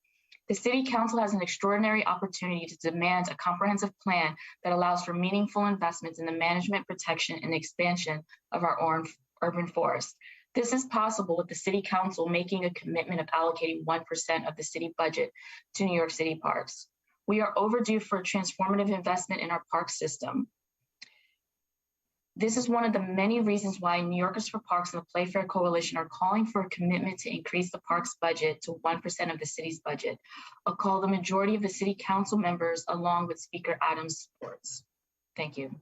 The City Council has an extraordinary opportunity to demand a comprehensive plan that allows for meaningful investments in the management, protection, and expansion of our urban forests. This is possible with the City Council making a commitment of allocating 1% of the city budget to New York City parks. We are overdue for a transformative investment in our park system. This is one of the many reasons why New Yorkers for Parks and the Playfair Coalition are calling for a commitment to increase the parks budget to 1% of the city's budget, a call the majority of the City Council members, along with Speaker Adams, supports. Thank you.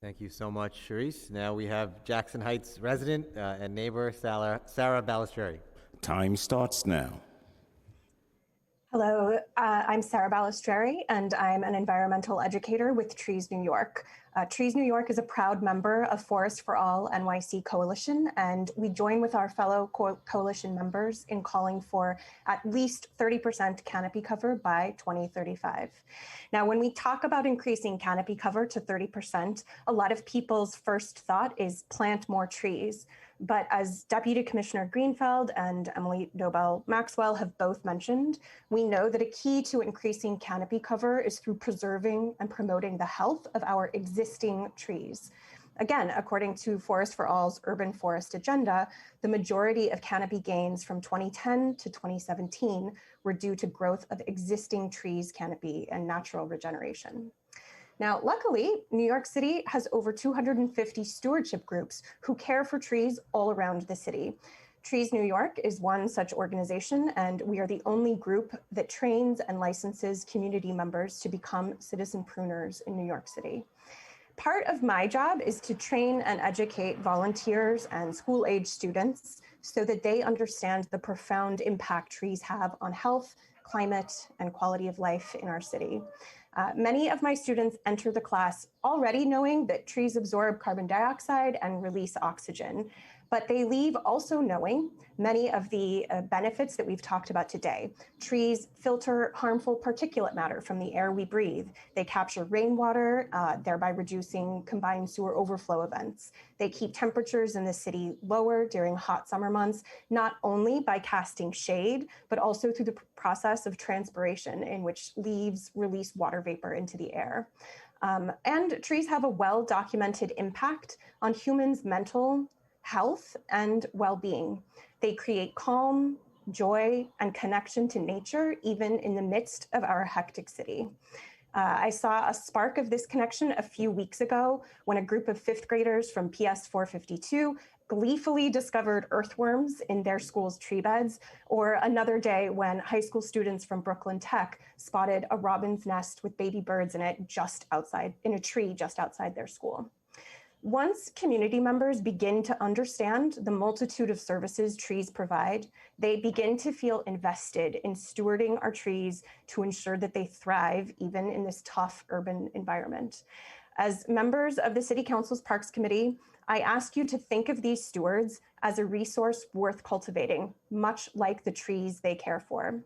Thank you so much, Charisse. Now we have Jackson Heights resident and neighbor, Sarah Balistreri. Time starts now. Hello, I'm Sarah Balistreri, and I'm an environmental educator with Trees New York. Trees New York is a proud member of Forest for All NYC Coalition, and we join with our fellow coalition members in calling for at least 30% canopy cover by 2035. Now, when we talk about increasing canopy cover to 30%, a lot of people's first thought is plant more trees. But as Deputy Commissioner Greenfeld and Emily Dobell Maxwell have both mentioned, we know that a key to increasing canopy cover is through preserving and promoting the health of our existing trees. Again, according to Forest for All's Urban Forest Agenda, the majority of canopy gains from 2010 to 2017 were due to growth of existing trees canopy and natural regeneration. Now, luckily, New York City has over 250 stewardship groups who care for trees all around the city. Trees New York is one such organization, and we are the only group that trains and licenses community members to become citizen pruners in New York City. Part of my job is to train and educate volunteers and school-age students so that they understand the profound impact trees have on health, climate, and quality of life in our city. Many of my students enter the class already knowing that trees absorb carbon dioxide and release oxygen, but they leave also knowing many of the benefits that we've talked about today. Trees filter harmful particulate matter from the air we breathe. They capture rainwater, thereby reducing combined sewer overflow events. They keep temperatures in the city lower during hot summer months, not only by casting shade, but also through the process of transpiration in which leaves release water vapor into the air. And trees have a well-documented impact on humans' mental health and well-being. They create calm, joy, and connection to nature, even in the midst of our hectic city. I saw a spark of this connection a few weeks ago when a group of fifth graders from PS 452 gleefully discovered earthworms in their school's tree beds, or another day when high school students from Brooklyn Tech spotted a robin's nest with baby birds in it in a tree just outside their school. Once community members begin to understand the multitude of services trees provide, they begin to feel invested in stewarding our trees to ensure that they thrive even in this tough urban environment. As members of the City Council's Parks Committee, I ask you to think of these stewards as a resource worth cultivating, much like the trees they care for.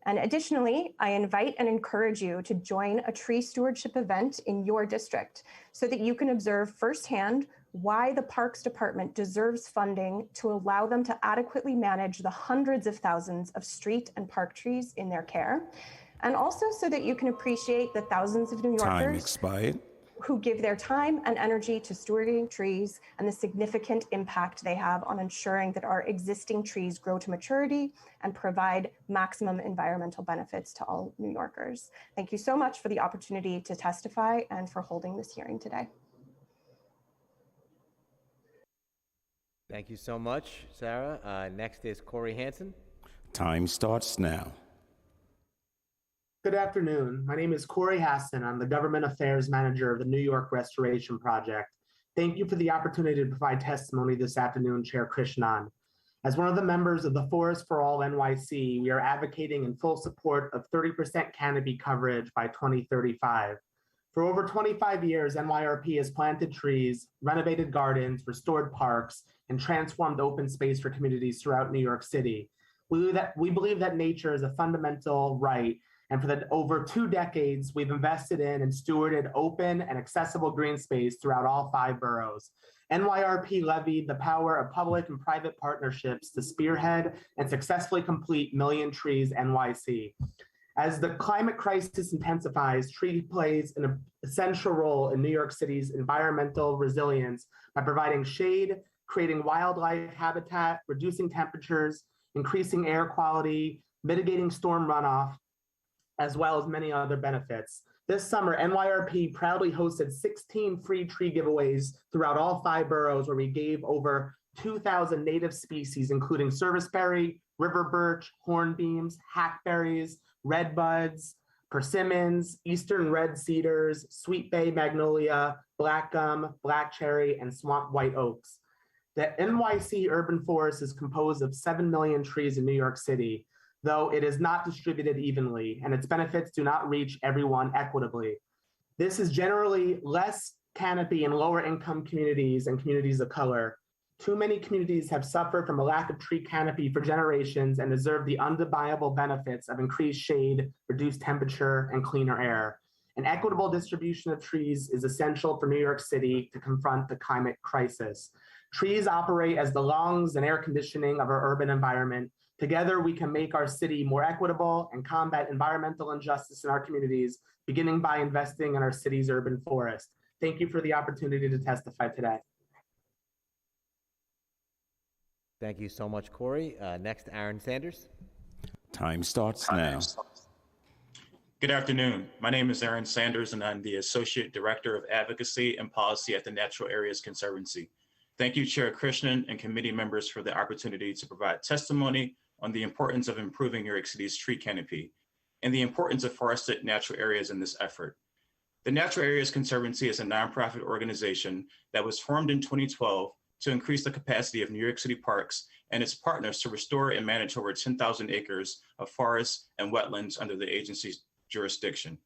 And additionally, I invite and encourage you to join a tree stewardship event in your district so that you can observe firsthand why the Parks Department deserves funding to allow them to adequately manage the hundreds of thousands of street and park trees in their care. And also so that you can appreciate the thousands of New Yorkers Time expired. Who give their time and energy to stewarding trees and the significant impact they have on ensuring that our existing trees grow to maturity and provide maximum environmental benefits to all New Yorkers. Thank you so much for the opportunity to testify and for holding this hearing today. Thank you so much, Sarah. Next is Corey Hansen. Time starts now. Good afternoon. My name is Corey Hassan. I'm the Government Affairs Manager of the New York Restoration Project. Thank you for the opportunity to provide testimony this afternoon, Chair Krishnan. As one of the members of the Forest for All NYC, we are advocating in full support of 30% canopy coverage by 2035. For over 25 years, NYRP has planted trees, renovated gardens, restored parks, and transformed open space for communities throughout New York City. We believe that nature is a fundamental right, and for over 2 decades, we've invested in and stewarded open and accessible green space throughout all 5 boroughs. NYRP levied the power of public and private partnerships to spearhead and successfully complete Million Trees NYC. As the climate crisis intensifies, tree plays an essential role in New York City's environmental resilience by providing shade, creating wildlife habitat, reducing temperatures, increasing air quality, mitigating storm runoff, as well as many other benefits. This summer, NYRP proudly hosted 16 free tree giveaways throughout all 5 boroughs where we gave over 2,000 native species, including serviceberry, river birch, hornbeams, hackberries, redbuds, persimmons, eastern red cedars, sweet bay magnolia, black gum, black cherry, and swamp white oaks. The NYC urban forest is composed of 7 million trees in New York City, though it is not distributed evenly, and its benefits do not reach everyone equitably. This is generally less canopy in lower income communities and communities of color. Too many communities have suffered from a lack of tree canopy for generations and deserve the undeniable benefits of increased shade, reduced temperature, and cleaner air. An equitable distribution of trees is essential for New York City to confront the climate crisis. Trees operate as the lungs and air conditioning of our urban environment. Together, we can make our city more equitable and combat environmental injustice in our communities, beginning by investing in our city's urban forest. Thank you for the opportunity to testify today. Thank you so much, Corey. Next, Aaron Sanders. Time starts now. Good afternoon. My name is Aaron Sanders, and I'm the Associate Director of Advocacy and Policy at the Natural Areas Conservancy. Thank you, Chair Krishnan and committee members for the opportunity to provide testimony on the importance of improving New York City's tree canopy and the importance of forested natural areas in this effort. The Natural Areas Conservancy is a nonprofit organization that was formed in 2012 to increase the capacity of New York City parks and its partners to restore and manage over 10,000 acres of forests and wetlands under the agency's jurisdiction.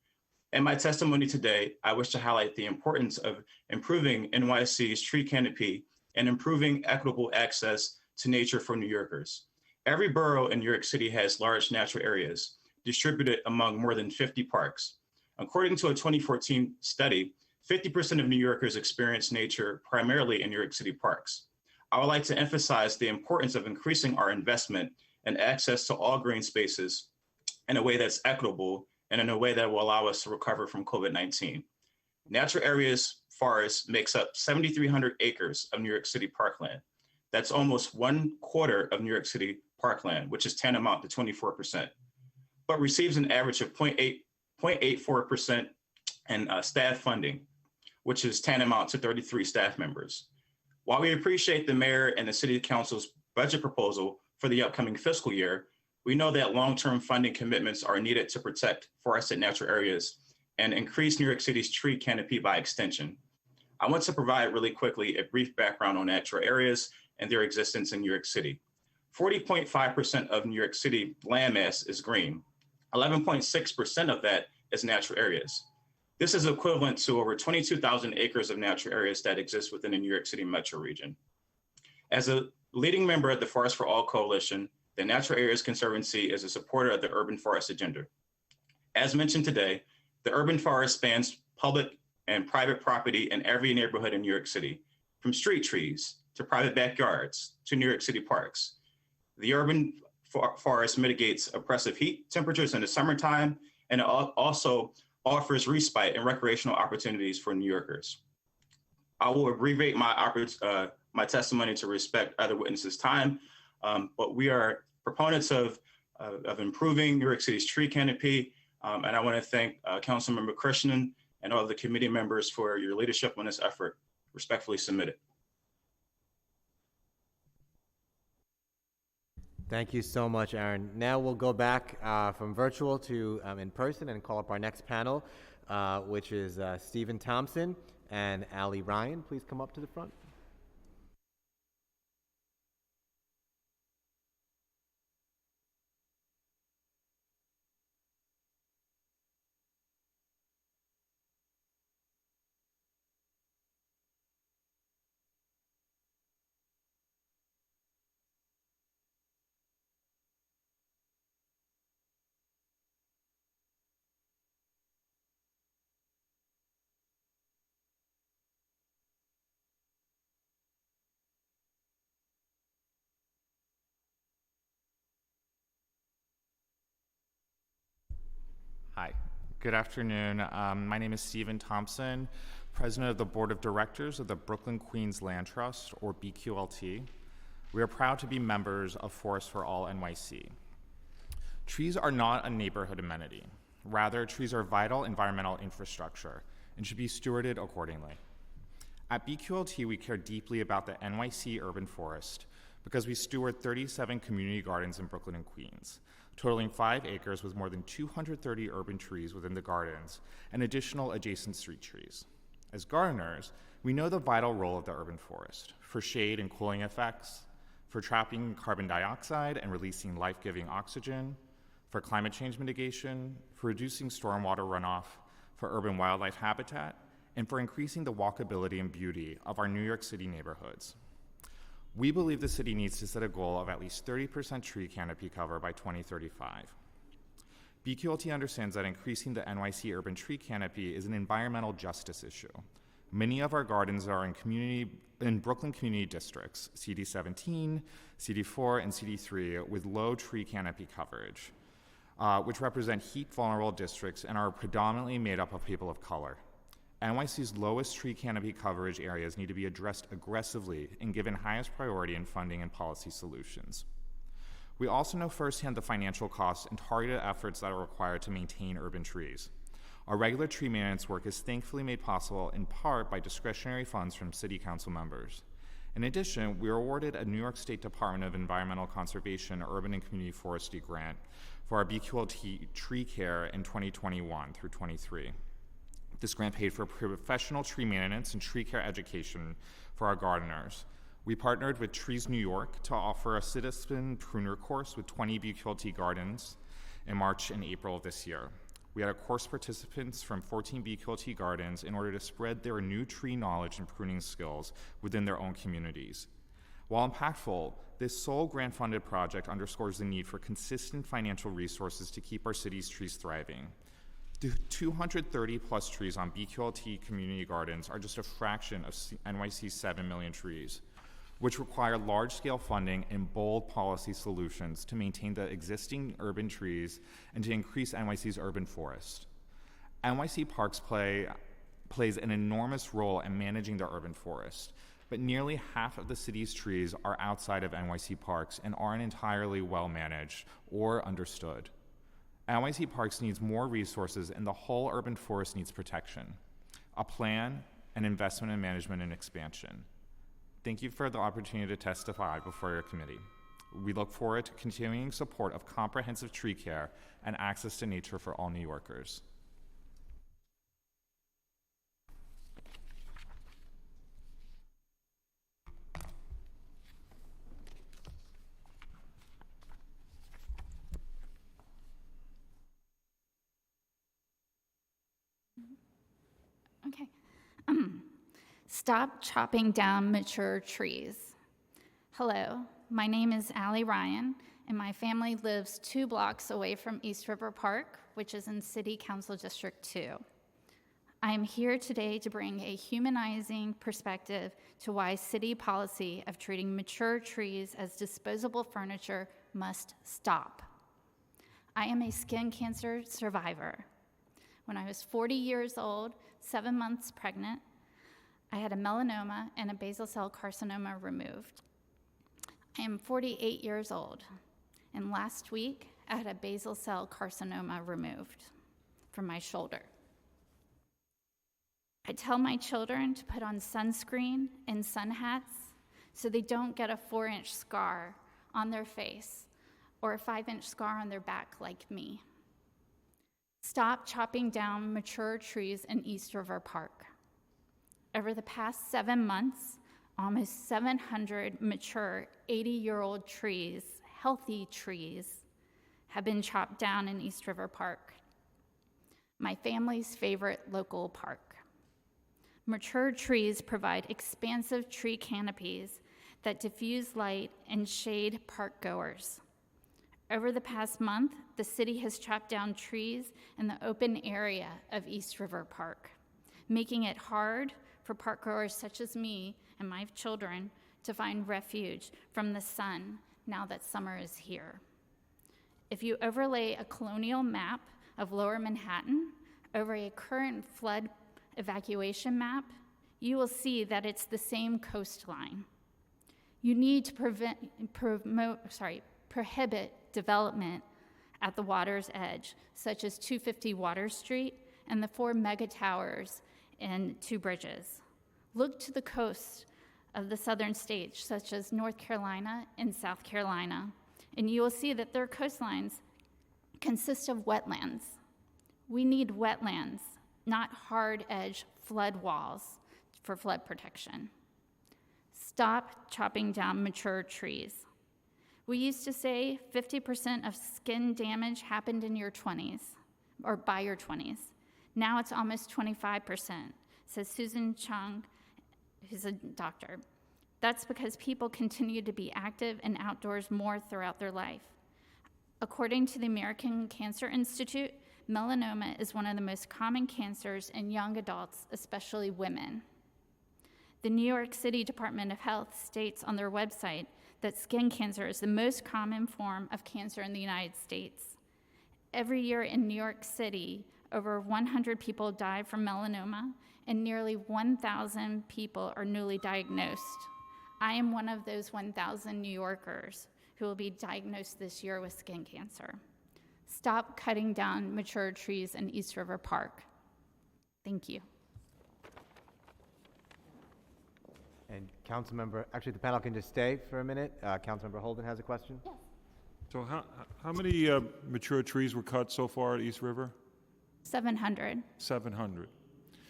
In my testimony today, I wish to highlight the importance of improving NYC's tree canopy and improving equitable access to nature for New Yorkers. Every borough in New York City has large natural areas distributed among more than 50 parks. According to a 2014 study, 50% of New Yorkers experience nature primarily in New York City parks. I would like to emphasize the importance of increasing our investment and access to all green spaces in a way that's equitable and in a way that will allow us to recover from COVID-19. Natural areas forest makes up 7,300 acres of New York City parkland. That's almost 1/4 of New York City parkland, which is tantamount to 24%, but receives an average of 0.84% in staff funding, which is tantamount to 33 staff members. While we appreciate the mayor and the city council's budget proposal for the upcoming fiscal year, we know that long-term funding commitments are needed to protect forested natural areas and increase New York City's tree canopy by extension. I want to provide really quickly a brief background on natural areas and their existence in New York City. 40.5% of New York City landmass is green. 11.6% of that is natural areas. This is equivalent to over 22,000 acres of natural areas that exist within the New York City metro region. As a leading member of the Forest for All Coalition, the Natural Areas Conservancy is a supporter of the urban forest agenda. As mentioned today, the urban forest spans public and private property in every neighborhood in New York City, from street trees to private backyards to New York City parks. The urban forest mitigates oppressive heat temperatures in the summertime, and it also offers respite and recreational opportunities for New Yorkers. I will abbreviate my testimony to respect other witnesses' time, but we are proponents of improving New York City's tree canopy, and I want to thank Councilmember Krishnan and all of the committee members for your leadership on this effort. Respectfully submitted. Thank you so much, Aaron. Now we'll go back from virtual to in person and call up our next panel, which is Stephen Thompson and Ali Ryan. Please come up to the front. Hi, good afternoon. My name is Stephen Thompson, President of the Board of Directors of the Brooklyn Queens Land Trust, or BQLT. We are proud to be members of Forest for All NYC. Trees are not a neighborhood amenity. Rather, trees are vital environmental infrastructure and should be stewarded accordingly. At BQLT, we care deeply about the NYC urban forest because we steward 37 community gardens in Brooklyn and Queens, totaling 5 acres with more than 230 urban trees within the gardens and additional adjacent street trees. As gardeners, we know the vital role of the urban forest for shade and cooling effects, for trapping carbon dioxide and releasing life-giving oxygen, for climate change mitigation, for reducing stormwater runoff, for urban wildlife habitat, and for increasing the walkability and beauty of our New York City neighborhoods. We believe the city needs to set a goal of at least 30% tree canopy cover by 2035. BQLT understands that increasing the NYC urban tree canopy is an environmental justice issue. Many of our gardens are in Brooklyn community districts, CD17, CD4, and CD3, with low tree canopy coverage, which represent heat-vulnerable districts and are predominantly made up of people of color. NYC's lowest tree canopy coverage areas need to be addressed aggressively and given highest priority in funding and policy solutions. We also know firsthand the financial costs and targeted efforts that are required to maintain urban trees. Our regular tree maintenance work is thankfully made possible in part by discretionary funds from City Council members. In addition, we were awarded a New York State Department of Environmental Conservation Urban and Community Forestry grant for our BQLT tree care in 2021 through 23. This grant paid for professional tree maintenance and tree care education for our gardeners. We partnered with Trees New York to offer a citizen pruner course with 20 BQLT gardens in March and April of this year. We had course participants from 14 BQLT gardens in order to spread their new tree knowledge and pruning skills within their own communities. While impactful, this sole grant-funded project underscores the need for consistent financial resources to keep our city's trees thriving. The 230 plus trees on BQLT community gardens are just a fraction of NYC's 7 million trees, which require large-scale funding and bold policy solutions to maintain the existing urban trees and to increase NYC's urban forest. NYC Parks plays an enormous role in managing the urban forest, but nearly half of the city's trees are outside of NYC Parks and aren't entirely well managed or understood. NYC Parks needs more resources and the whole urban forest needs protection, a plan, and investment in management and expansion. Thank you for the opportunity to testify before your committee. We look forward to continuing support of comprehensive tree care and access to nature for all New Yorkers. Okay. Stop chopping down mature trees. Hello, my name is Allie Ryan, and my family lives 2 blocks away from East River Park, which is in City Council District 2. I am here today to bring a humanizing perspective to why city policy of treating mature trees as disposable furniture must stop. I am a skin cancer survivor. When I was 40 years old, 7 months pregnant, I had a melanoma and a basal cell carcinoma removed. I am 48 years old, and last week I had a basal cell carcinoma removed from my shoulder. I tell my children to put on sunscreen and sun hats so they don't get a 4-inch scar on their face or a 5-inch scar on their back like me. Stop chopping down mature trees in East River Park. Over the past 7 months, almost 700 mature 80-year-old trees, healthy trees, have been chopped down in East River Park, my family's favorite local park. Mature trees provide expansive tree canopies that diffuse light and shade park goers. Over the past month, the city has chopped down trees in the open area of East River Park, making it hard for park goers such as me and my children to find refuge from the sun now that summer is here. If you overlay a colonial map of Lower Manhattan over a current flood evacuation map, you will see that it's the same coastline. You need to prohibit development at the water's edge, such as 250 Water Street and the 4 mega towers and 2 bridges. Look to the coast of the southern states, such as North Carolina and South Carolina, and you will see that their coastlines consist of wetlands. We need wetlands, not hard-edge flood walls for flood protection. Stop chopping down mature trees. We used to say 50% of skin damage happened in your 20s, or by your 20s. Now it's almost 25%. says Susan Chung, who's a doctor. That's because people continue to be active and outdoors more throughout their life. According to the American Cancer Institute, melanoma is one of the most common cancers in young adults, especially women. The New York City Department of Health states on their website that skin cancer is the most common form of cancer in the United States. Every year in New York City, over 100 people die from melanoma, and nearly 1,000 people are newly diagnosed. I am one of those 1,000 New Yorkers who will be diagnosed this year with skin cancer. Stop cutting down mature trees in East River Park. Thank you. And Councilmember, actually the panel can just stay for a minute. Councilmember Holden has a question. Yes. So how many mature trees were cut so far at East River? 700. 700.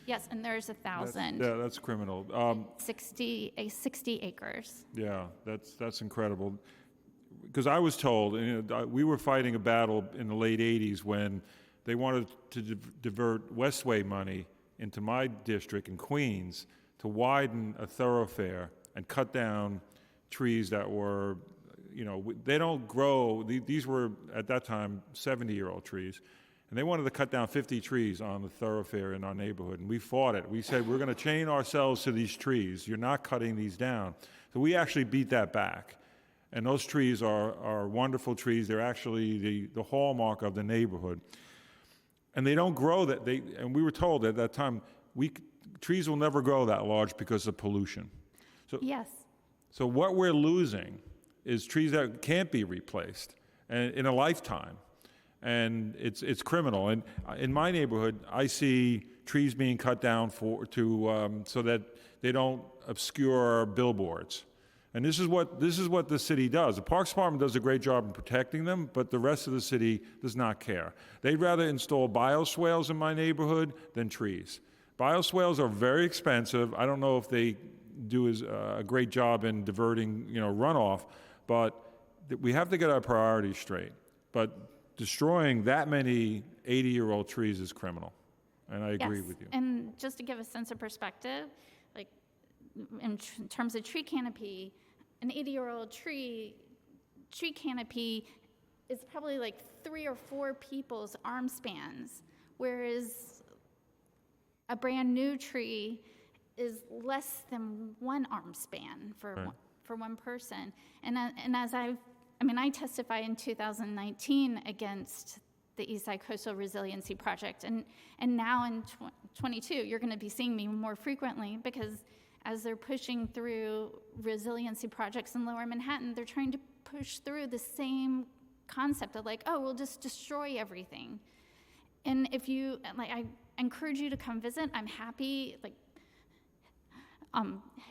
Yes, and there's 1,000. Yeah, that's criminal. 60 acres. Yeah, that's incredible. Because I was told, we were fighting a battle in the late 80s when they wanted to divert Westway money into my district in Queens to widen a thoroughfare and cut down trees that were, they don't grow. These were, at that time, 70-year-old trees. And they wanted to cut down 50 trees on the thoroughfare in our neighborhood. And we fought it. We said, we're going to chain ourselves to these trees. You're not cutting these down. So we actually beat that back. And those trees are wonderful trees. They're actually the hallmark of the neighborhood. And they don't grow that. And we were told at that time, trees will never grow that large because of pollution. So, yes. So what we're losing is trees that can't be replaced in a lifetime. And it's criminal. And in my neighborhood, I see trees being cut down so that they don't obscure billboards. And this is what the city does. The Parks Department does a great job in protecting them, but the rest of the city does not care. They'd rather install bioswales in my neighborhood than trees. Bioswales are very expensive. I don't know if they do a great job in diverting runoff, but we have to get our priorities straight. But destroying that many 80-year-old trees is criminal, and I agree with you. And just to give a sense of perspective, like in terms of tree canopy, an 80-year-old tree canopy is probably like 3 or 4 people's arm spans, whereas a brand new tree is less than 1 arm span for one person. And as I testified in 2019 against the Eastside Coastal Resiliency Project, and now in 22, you're going to be seeing me more frequently because as they're pushing through resiliency projects in Lower Manhattan, they're trying to push through the same concept of we'll just destroy everything. And if you, I encourage you to come visit. I'm happy,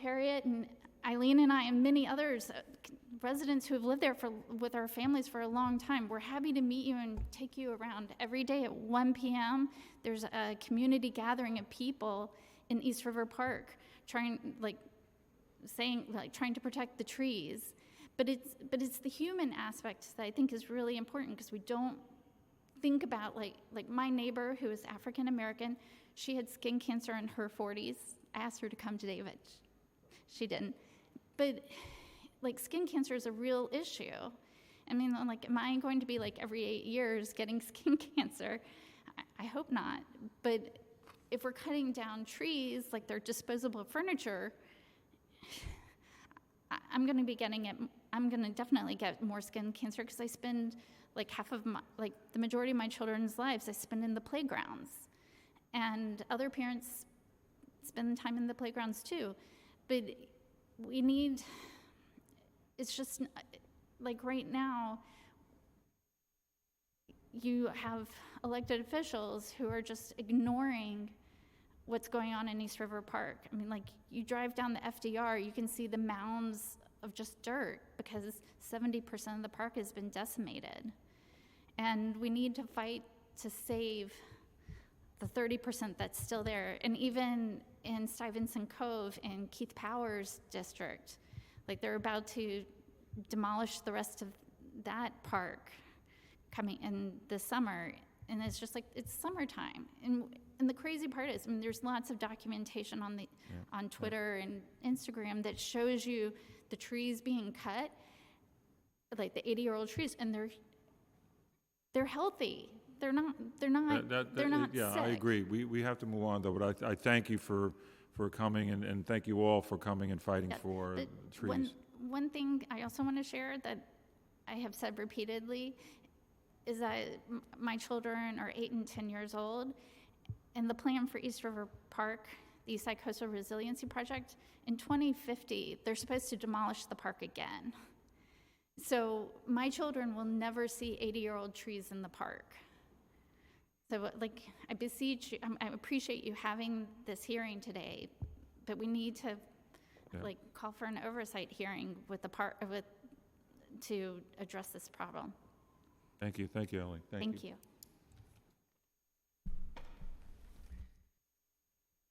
Harriet and Eileen and I and many others, residents who have lived there with our families for a long time, we're happy to meet you and take you around. Every day at 1 p.m., there's a community gathering of people in East River Park trying to protect the trees. But it's the human aspect that I think is really important because we don't think about like my neighbor who is African American. She had skin cancer in her 40s. I asked her to come today, but she didn't. But skin cancer is a real issue. I mean, am I going to be every 8 years getting skin cancer? I hope not. But if we're cutting down trees like they're disposable furniture, I'm going to be getting it. I'm going to definitely get more skin cancer because I spend half of my, the majority of my children's lives I spend in the playgrounds, and other parents spend time in the playgrounds too. But we need. It's just right now, you have elected officials who are just ignoring what's going on in East River Park. I mean, you drive down the FDR, you can see the mounds of just dirt because 70% of the park has been decimated. And we need to fight to save the 30% that's still there. And even in Stuyvesant Cove in Keith Powers' district, they're about to demolish the rest of that park coming in this summer. And it's just it's summertime. And and the crazy part is, I mean, there's lots of documentation on Twitter and Instagram that shows you the trees being cut, like the 80-year-old trees, and they're healthy. They're not yeah, sick. I agree. We have to move on, though, but I thank you for coming, and thank you all for coming and fighting for trees. One thing I also want to share that I have said repeatedly is that my children are 8 and 10 years old, and the plan for East River Park, the East Side Coastal Resiliency Project, in 2050, they're supposed to demolish the park again. So my children will never see 80-year-old trees in the park. So, like, I beseech you, I appreciate you having this hearing today, but we need to, like, call for an oversight hearing with the park, to address this problem. Thank you, Ellie. Thank you.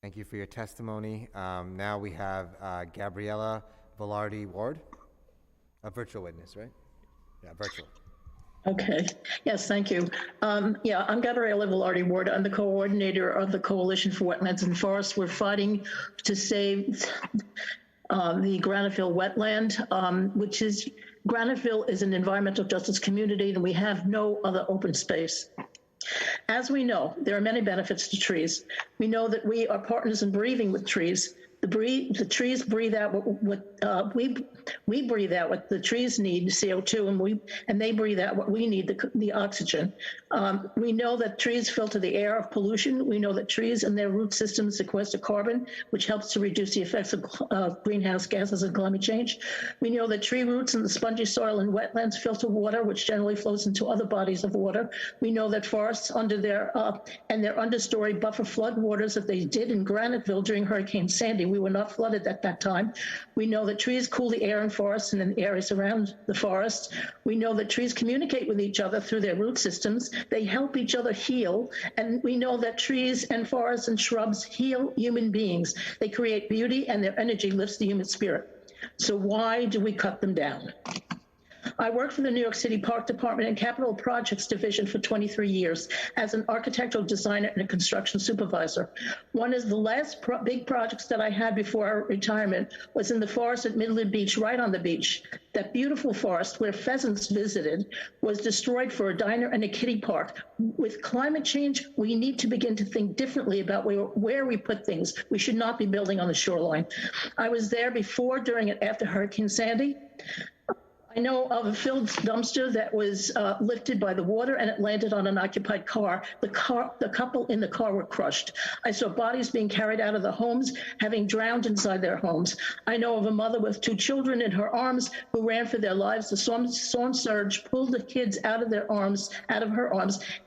Thank you for your testimony. Now we have Gabriella Velarde Ward, a virtual witness, right? Yeah, virtual. Okay. Yes, thank you. Yeah, I'm Gabriella Velarde Ward. I'm the coordinator of the Coalition for Wetlands and Forests. We're fighting to save the Graniteville wetland, which is, Graniteville is an environmental justice community, and we have no other open space. As we know, there are many benefits to trees. We know that we are partners in breathing with trees. The trees breathe out what we breathe out what the trees need, CO2, and they breathe out what we need, the oxygen. We know that trees filter the air of pollution. We know that trees and their root systems sequester carbon, which helps to reduce the effects of greenhouse gases and climate change. We know that tree roots in the spongy soil and wetlands filter water, which generally flows into other bodies of water. We know that forests under their understory buffer flood waters, that they did in Graniteville during Hurricane Sandy. We were not flooded at that time. We know that trees cool the air in forests and in the areas around the forest. We know that trees communicate with each other through their root systems. They help each other heal. And we know that trees and forests and shrubs heal human beings. They create beauty, and their energy lifts the human spirit. So why do we cut them down? I worked for the New York City Park Department and Capital Projects Division for 23 years as an architectural designer and a construction supervisor. One of the last big projects that I had before our retirement was in the forest at Midland Beach, right on the beach. That beautiful forest where pheasants visited was destroyed for a diner and a kiddie park. With climate change, we need to begin to think differently about where we put things. We should not be building on the shoreline. I was there before, during, and after Hurricane Sandy. I know of a filled dumpster that was lifted by the water, and it landed on an occupied car. The couple in the car were crushed. I saw bodies being carried out of the homes, having drowned inside their homes. I know of a mother with 2 children in her arms who ran for their lives. The storm surge pulled the kids out of her arms,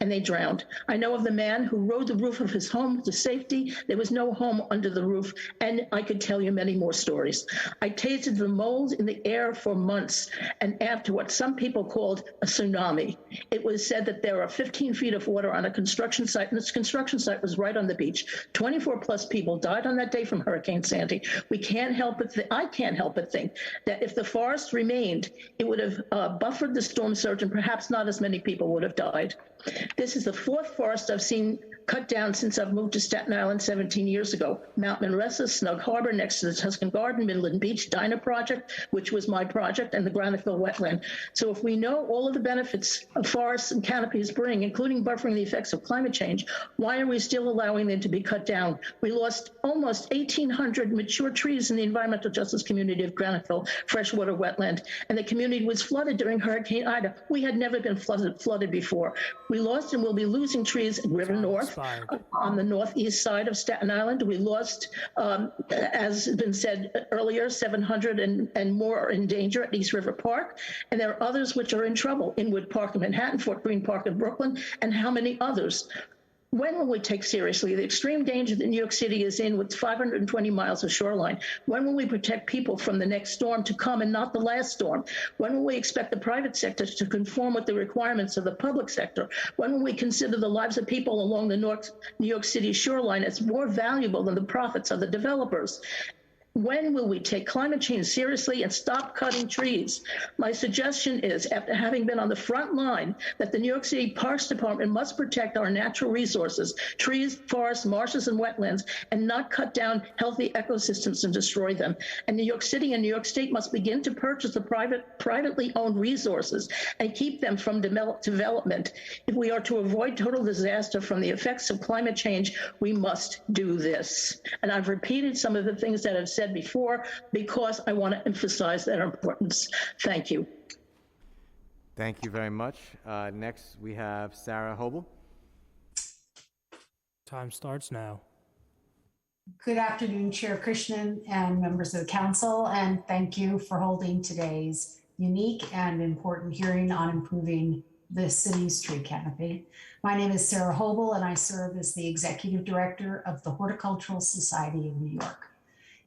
and they drowned. I know of the man who rode the roof of his home to safety. There was no home under the roof, and I could tell you many more stories. I tasted the mold in the air for months. And after what some people called a tsunami, it was said that there were 15 feet of water on a construction site, and this construction site was right on the beach. 24 plus people died on that day from Hurricane Sandy. I can't help but think that if the forest remained, it would have buffered the storm surge, and perhaps not as many people would have died. This is the 4th forest I've seen cut down since I've moved to Staten Island 17 years ago. Mount Manresa, Snug Harbor, next to the Tuscan Garden, Midland Beach, Diner Project, which was my project, and the Graniteville wetland. So if we know all of the benefits of forests and canopies bring, including buffering the effects of climate change, why are we still allowing them to be cut down? We lost almost 1,800 mature trees in the environmental justice community of Graniteville, freshwater wetland, and the community was flooded during Hurricane Ida. We had never been flooded before. We lost and will be losing trees at River North, on the northeast side of Staten Island. We lost, as has been said earlier, 700 and more are in danger at East River Park, and there are others which are in trouble, Inwood Park in Manhattan, Fort Greene Park in Brooklyn, and how many others? When will we take seriously the extreme danger that New York City is in with 520 miles of shoreline? When will we protect people from the next storm to come and not the last storm? When will we expect the private sector to conform with the requirements of the public sector? When will we consider the lives of people along the New York City shoreline as more valuable than the profits of the developers? When will we take climate change seriously and stop cutting trees? My suggestion is, after having been on the front line, that the New York City Parks Department must protect our natural resources, trees, forests, marshes, and wetlands, and not cut down healthy ecosystems and destroy them. And New York City and New York State must begin to purchase the privately owned resources and keep them from development. If we are to avoid total disaster from the effects of climate change, we must do this. And I've repeated some of the things that I've said before because I want to emphasize their importance. Thank you. Thank you very much. Next, we have Sarah Hobel. Time starts now. Good afternoon, Chair Krishnan and members of the council, and thank you for holding today's unique and important hearing on improving the city's tree canopy. My name is Sarah Hobel, and I serve as the Executive Director of the Horticultural Society of New York.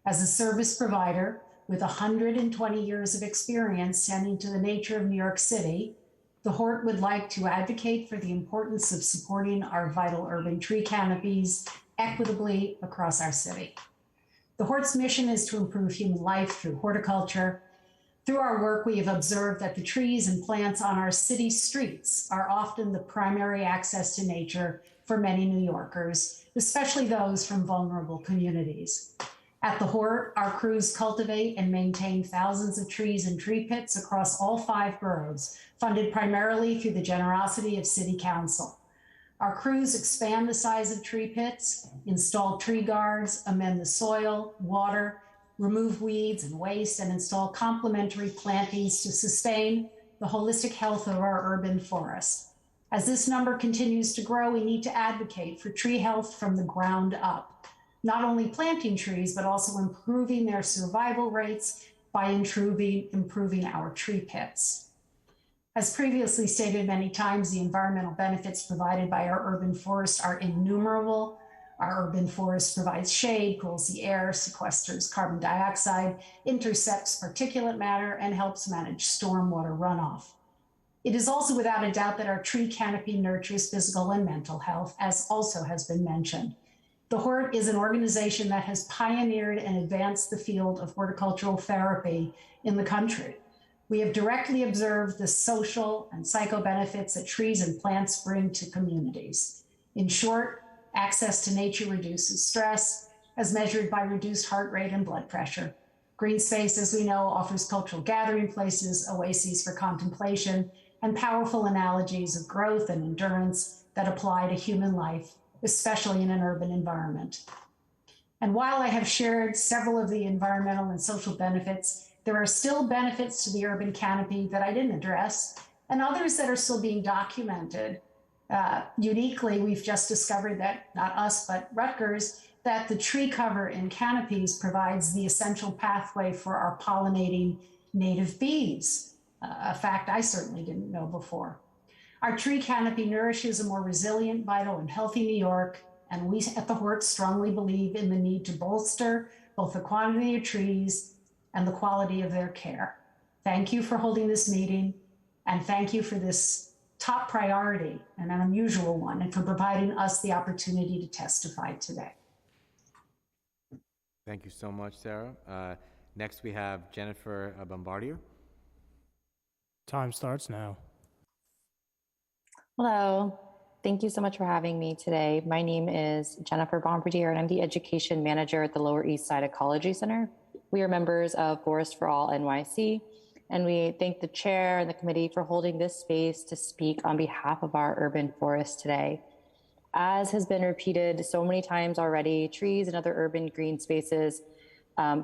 As a service provider with 120 years of experience tending to the nature of New York City, the Hort would like to advocate for the importance of supporting our vital urban tree canopies equitably across our city. The Hort's mission is to improve human life through horticulture. Through our work, we have observed that the trees and plants on our city streets are often the primary access to nature for many New Yorkers, especially those from vulnerable communities. At the Hort, our crews cultivate and maintain thousands of trees and tree pits across all 5 boroughs, funded primarily through the generosity of City Council. Our crews expand the size of tree pits, install tree guards, amend the soil, water, remove weeds and waste, and install complementary plantings to sustain the holistic health of our urban forest. As this number continues to grow, we need to advocate for tree health from the ground up. Not only planting trees, but also improving their survival rates by improving our tree pits. As previously stated many times, the environmental benefits provided by our urban forest are innumerable. Our urban forest provides shade, cools the air, sequesters carbon dioxide, intercepts particulate matter, and helps manage stormwater runoff. It is also without a doubt that our tree canopy nurtures physical and mental health, as also has been mentioned. The Hort is an organization that has pioneered and advanced the field of horticultural therapy in the country. We have directly observed the social and psycho benefits that trees and plants bring to communities. In short, access to nature reduces stress, as measured by reduced heart rate and blood pressure. Green space, as we know, offers cultural gathering places, oases for contemplation, and powerful analogies of growth and endurance that apply to human life, especially in an urban environment. And while I have shared several of the environmental and social benefits, there are still benefits to the urban canopy that I didn't address, and others that are still being documented. Uniquely, we've just discovered that, not us, but Rutgers, that the tree cover in canopies provides the essential pathway for our pollinating native bees, a fact I certainly didn't know before. Our tree canopy nourishes a more resilient, vital, and healthy New York, and we at the Hort strongly believe in the need to bolster both the quantity of trees and the quality of their care. Thank you for holding this meeting, and thank you for this top priority and an unusual one, and for providing us the opportunity to testify today. Thank you so much, Sarah. Next, we have Jennifer Bombardier. Time starts now. Hello. Thank you so much for having me today. My name is Jennifer Bombardier, and I'm the Education Manager at the Lower East Side Ecology Center. We are members of Forest for All NYC, and we thank the chair and the committee for holding this space to speak on behalf of our urban forests today. As has been repeated so many times already, trees and other urban green spaces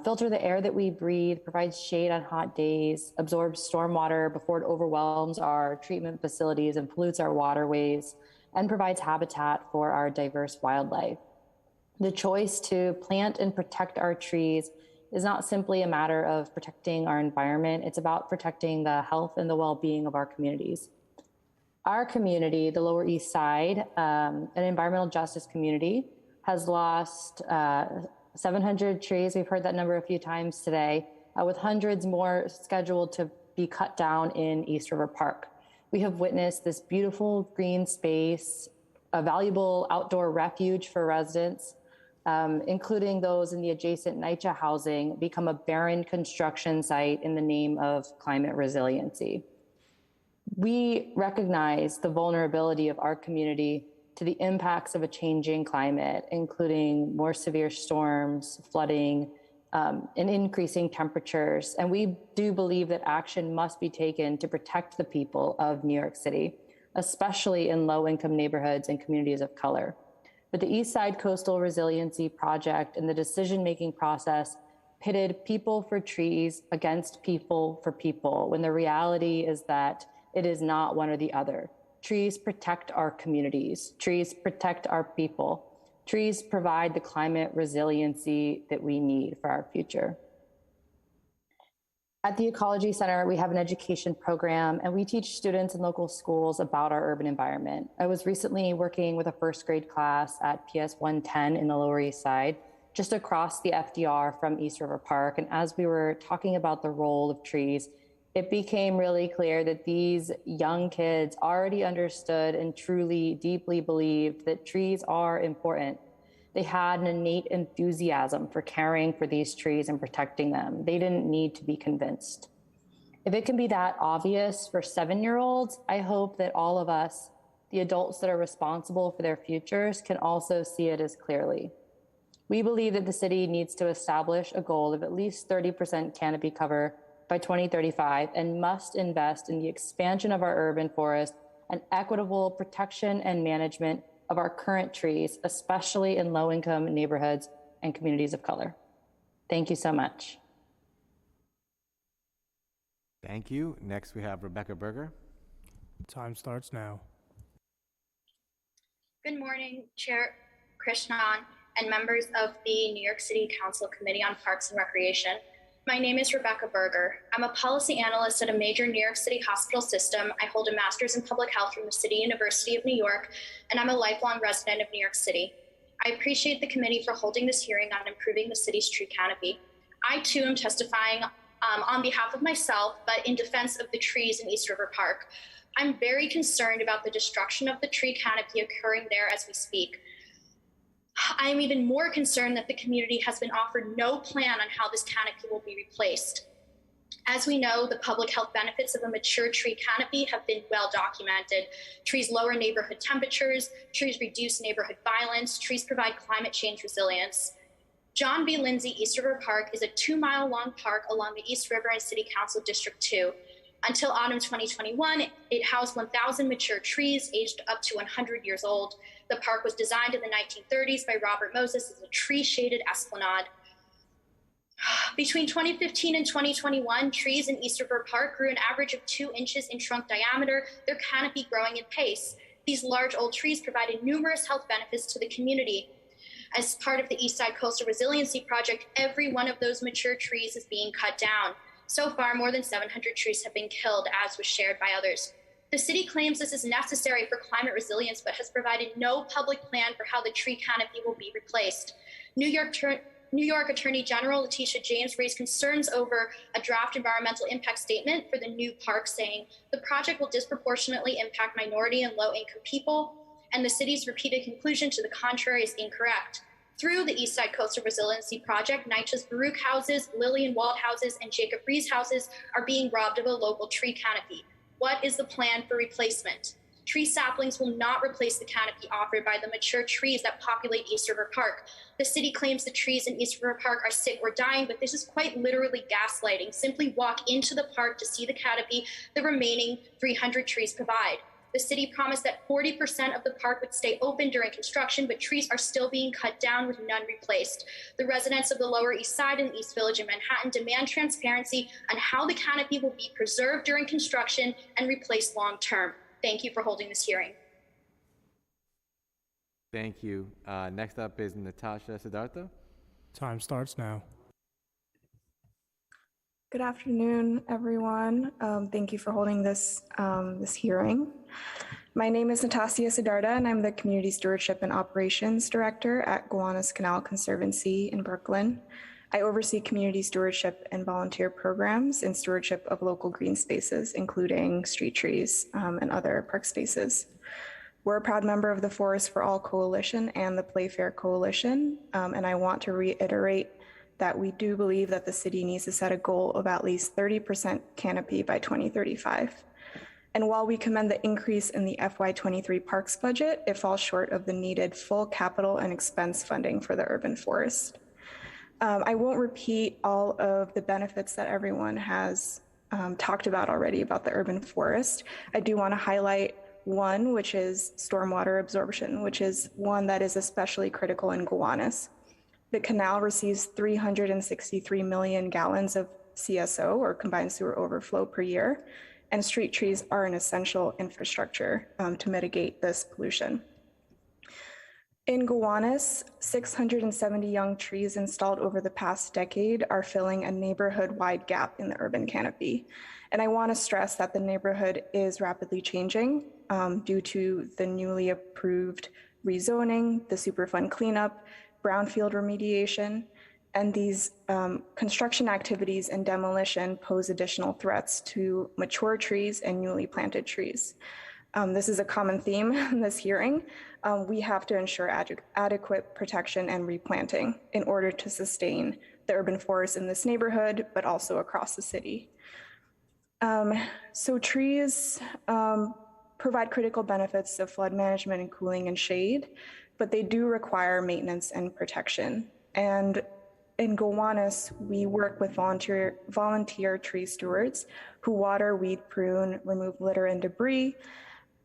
filter the air that we breathe, provide shade on hot days, absorbs stormwater before it overwhelms our treatment facilities and pollutes our waterways, and provides habitat for our diverse wildlife. The choice to plant and protect our trees is not simply a matter of protecting our environment, it's about protecting the health and the well-being of our communities. Our community, the Lower East Side, an environmental justice community, has lost 700 trees. We've heard that number a few times today, with hundreds more scheduled to be cut down in East River Park. We have witnessed this beautiful green space, a valuable outdoor refuge for residents, including those in the adjacent NYCHA housing, become a barren construction site in the name of climate resiliency. We recognize the vulnerability of our community to the impacts of a changing climate, including more severe storms, flooding, and increasing temperatures. And we do believe that action must be taken to protect the people of New York City, especially in low-income neighborhoods and communities of color. But the East Side Coastal Resiliency Project and the decision-making process pitted people for trees against people for people, when the reality is that it is not one or the other. Trees protect our communities. Trees protect our people. Trees provide the climate resiliency that we need for our future. At the Ecology Center, we have an education program, and we teach students in local schools about our urban environment. I was recently working with a first grade class at PS 110 in the Lower East Side, just across the FDR from East River Park. And as we were talking about the role of trees, it became really clear that these young kids already understood and truly, deeply believed that trees are important. They had an innate enthusiasm for caring for these trees and protecting them. They didn't need to be convinced. If it can be that obvious for 7-year-olds, I hope that all of us, the adults that are responsible for their futures, can also see it as clearly. We believe that the city needs to establish a goal of at least 30% canopy cover by 2035 and must invest in the expansion of our urban forest and equitable protection and management of our current trees, especially in low-income neighborhoods and communities of color. Thank you so much. Thank you. Next, we have Rebecca Berger. Time starts now. Good morning, Chair Krishnan and members of the New York City Council Committee on Parks and Recreation. My name is Rebecca Berger. I'm a policy analyst at a major New York City hospital system. I hold a master's in public health from the City University of New York, and I'm a lifelong resident of New York City. I appreciate the committee for holding this hearing on improving the city's tree canopy. I too am testifying on behalf of myself, but in defense of the trees in East River Park. I'm very concerned about the destruction of the tree canopy occurring there as we speak. I am even more concerned that the community has been offered no plan on how this canopy will be replaced. As we know, the public health benefits of a mature tree canopy have been well documented. Trees lower neighborhood temperatures, trees reduce neighborhood violence, trees provide climate change resilience. John B. Lindsay East River Park is a 2-mile-long park along the East River and City Council District 2. Until autumn 2021, it housed 1,000 mature trees aged up to 100 years old. The park was designed in the 1930s by Robert Moses as a tree-shaded esplanade. Between 2015 and 2021, trees in East River Park grew an average of 2 inches in trunk diameter, their canopy growing in pace. These large old trees provided numerous health benefits to the community. As part of the East Side Coastal Resiliency Project, every one of those mature trees is being cut down. So far, more than 700 trees have been killed, as was shared by others. The city claims this is necessary for climate resilience, but has provided no public plan for how the tree canopy will be replaced. New York Attorney General Letitia James raised concerns over a draft environmental impact statement for the new park, saying the project will disproportionately impact minority and low-income people, and the city's repeated conclusion to the contrary is incorrect. Through the East Side Coastal Resiliency Project, NYCHA's Baruch houses, Lillian Wald houses, and Jacob Rees houses are being robbed of a local tree canopy. What is the plan for replacement? Tree saplings will not replace the canopy offered by the mature trees that populate East River Park. The city claims the trees in East River Park are sick or dying, but this is quite literally gaslighting. Simply walk into the park to see the canopy the remaining 300 trees provide. The city promised that 40% of the park would stay open during construction, but trees are still being cut down with none replaced. The residents of the Lower East Side and East Village in Manhattan demand transparency on how the canopy will be preserved during construction and replaced long term. Thank you for holding this hearing. Thank you. Next up is Natasha Siddhartha. Time starts now. Good afternoon, everyone. Thank you for holding this hearing. My name is Natasha Siddhartha, and I'm the Community Stewardship and Operations Director at Gowanus Canal Conservancy in Brooklyn. I oversee community stewardship and volunteer programs and stewardship of local green spaces, including street trees and other park spaces. We're a proud member of the Forest for All Coalition and the Playfair Coalition, and I want to reiterate that we do believe that the city needs to set a goal of at least 30% canopy by 2035. And while we commend the increase in the FY23 parks budget, it falls short of the needed full capital and expense funding for the urban forest. I won't repeat all of the benefits that everyone has talked about already about the urban forest. I do want to highlight one, which is stormwater absorption, which is one that is especially critical in Gowanus. The canal receives 363 million gallons of CSO, or combined sewer overflow, per year, and street trees are an essential infrastructure to mitigate this pollution. In Gowanus, 670 young trees installed over the past decade are filling a neighborhood-wide gap in the urban canopy. And I want to stress that the neighborhood is rapidly changing due to the newly approved rezoning, the Superfund cleanup, brownfield remediation, and these construction activities and demolition pose additional threats to mature trees and newly planted trees. This is a common theme in this hearing. We have to ensure adequate protection and replanting in order to sustain the urban forest in this neighborhood, but also across the city. So trees provide critical benefits of flood management and cooling and shade, but they do require maintenance and protection. And in Gowanus, we work with volunteer tree stewards who water, weed, prune, remove litter and debris.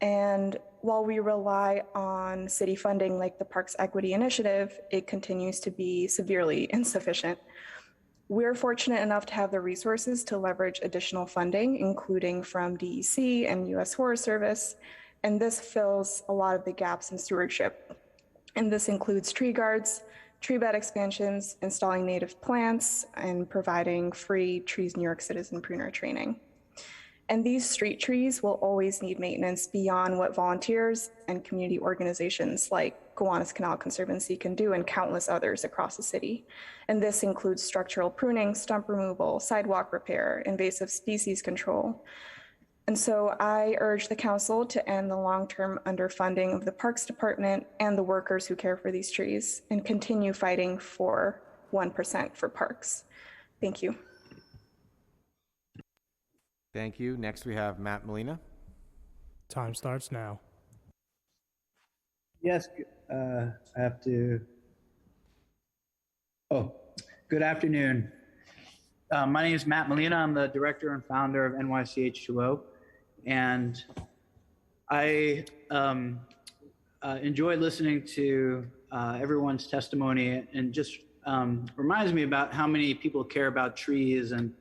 And while we rely on city funding like the Parks Equity Initiative, it continues to be severely insufficient. We're fortunate enough to have the resources to leverage additional funding, including from DEC and US Forest Service, and this fills a lot of the gaps in stewardship. And this includes tree guards, tree bed expansions, installing native plants, and providing free Trees New York Citizen pruner training. And these street trees will always need maintenance beyond what volunteers and community organizations like Gowanus Canal Conservancy can do, and countless others across the city. And this includes structural pruning, stump removal, sidewalk repair, invasive species control. And so I urge the council to end the long-term underfunding of the Parks Department and the workers who care for these trees, and continue fighting for 1% for parks. Thank you. Thank you. Next, we have Matt Molina. Time starts now. Yes, I have to. Oh, good afternoon. My name is Matt Molina. I'm the director and founder of NYCH2O, and I enjoy listening to everyone's testimony, and just reminds me about how many people care about trees. And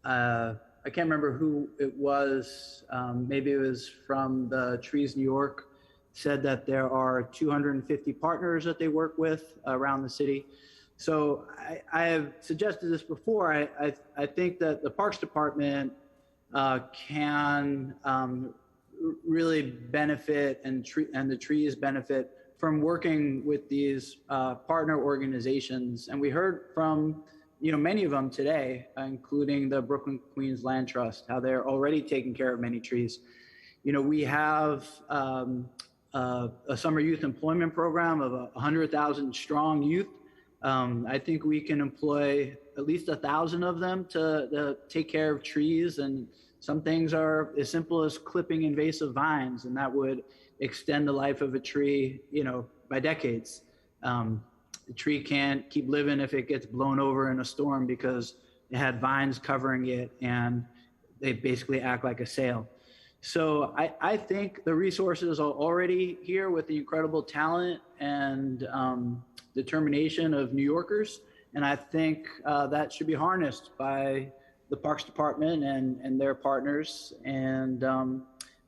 I can't remember who it was. Maybe it was from the Trees New York, said that there are 250 partners that they work with around the city. So I have suggested this before. I think that the Parks Department can really benefit, and the trees benefit from working with these partner organizations. And we heard from many of them today, including the Brooklyn Queens Land Trust, how they're already taking care of many trees. We have a summer youth employment program of 100,000 strong youth. I think we can employ at least 1,000 of them to take care of trees, and some things are as simple as clipping invasive vines, and that would extend the life of a tree, by decades. The tree can't keep living if it gets blown over in a storm because it had vines covering it and they basically act like a sail. So I think the resources are already here with the incredible talent and determination of New Yorkers. And I think that should be harnessed by the Parks Department and their partners. And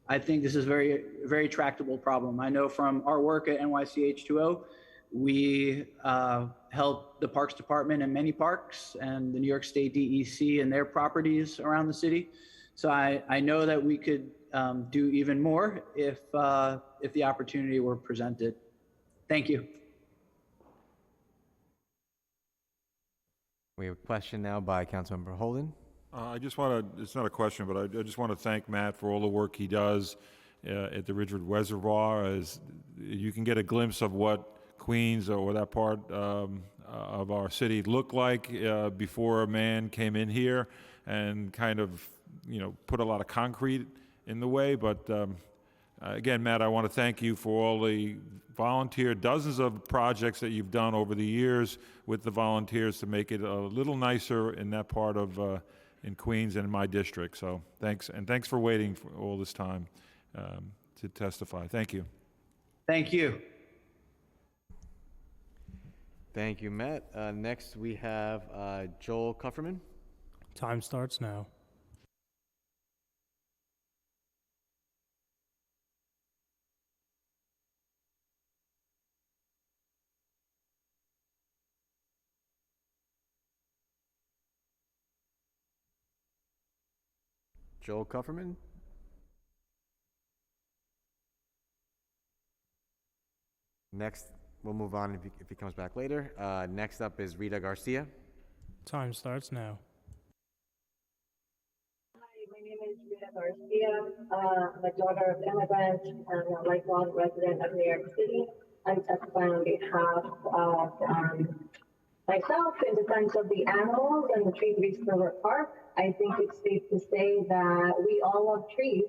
I think this is a very, very tractable problem. I know from our work at NYCH2O, we help the Parks Department in many parks and the New York State DEC and their properties around the city. So I know that we could do even more if the opportunity were presented. Thank you. We have a question now by Councilmember Holden. I just want to, it's not a question, but I just want to thank Matt for all the work he does at the Ridgewood Reservoir. As you can get a glimpse of what Queens or that part of our city looked like before a man came in here and kind of, put a lot of concrete in the way. But again, Matt, I want to thank you for all the dozens of projects that you've done over the years with the volunteers to make it a little nicer in that part of in Queens and in my district. So thanks, and thanks for waiting for all this time to testify. Thank you. Thank you. Thank you, Matt. Next, we have Joel Kufferman. Time starts now. Joel Kufferman. Next, we'll move on if he comes back later. Next up is Rita Garcia. Time starts now. Hi, my name is Rita Garcia. I'm a daughter of immigrants and a lifelong resident of New York City. I'm testifying on behalf of myself in defense of the animals and the trees of East River Park. I think it's safe to say that we all love trees.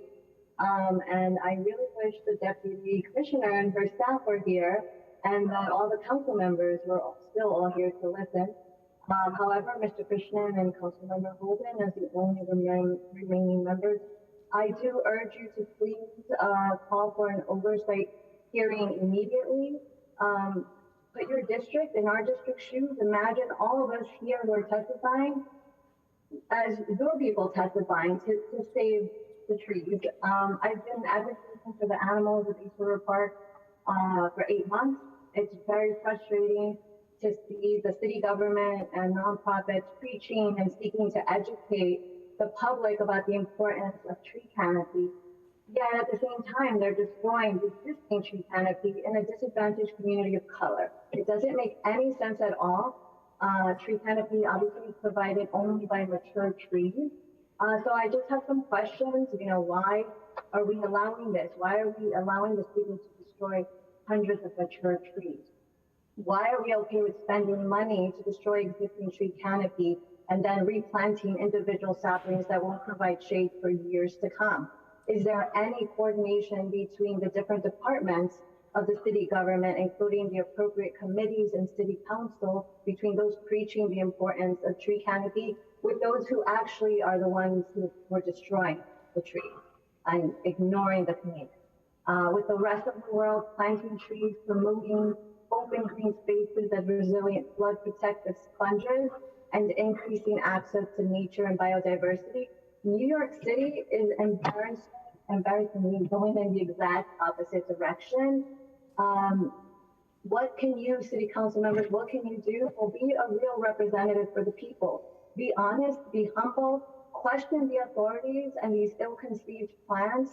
And I really wish the Deputy Commissioner and her staff were here and that all the council members were still all here to listen. However, Mr. Krishnan and Councilmember Holden, as the only remaining members, I do urge you to please call for an oversight hearing immediately. Put your district in our district's shoes. Imagine all of us here who are testifying as your people testifying to save the trees. I've been advocating for the animals at East River Park for 8 months. It's very frustrating to see the city government and nonprofits preaching and seeking to educate the public about the importance of tree canopy. Yet at the same time, they're destroying the existing tree canopy in a disadvantaged community of color. It doesn't make any sense at all. Tree canopy obviously is provided only by mature trees. So I just have some questions. Why are we allowing this? Why are we allowing the city to destroy hundreds of mature trees? Why are we okay with spending money to destroy existing tree canopy and then replanting individual saplings that won't provide shade for years to come? Is there any coordination between the different departments of the city government, including the appropriate committees and city council, between those preaching the importance of tree canopy with those who actually are the ones who were destroying the trees and ignoring the community? With the rest of the world planting trees, promoting open green spaces as resilient flood protective sponges, and increasing access to nature and biodiversity, New York City is embarrassingly going in the exact opposite direction. What can you, city council members, what can you do? Well, be a real representative for the people. Be honest, be humble, question the authorities and these ill-conceived plans.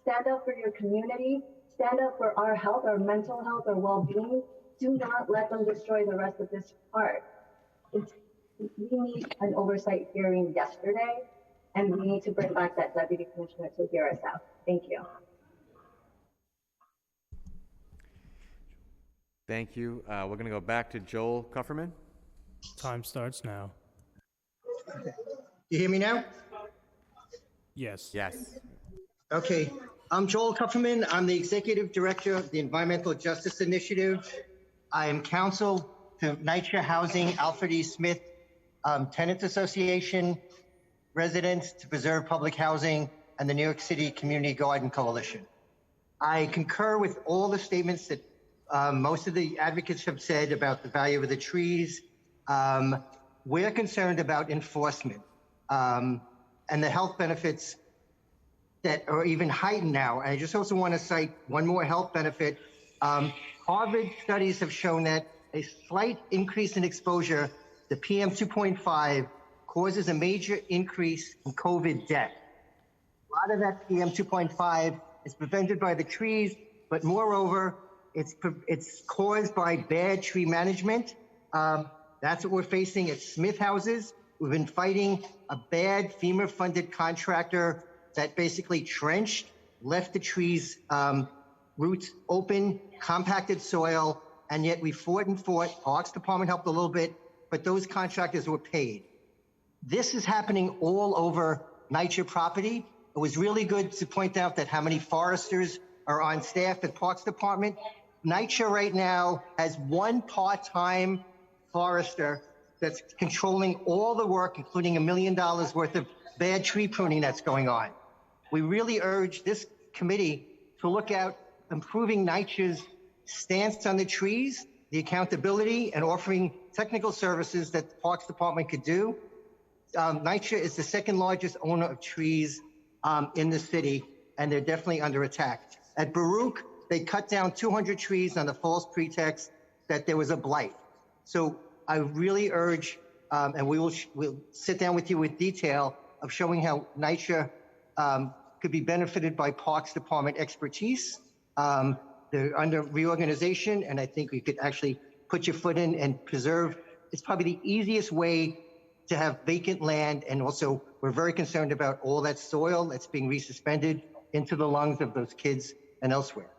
Stand up for your community, stand up for our health, our mental health, our well-being. Do not let them destroy the rest of this park. We need an oversight hearing yesterday, and we need to bring back that deputy commissioner to hear us out. Thank you. Thank you. We're going to go back to Joel Kufferman. Time starts now. You hear me now? Yes. Yes. Okay. I'm Joel Kufferman. I'm the Executive Director of the Environmental Justice Initiative. I am counsel to NYCC Housing, Alfred E. Smith Tenants Association, Residents to Preserve Public Housing, and the New York City Community Garden Coalition. I concur with all the statements that most of the advocates have said about the value of the trees. We're concerned about enforcement and the health benefits that are even heightened now. And I just also want to cite one more health benefit. Harvard studies have shown that a slight increase in exposure to PM 2.5 causes a major increase in COVID death. A lot of that PM 2.5 is prevented by the trees, but moreover, it's caused by bad tree management. That's what we're facing at Smith Houses. We've been fighting a bad FEMA-funded contractor that basically trenched left the trees' roots open, compacted soil, and yet we fought and fought. Parks Department helped a little bit, but those contractors were paid. This is happening all over NYCHA property. It was really good to point out that how many foresters are on staff at Parks Department. NYCHA right now has one part-time forester that's controlling all the work, including $1 million worth of bad tree pruning that's going on. We really urge this committee to look at improving NYCHA's stance on the trees, the accountability, and offering technical services that the Parks Department could do. NYCHA is the second largest owner of trees in the city, and they're definitely under attack. At Baruch, they cut down 200 trees on the false pretext that there was a blight. So I really urge, and we'll sit down with you with detail of showing how NYCHA could be benefited by Parks Department expertise. They're under reorganization, and I think we could actually put your foot in and preserve. It's probably the easiest way to have vacant land, and also we're very concerned about all that soil that's being resuspended into the lungs of those kids and elsewhere.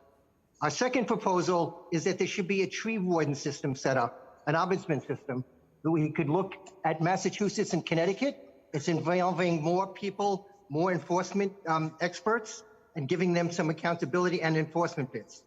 Our second proposal is that there should be a tree warden system set up, an ombudsman system, that we could look at Massachusetts and Connecticut. It's involving more people, more enforcement experts, and giving them some accountability and enforcement bits.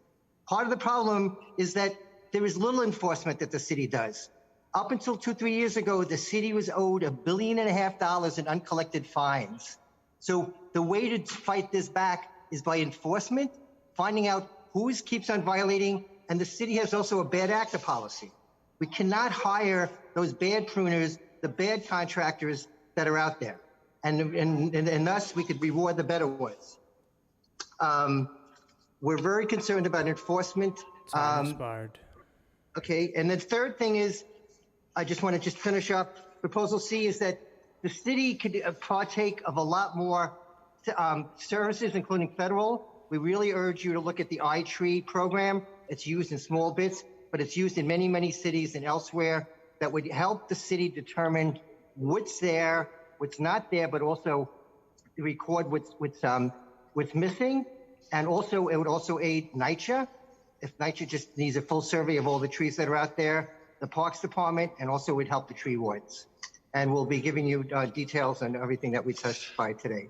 Part of the problem is that there is little enforcement that the city does. Up until 2-3 years ago, the city was owed $1.5 billion in uncollected fines. So the way to fight this back is by enforcement, finding out who keeps on violating, and the city has also a bad actor policy. We cannot hire those bad pruners, the bad contractors that are out there. And thus, we could reward the better ones. We're very concerned about enforcement. Time expired. Okay, and the third thing is, I just want to finish up. Proposal C is that the city could partake of a lot more services, including federal. We really urge you to look at the iTree program. It's used in small bits, but it's used in many, many cities and elsewhere that would help the city determine what's there, what's not there, but also record what's missing. And also, it would also aid NYCHA. If NYCHA just needs a full survey of all the trees that are out there, the Parks Department, and also would help the tree wards. And we'll be giving you details on everything that we testified today.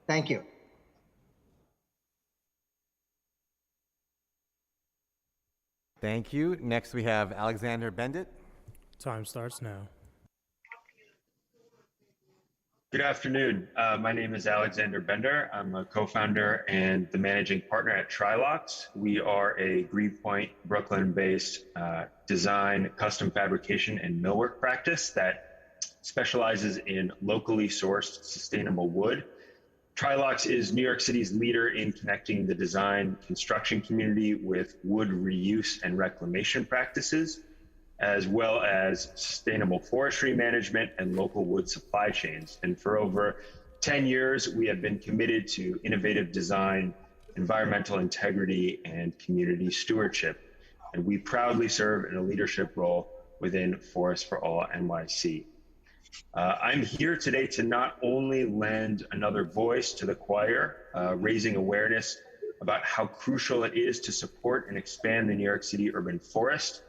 Thank you. Thank you. Next, we have Alexander Bendit. Time starts now. Good afternoon. My name is Alexander Bender. I'm a co-founder and the managing partner at Trilocks. We are a Greenpoint, Brooklyn-based design, custom fabrication, and millwork practice that specializes in locally sourced sustainable wood. Trilocks is New York City's leader in connecting the design construction community with wood reuse and reclamation practices, as well as sustainable forestry management and local wood supply chains. And for over 10 years, we have been committed to innovative design, environmental integrity, and community stewardship. And we proudly serve in a leadership role within Forest for All NYC. I'm here today to not only lend another voice to the choir, raising awareness about how crucial it is to support and expand the New York City urban forest.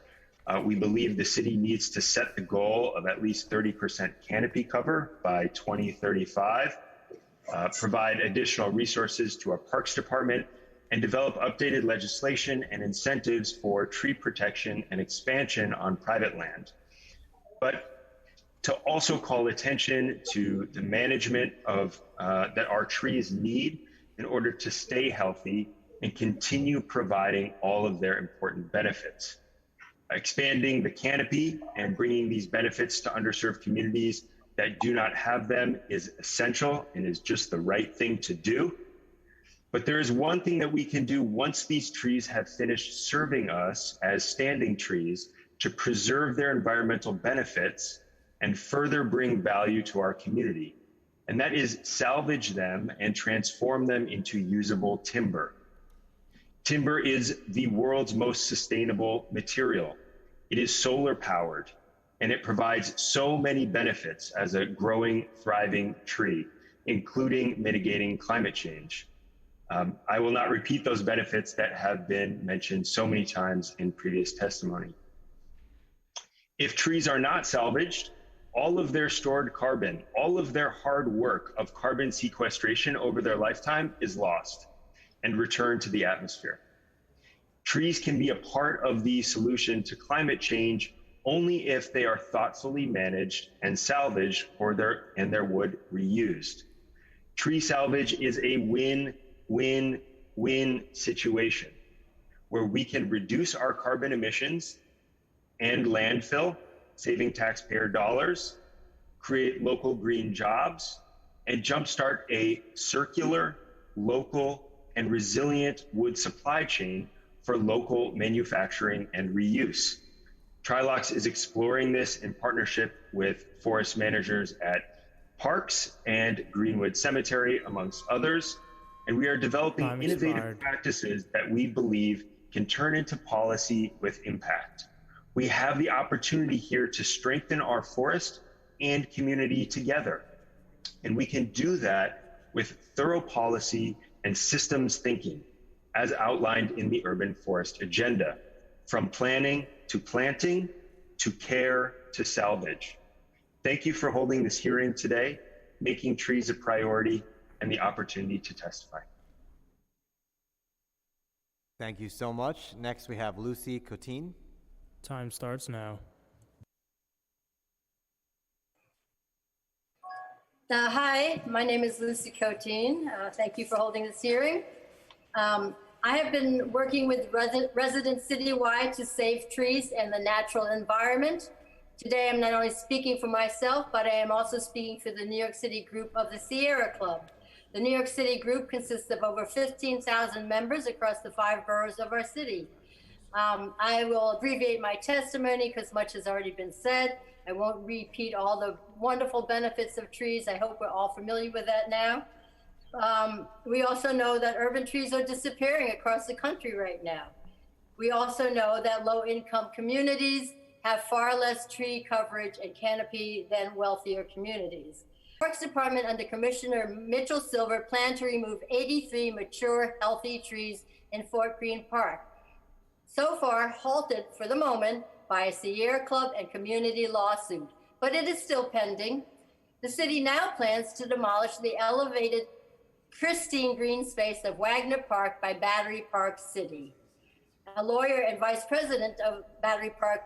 We believe the city needs to set the goal of at least 30% canopy cover by 2035, provide additional resources to our Parks Department, and develop updated legislation and incentives for tree protection and expansion on private land. But to also call attention to the management of that our trees need in order to stay healthy and continue providing all of their important benefits. Expanding the canopy and bringing these benefits to underserved communities that do not have them is essential and is just the right thing to do. But there is one thing that we can do once these trees have finished serving us as standing trees to preserve their environmental benefits and further bring value to our community. And that is salvage them and transform them into usable timber. Timber is the world's most sustainable material. It is solar powered, and it provides so many benefits as a growing, thriving tree, including mitigating climate change. I will not repeat those benefits that have been mentioned so many times in previous testimony. If trees are not salvaged, all of their stored carbon, all of their hard work of carbon sequestration over their lifetime is lost and returned to the atmosphere. Trees can be a part of the solution to climate change only if they are thoughtfully managed and salvaged and their wood reused. Tree salvage is a win-win-win situation where we can reduce our carbon emissions and landfill, saving taxpayer dollars, create local green jobs, and jumpstart a circular, local, and resilient wood supply chain for local manufacturing and reuse. Trilox is exploring this in partnership with forest managers at Parks and Greenwood Cemetery, amongst others. And we are developing innovative practices that we believe can turn into policy with impact. We have the opportunity here to strengthen our forest and community together. And we can do that with thorough policy and systems thinking, as outlined in the Urban Forest Agenda, from planning to planting, to care, to salvage. Thank you for holding this hearing today, making trees a priority, and the opportunity to testify. Thank you so much. Next, we have Lucy Cotin. Time starts now. Hi, my name is Lucy Cotin. Thank you for holding this hearing. I have been working with residents citywide to save trees and the natural environment. Today, I'm not only speaking for myself, but I am also speaking for the New York City group of the Sierra Club. The New York City group consists of over 15,000 members across the 5 boroughs of our city. I will abbreviate my testimony because much has already been said. I won't repeat all the wonderful benefits of trees. I hope we're all familiar with that now. We also know that urban trees are disappearing across the country right now. We also know that low-income communities have far less tree coverage and canopy than wealthier communities. The Parks Department under Commissioner Mitchell Silver planned to remove 83 mature, healthy trees in Fort Greene Park, so far halted for the moment by a Sierra Club and community lawsuit, but it is still pending. The city now plans to demolish the elevated, pristine green space of Wagner Park by Battery Park City. A lawyer and vice president of Battery Park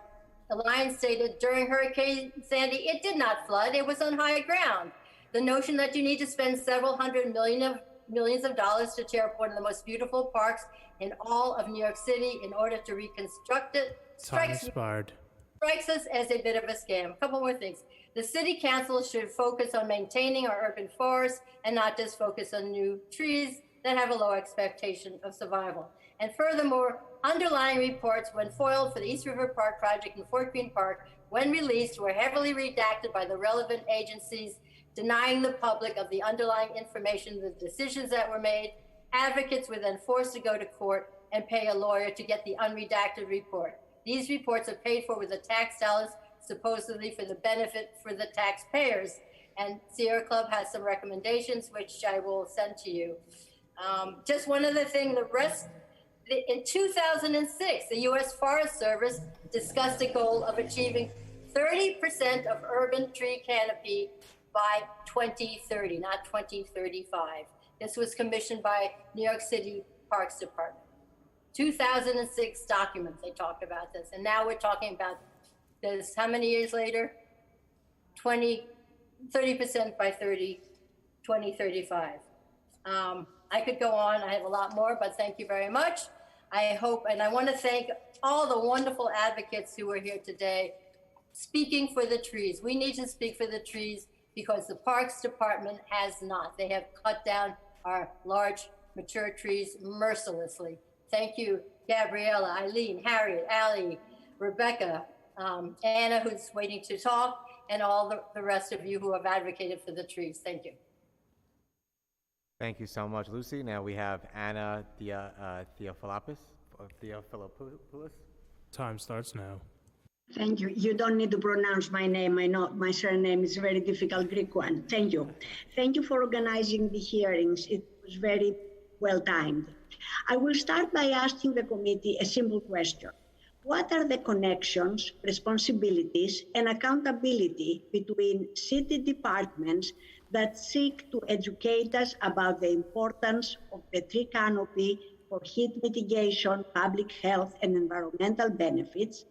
Alliance stated during Hurricane Sandy, it did not flood, it was on high ground. The notion that you need to spend several millions of dollars to tear up one of the most beautiful parks in all of New York City in order to reconstruct it strikes us as a bit of a scam. A couple more things. The city council should focus on maintaining our urban forests and not just focus on new trees that have a low expectation of survival. And furthermore, underlying reports when foiled for the East River Park project in Fort Greene Park, when released, were heavily redacted by the relevant agencies, denying the public of the underlying information, the decisions that were made. Advocates were then forced to go to court and pay a lawyer to get the unredacted report. These reports are paid for with the tax dollars, supposedly for the benefit for the taxpayers. And Sierra Club has some recommendations, which I will send to you. Just one other thing, in 2006, the U.S. Forest Service discussed a goal of achieving 30% of urban tree canopy by 2030, not 2035. This was commissioned by New York City Parks Department. 2006 documents, they talked about this. And now we're talking about this, how many years later? 30% by 2035. I could go on, I have a lot more, but thank you very much. I hope, and I want to thank all the wonderful advocates who are here today speaking for the trees. We need to speak for the trees because the Parks Department has not. They have cut down our large, mature trees mercilessly. Thank you, Gabriella, Eileen, Harriet, Allie, Rebecca, Anna, who's waiting to talk, and all the rest of you who have advocated for the trees. Thank you. Thank you so much, Lucy. Now we have Anna Theophilopoulos. Time starts now. Thank you. You don't need to pronounce my name. I know my surname is a very difficult Greek one. Thank you. Thank you for organizing the hearings. It was very well timed. I will start by asking the committee a simple question. What are the connections, responsibilities, and accountability between city departments that seek to educate us about the importance of the tree canopy for heat mitigation, public health, and environmental benefits,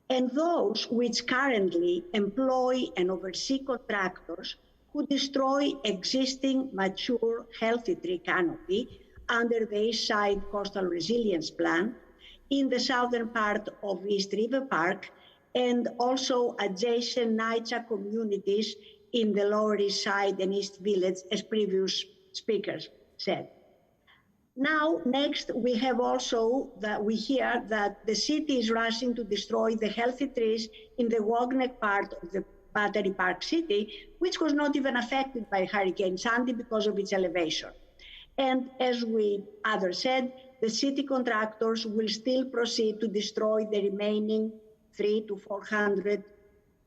and those which currently employ and oversee contractors who destroy existing, mature, healthy tree canopy under the East Side Coastal Resilience Plan in the southern part of East River Park and also adjacent NYCC communities in the Lower East Side and East Village, as previous speakers said. Now, next, we have also that we hear that the city is rushing to destroy the healthy trees in the Wagner part of the Battery Park City, which was not even affected by Hurricane Sandy because of its elevation. And as others said, the city contractors will still proceed to destroy the remaining 300 to 400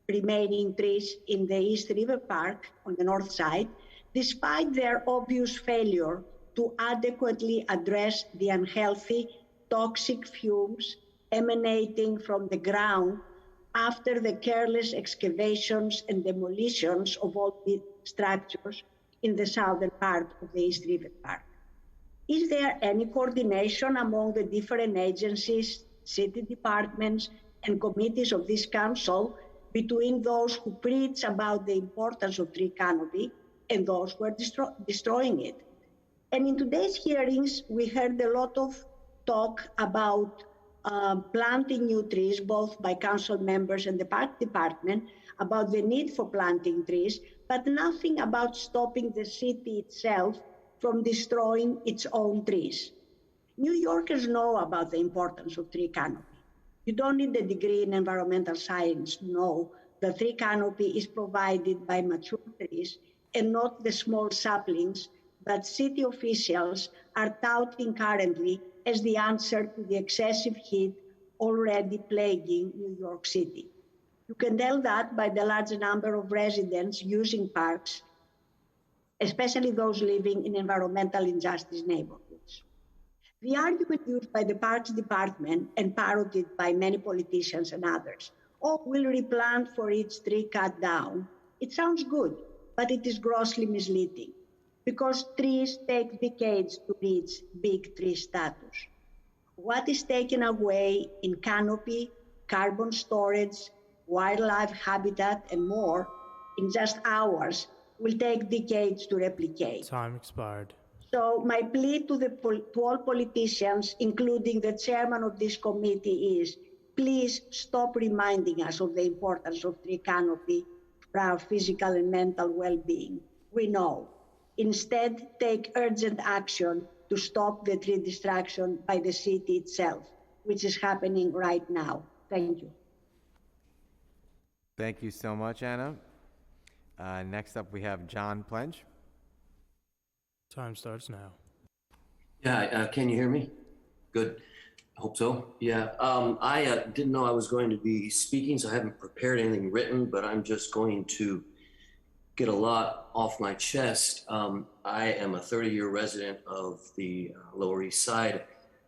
remaining trees in the East River Park on the north side, despite their obvious failure to adequately address the unhealthy, toxic fumes emanating from the ground after the careless excavations and demolitions of all the structures in the southern part of the East River Park. Is there any coordination among the different agencies, city departments, and committees of this council between those who preach about the importance of tree canopy and those who are destroying it? And in today's hearings, we heard a lot of talk about planting new trees, both by council members and the park department, about the need for planting trees, but nothing about stopping the city itself from destroying its own trees. New Yorkers know about the importance of tree canopy. You don't need a degree in environmental science to know that tree canopy is provided by mature trees and not the small saplings that city officials are touting currently as the answer to the excessive heat already plaguing New York City. You can tell that by the large number of residents using parks, especially those living in environmental injustice neighborhoods. The argument used by the Parks Department and parroted by many politicians and others, oh, we'll replant for each tree cut down. It sounds good, but it is grossly misleading, because trees take decades to reach big tree status. What is taken away in canopy, carbon storage, wildlife habitat, and more in just hours will take decades to replicate. Time expired. So my plea to all politicians, including the chairman of this committee, is please stop reminding us of the importance of tree canopy for our physical and mental well-being. We know. Instead, take urgent action to stop the tree destruction by the city itself, which is happening right now. Thank you. Thank you so much, Anna. Next up, we have John Plench. Time starts now. Yeah, can you hear me? Good. I hope so. Yeah, I didn't know I was going to be speaking, so I haven't prepared anything written, but I'm just going to get a lot off my chest. I am a 30-year resident of the Lower East Side,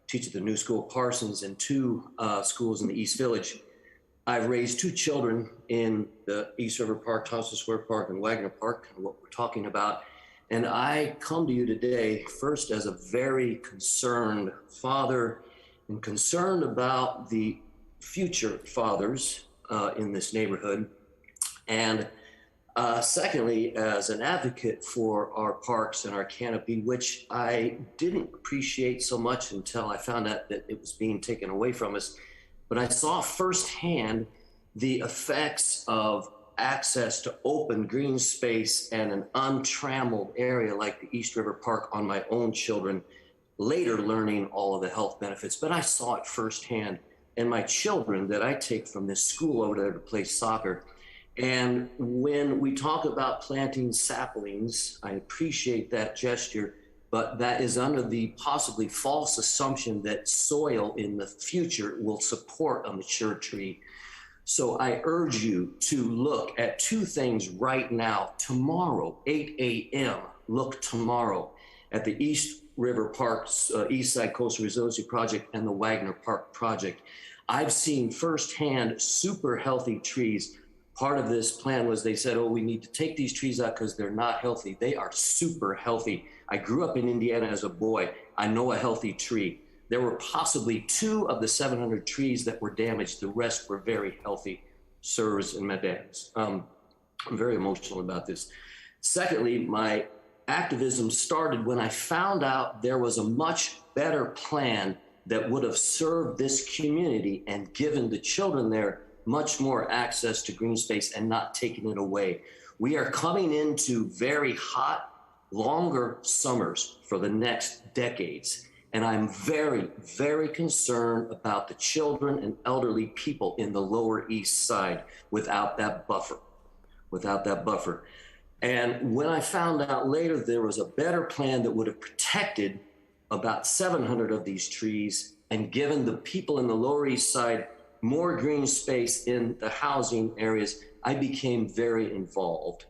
teach at the New School Parsons and 2 schools in the East Village. I've raised 2 children in the East River Park, Thompson Square Park, and Wagner Park, and what we're talking about. And I come to you today first as a very concerned father and concerned about the future fathers in this neighborhood. And secondly, as an advocate for our parks and our canopy, which I didn't appreciate so much until I found out that it was being taken away from us. But I saw firsthand the effects of access to open green space and an untrammeled area like the East River Park on my own children, later learning all of the health benefits. But I saw it firsthand. And my children that I take from this school over there to play soccer. And when we talk about planting saplings, I appreciate that gesture, but that is under the possibly false assumption that soil in the future will support a mature tree. So I urge you to look at 2 things right now. Tomorrow, 8 a.m., look tomorrow at the East River Park's East Side Coastal Resiliency Project and the Wagner Park Project. I've seen firsthand super healthy trees. Part of this plan was they said, oh, we need to take these trees out because they're not healthy. They are super healthy. I grew up in Indiana as a boy. I know a healthy tree. There were possibly 2 of the 700 trees that were damaged. The rest were very healthy, sirs and mesdames. I'm very emotional about this. Secondly, my activism started when I found out there was a much better plan that would have served this community and given the children there much more access to green space and not taking it away. We are coming into very hot, longer summers for the next decades. And I'm very, very concerned about the children and elderly people in the Lower East Side without that buffer, And when I found out later there was a better plan that would have protected about 700 of these trees and given the people in the Lower East Side more green space in the housing areas, I became very involved.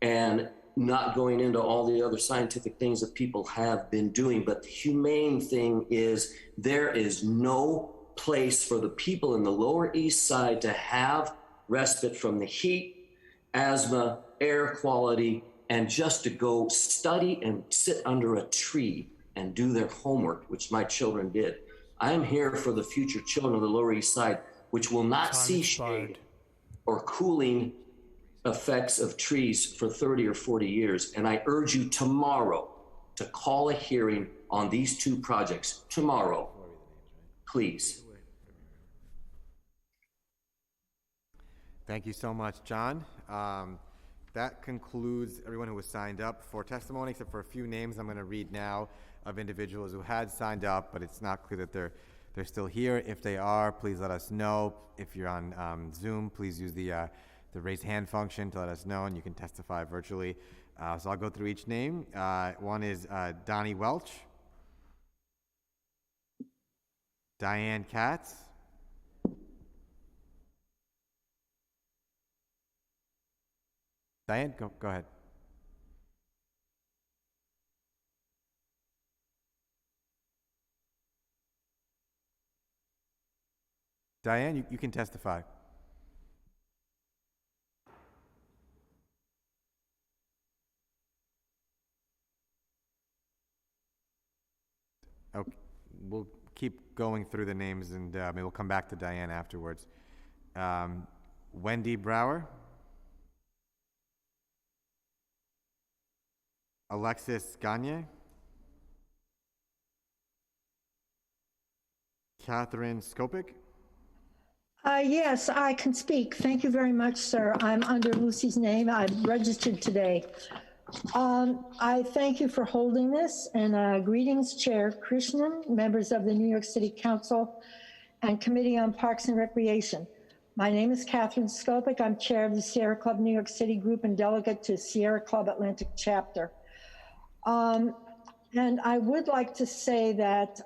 And not going into all the other scientific things that people have been doing, but the humane thing is there is no place for the people in the Lower East Side to have respite from the heat, asthma, air quality, and just to go study and sit under a tree and do their homework, which my children did. I am here for the future children of the Lower East Side, which will not see shade or cooling effects of trees for 30 or 40 years. And I urge you tomorrow to call a hearing on these 2 projects. Tomorrow, please. Thank you so much, John. That concludes everyone who was signed up for testimony, except for a few names I'm going to read now of individuals who had signed up, but it's not clear that they're still here. If they are, please let us know. If you're on Zoom, please use the raise hand function to let us know, and you can testify virtually. So I'll go through each name. One is Donnie Welch, Diane Katz, Diane, go ahead. Diane, you can testify. Okay, we'll keep going through the names, and maybe we'll come back to Diane afterwards. Wendy Brower, Alexis Gagne, Catherine Skopik. Yes, I can speak. Thank you very much, sir. I'm under Lucy's name. I've registered today. I thank you for holding this, and greetings, Chair Krishnan, members of the New York City Council and Committee on Parks and Recreation. My name is Catherine Skopik. I'm chair of the Sierra Club New York City group and delegate to Sierra Club Atlantic chapter. And I would like to say that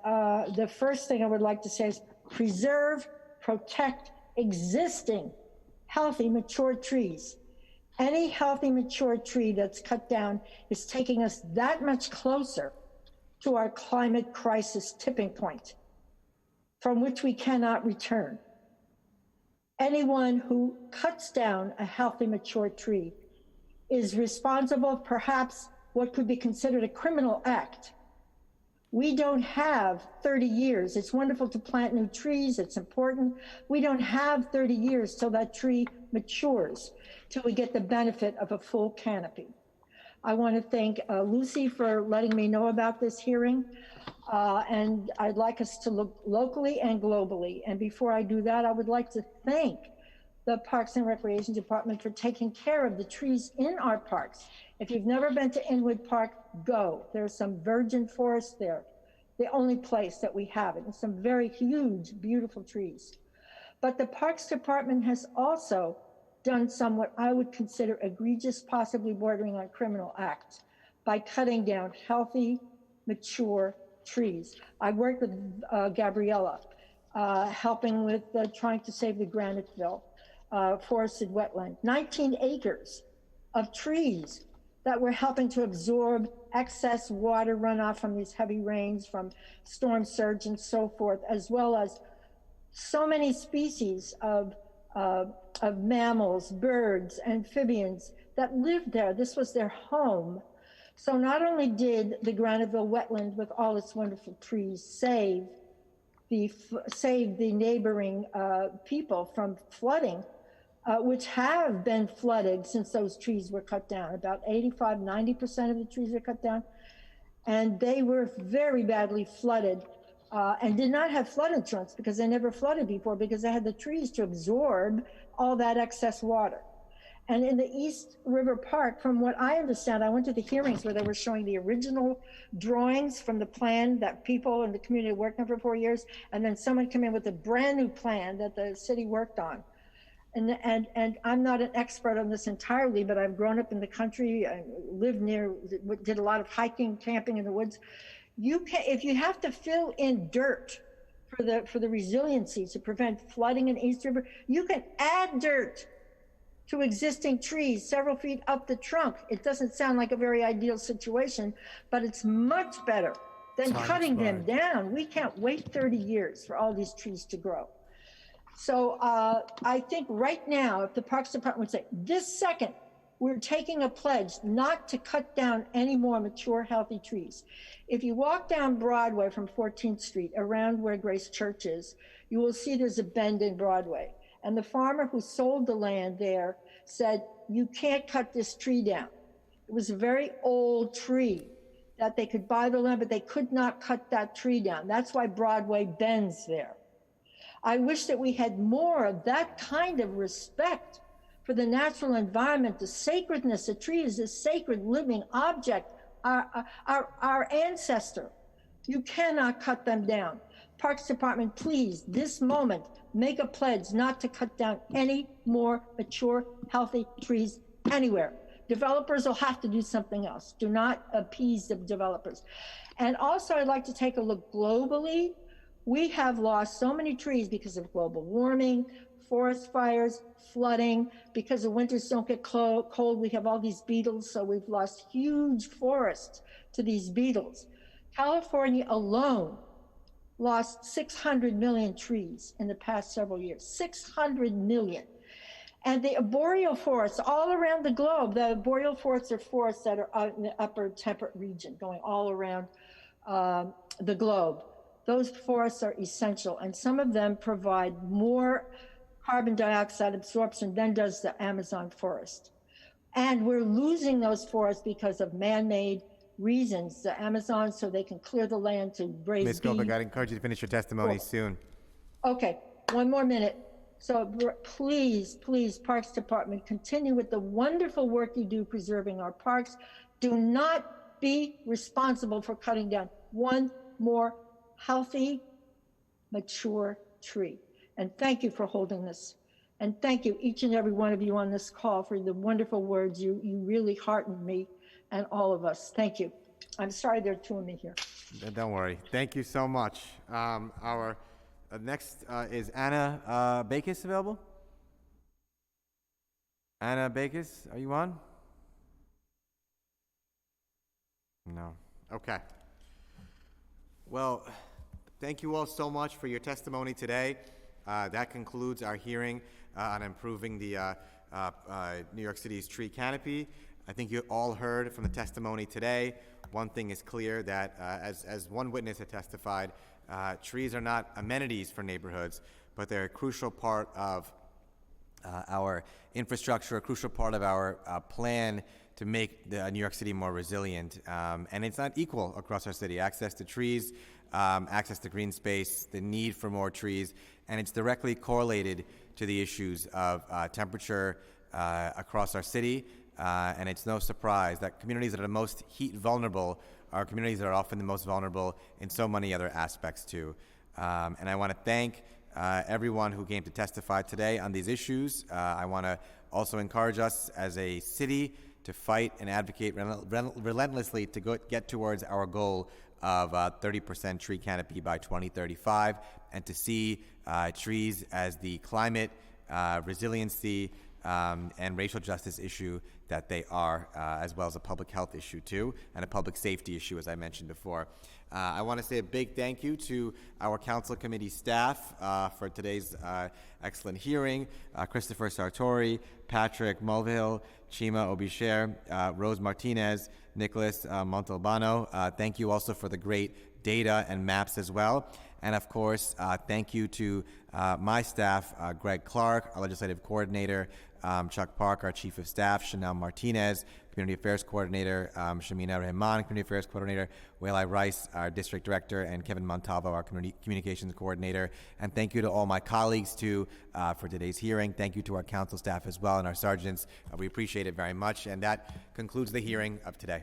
the first thing I would like to say is preserve, protect existing healthy, mature trees. Any healthy, mature tree that's cut down is taking us that much closer to our climate crisis tipping point, from which we cannot return. Anyone who cuts down a healthy, mature tree is responsible, perhaps what could be considered a criminal act. We don't have 30 years. It's wonderful to plant new trees. It's important. We don't have 30 years till that tree matures, till we get the benefit of a full canopy. I want to thank Lucy for letting me know about this hearing. And I'd like us to look locally and globally. And before I do that, I would like to thank the Parks and Recreation Department for taking care of the trees in our parks. If you've never been to Inwood Park, go. There's some virgin forest there, the only place that we have it, and some very huge, beautiful trees. But the Parks Department has also done some what I would consider egregious, possibly bordering on criminal acts, by cutting down healthy, mature trees. I worked with Gabriella, helping with trying to save the Graniteville forested wetland. 19 acres of trees that were helping to absorb excess water runoff from these heavy rains, from storm surge and so forth, as well as so many species of mammals, birds, amphibians that lived there. This was their home. So not only did the Graniteville wetland with all its wonderful trees save the neighboring people from flooding, which have been flooded since those trees were cut down. About 85–90% of the trees were cut down, and they were very badly flooded and did not have flood insurance because they never flooded before, because they had the trees to absorb all that excess water. And in the East River Park, from what I understand, I went to the hearings where they were showing the original drawings from the plan that people in the community worked on for 4 years, and then someone came in with a brand new plan that the city worked on. And I'm not an expert on this entirely, but I've grown up in the country, I lived near, did a lot of hiking, camping in the woods. If you have to fill in dirt for the resiliency to prevent flooding in East River, you can add dirt to existing trees several feet up the trunk. It doesn't sound like a very ideal situation, but it's much better than cutting them down. We can't wait 30 years for all these trees to grow. So I think right now, if the Parks Department would say, this second, we're taking a pledge not to cut down any more mature, healthy trees. If you walk down Broadway from 14th Street, around where Grace Church is, you will see there's a bend in Broadway. And the farmer who sold the land there said, you can't cut this tree down. It was a very old tree that they could buy the land, but they could not cut that tree down. That's why Broadway bends there. I wish that we had more of that kind of respect for the natural environment, the sacredness. A tree is a sacred living object, our ancestor. You cannot cut them down. Parks Department, please, this moment, make a pledge not to cut down any more mature, healthy trees anywhere. Developers will have to do something else. Do not appease the developers. And also, I'd like to take a look globally. We have lost so many trees because of global warming, forest fires, flooding. Because the winters don't get cold, we have all these beetles, so we've lost huge forests to these beetles. California alone lost 600 million trees in the past several years, 600 million. And the boreal forests all around the globe, the boreal forests are forests that are out in the upper temperate region, going all around the globe. Those forests are essential, and some of them provide more carbon dioxide absorption than does the Amazon forest. And we're losing those forests because of man-made reasons, the Amazon, so they can clear the land to raise Ms. Goldberg, I'd encourage you to finish your testimony soon. Okay, one more minute. So please, please, Parks Department, continue with the wonderful work you do preserving our parks. Do not be responsible for cutting down one more healthy, mature tree. And thank you for holding this. And thank you, each and every one of you on this call, for the wonderful words. You really heartened me and all of us. Thank you. I'm sorry there are two of me here. Don't worry. Thank you so much. Our next is Anna Bakis available? Anna Bakis, are you on? No. Okay. Well, thank you all so much for your testimony today. That concludes our hearing on improving the New York City's tree canopy. I think you all heard from the testimony today. One thing is clear, that as one witness had testified, trees are not amenities for neighborhoods, but they're a crucial part of our infrastructure, a crucial part of our plan to make the New York City more resilient. And it's not equal across our city. Access to trees, access to green space, the need for more trees, and it's directly correlated to the issues of temperature across our city. And it's no surprise that communities that are most heat vulnerable are communities that are often the most vulnerable in so many other aspects too. And I want to thank everyone who came to testify today on these issues. I want to also encourage us as a city to fight and advocate relentlessly to get towards our goal of 30% tree canopy by 2035, and to see trees as the climate, resiliency, and racial justice issue that they are, as well as a public health issue too, and a public safety issue, as I mentioned before. I want to say a big thank you to our council committee staff for today's excellent hearing. Christopher Sartori, Patrick Mulvihill, Chima Obisher, Rose Martinez, Nicholas Montalbano. Thank you also for the great data and maps as well. And of course, thank you to my staff, Greg Clark, our legislative coordinator, Chuck Park, our chief of staff, Chanel Martinez, community affairs coordinator, Shamina Rahman, community affairs coordinator, Waylai Rice, our district director, and Kevin Montalvo, our communications coordinator. And thank you to all my colleagues too for today's hearing. Thank you to our council staff as well and our sergeants. We appreciate it very much. And that concludes the hearing of today.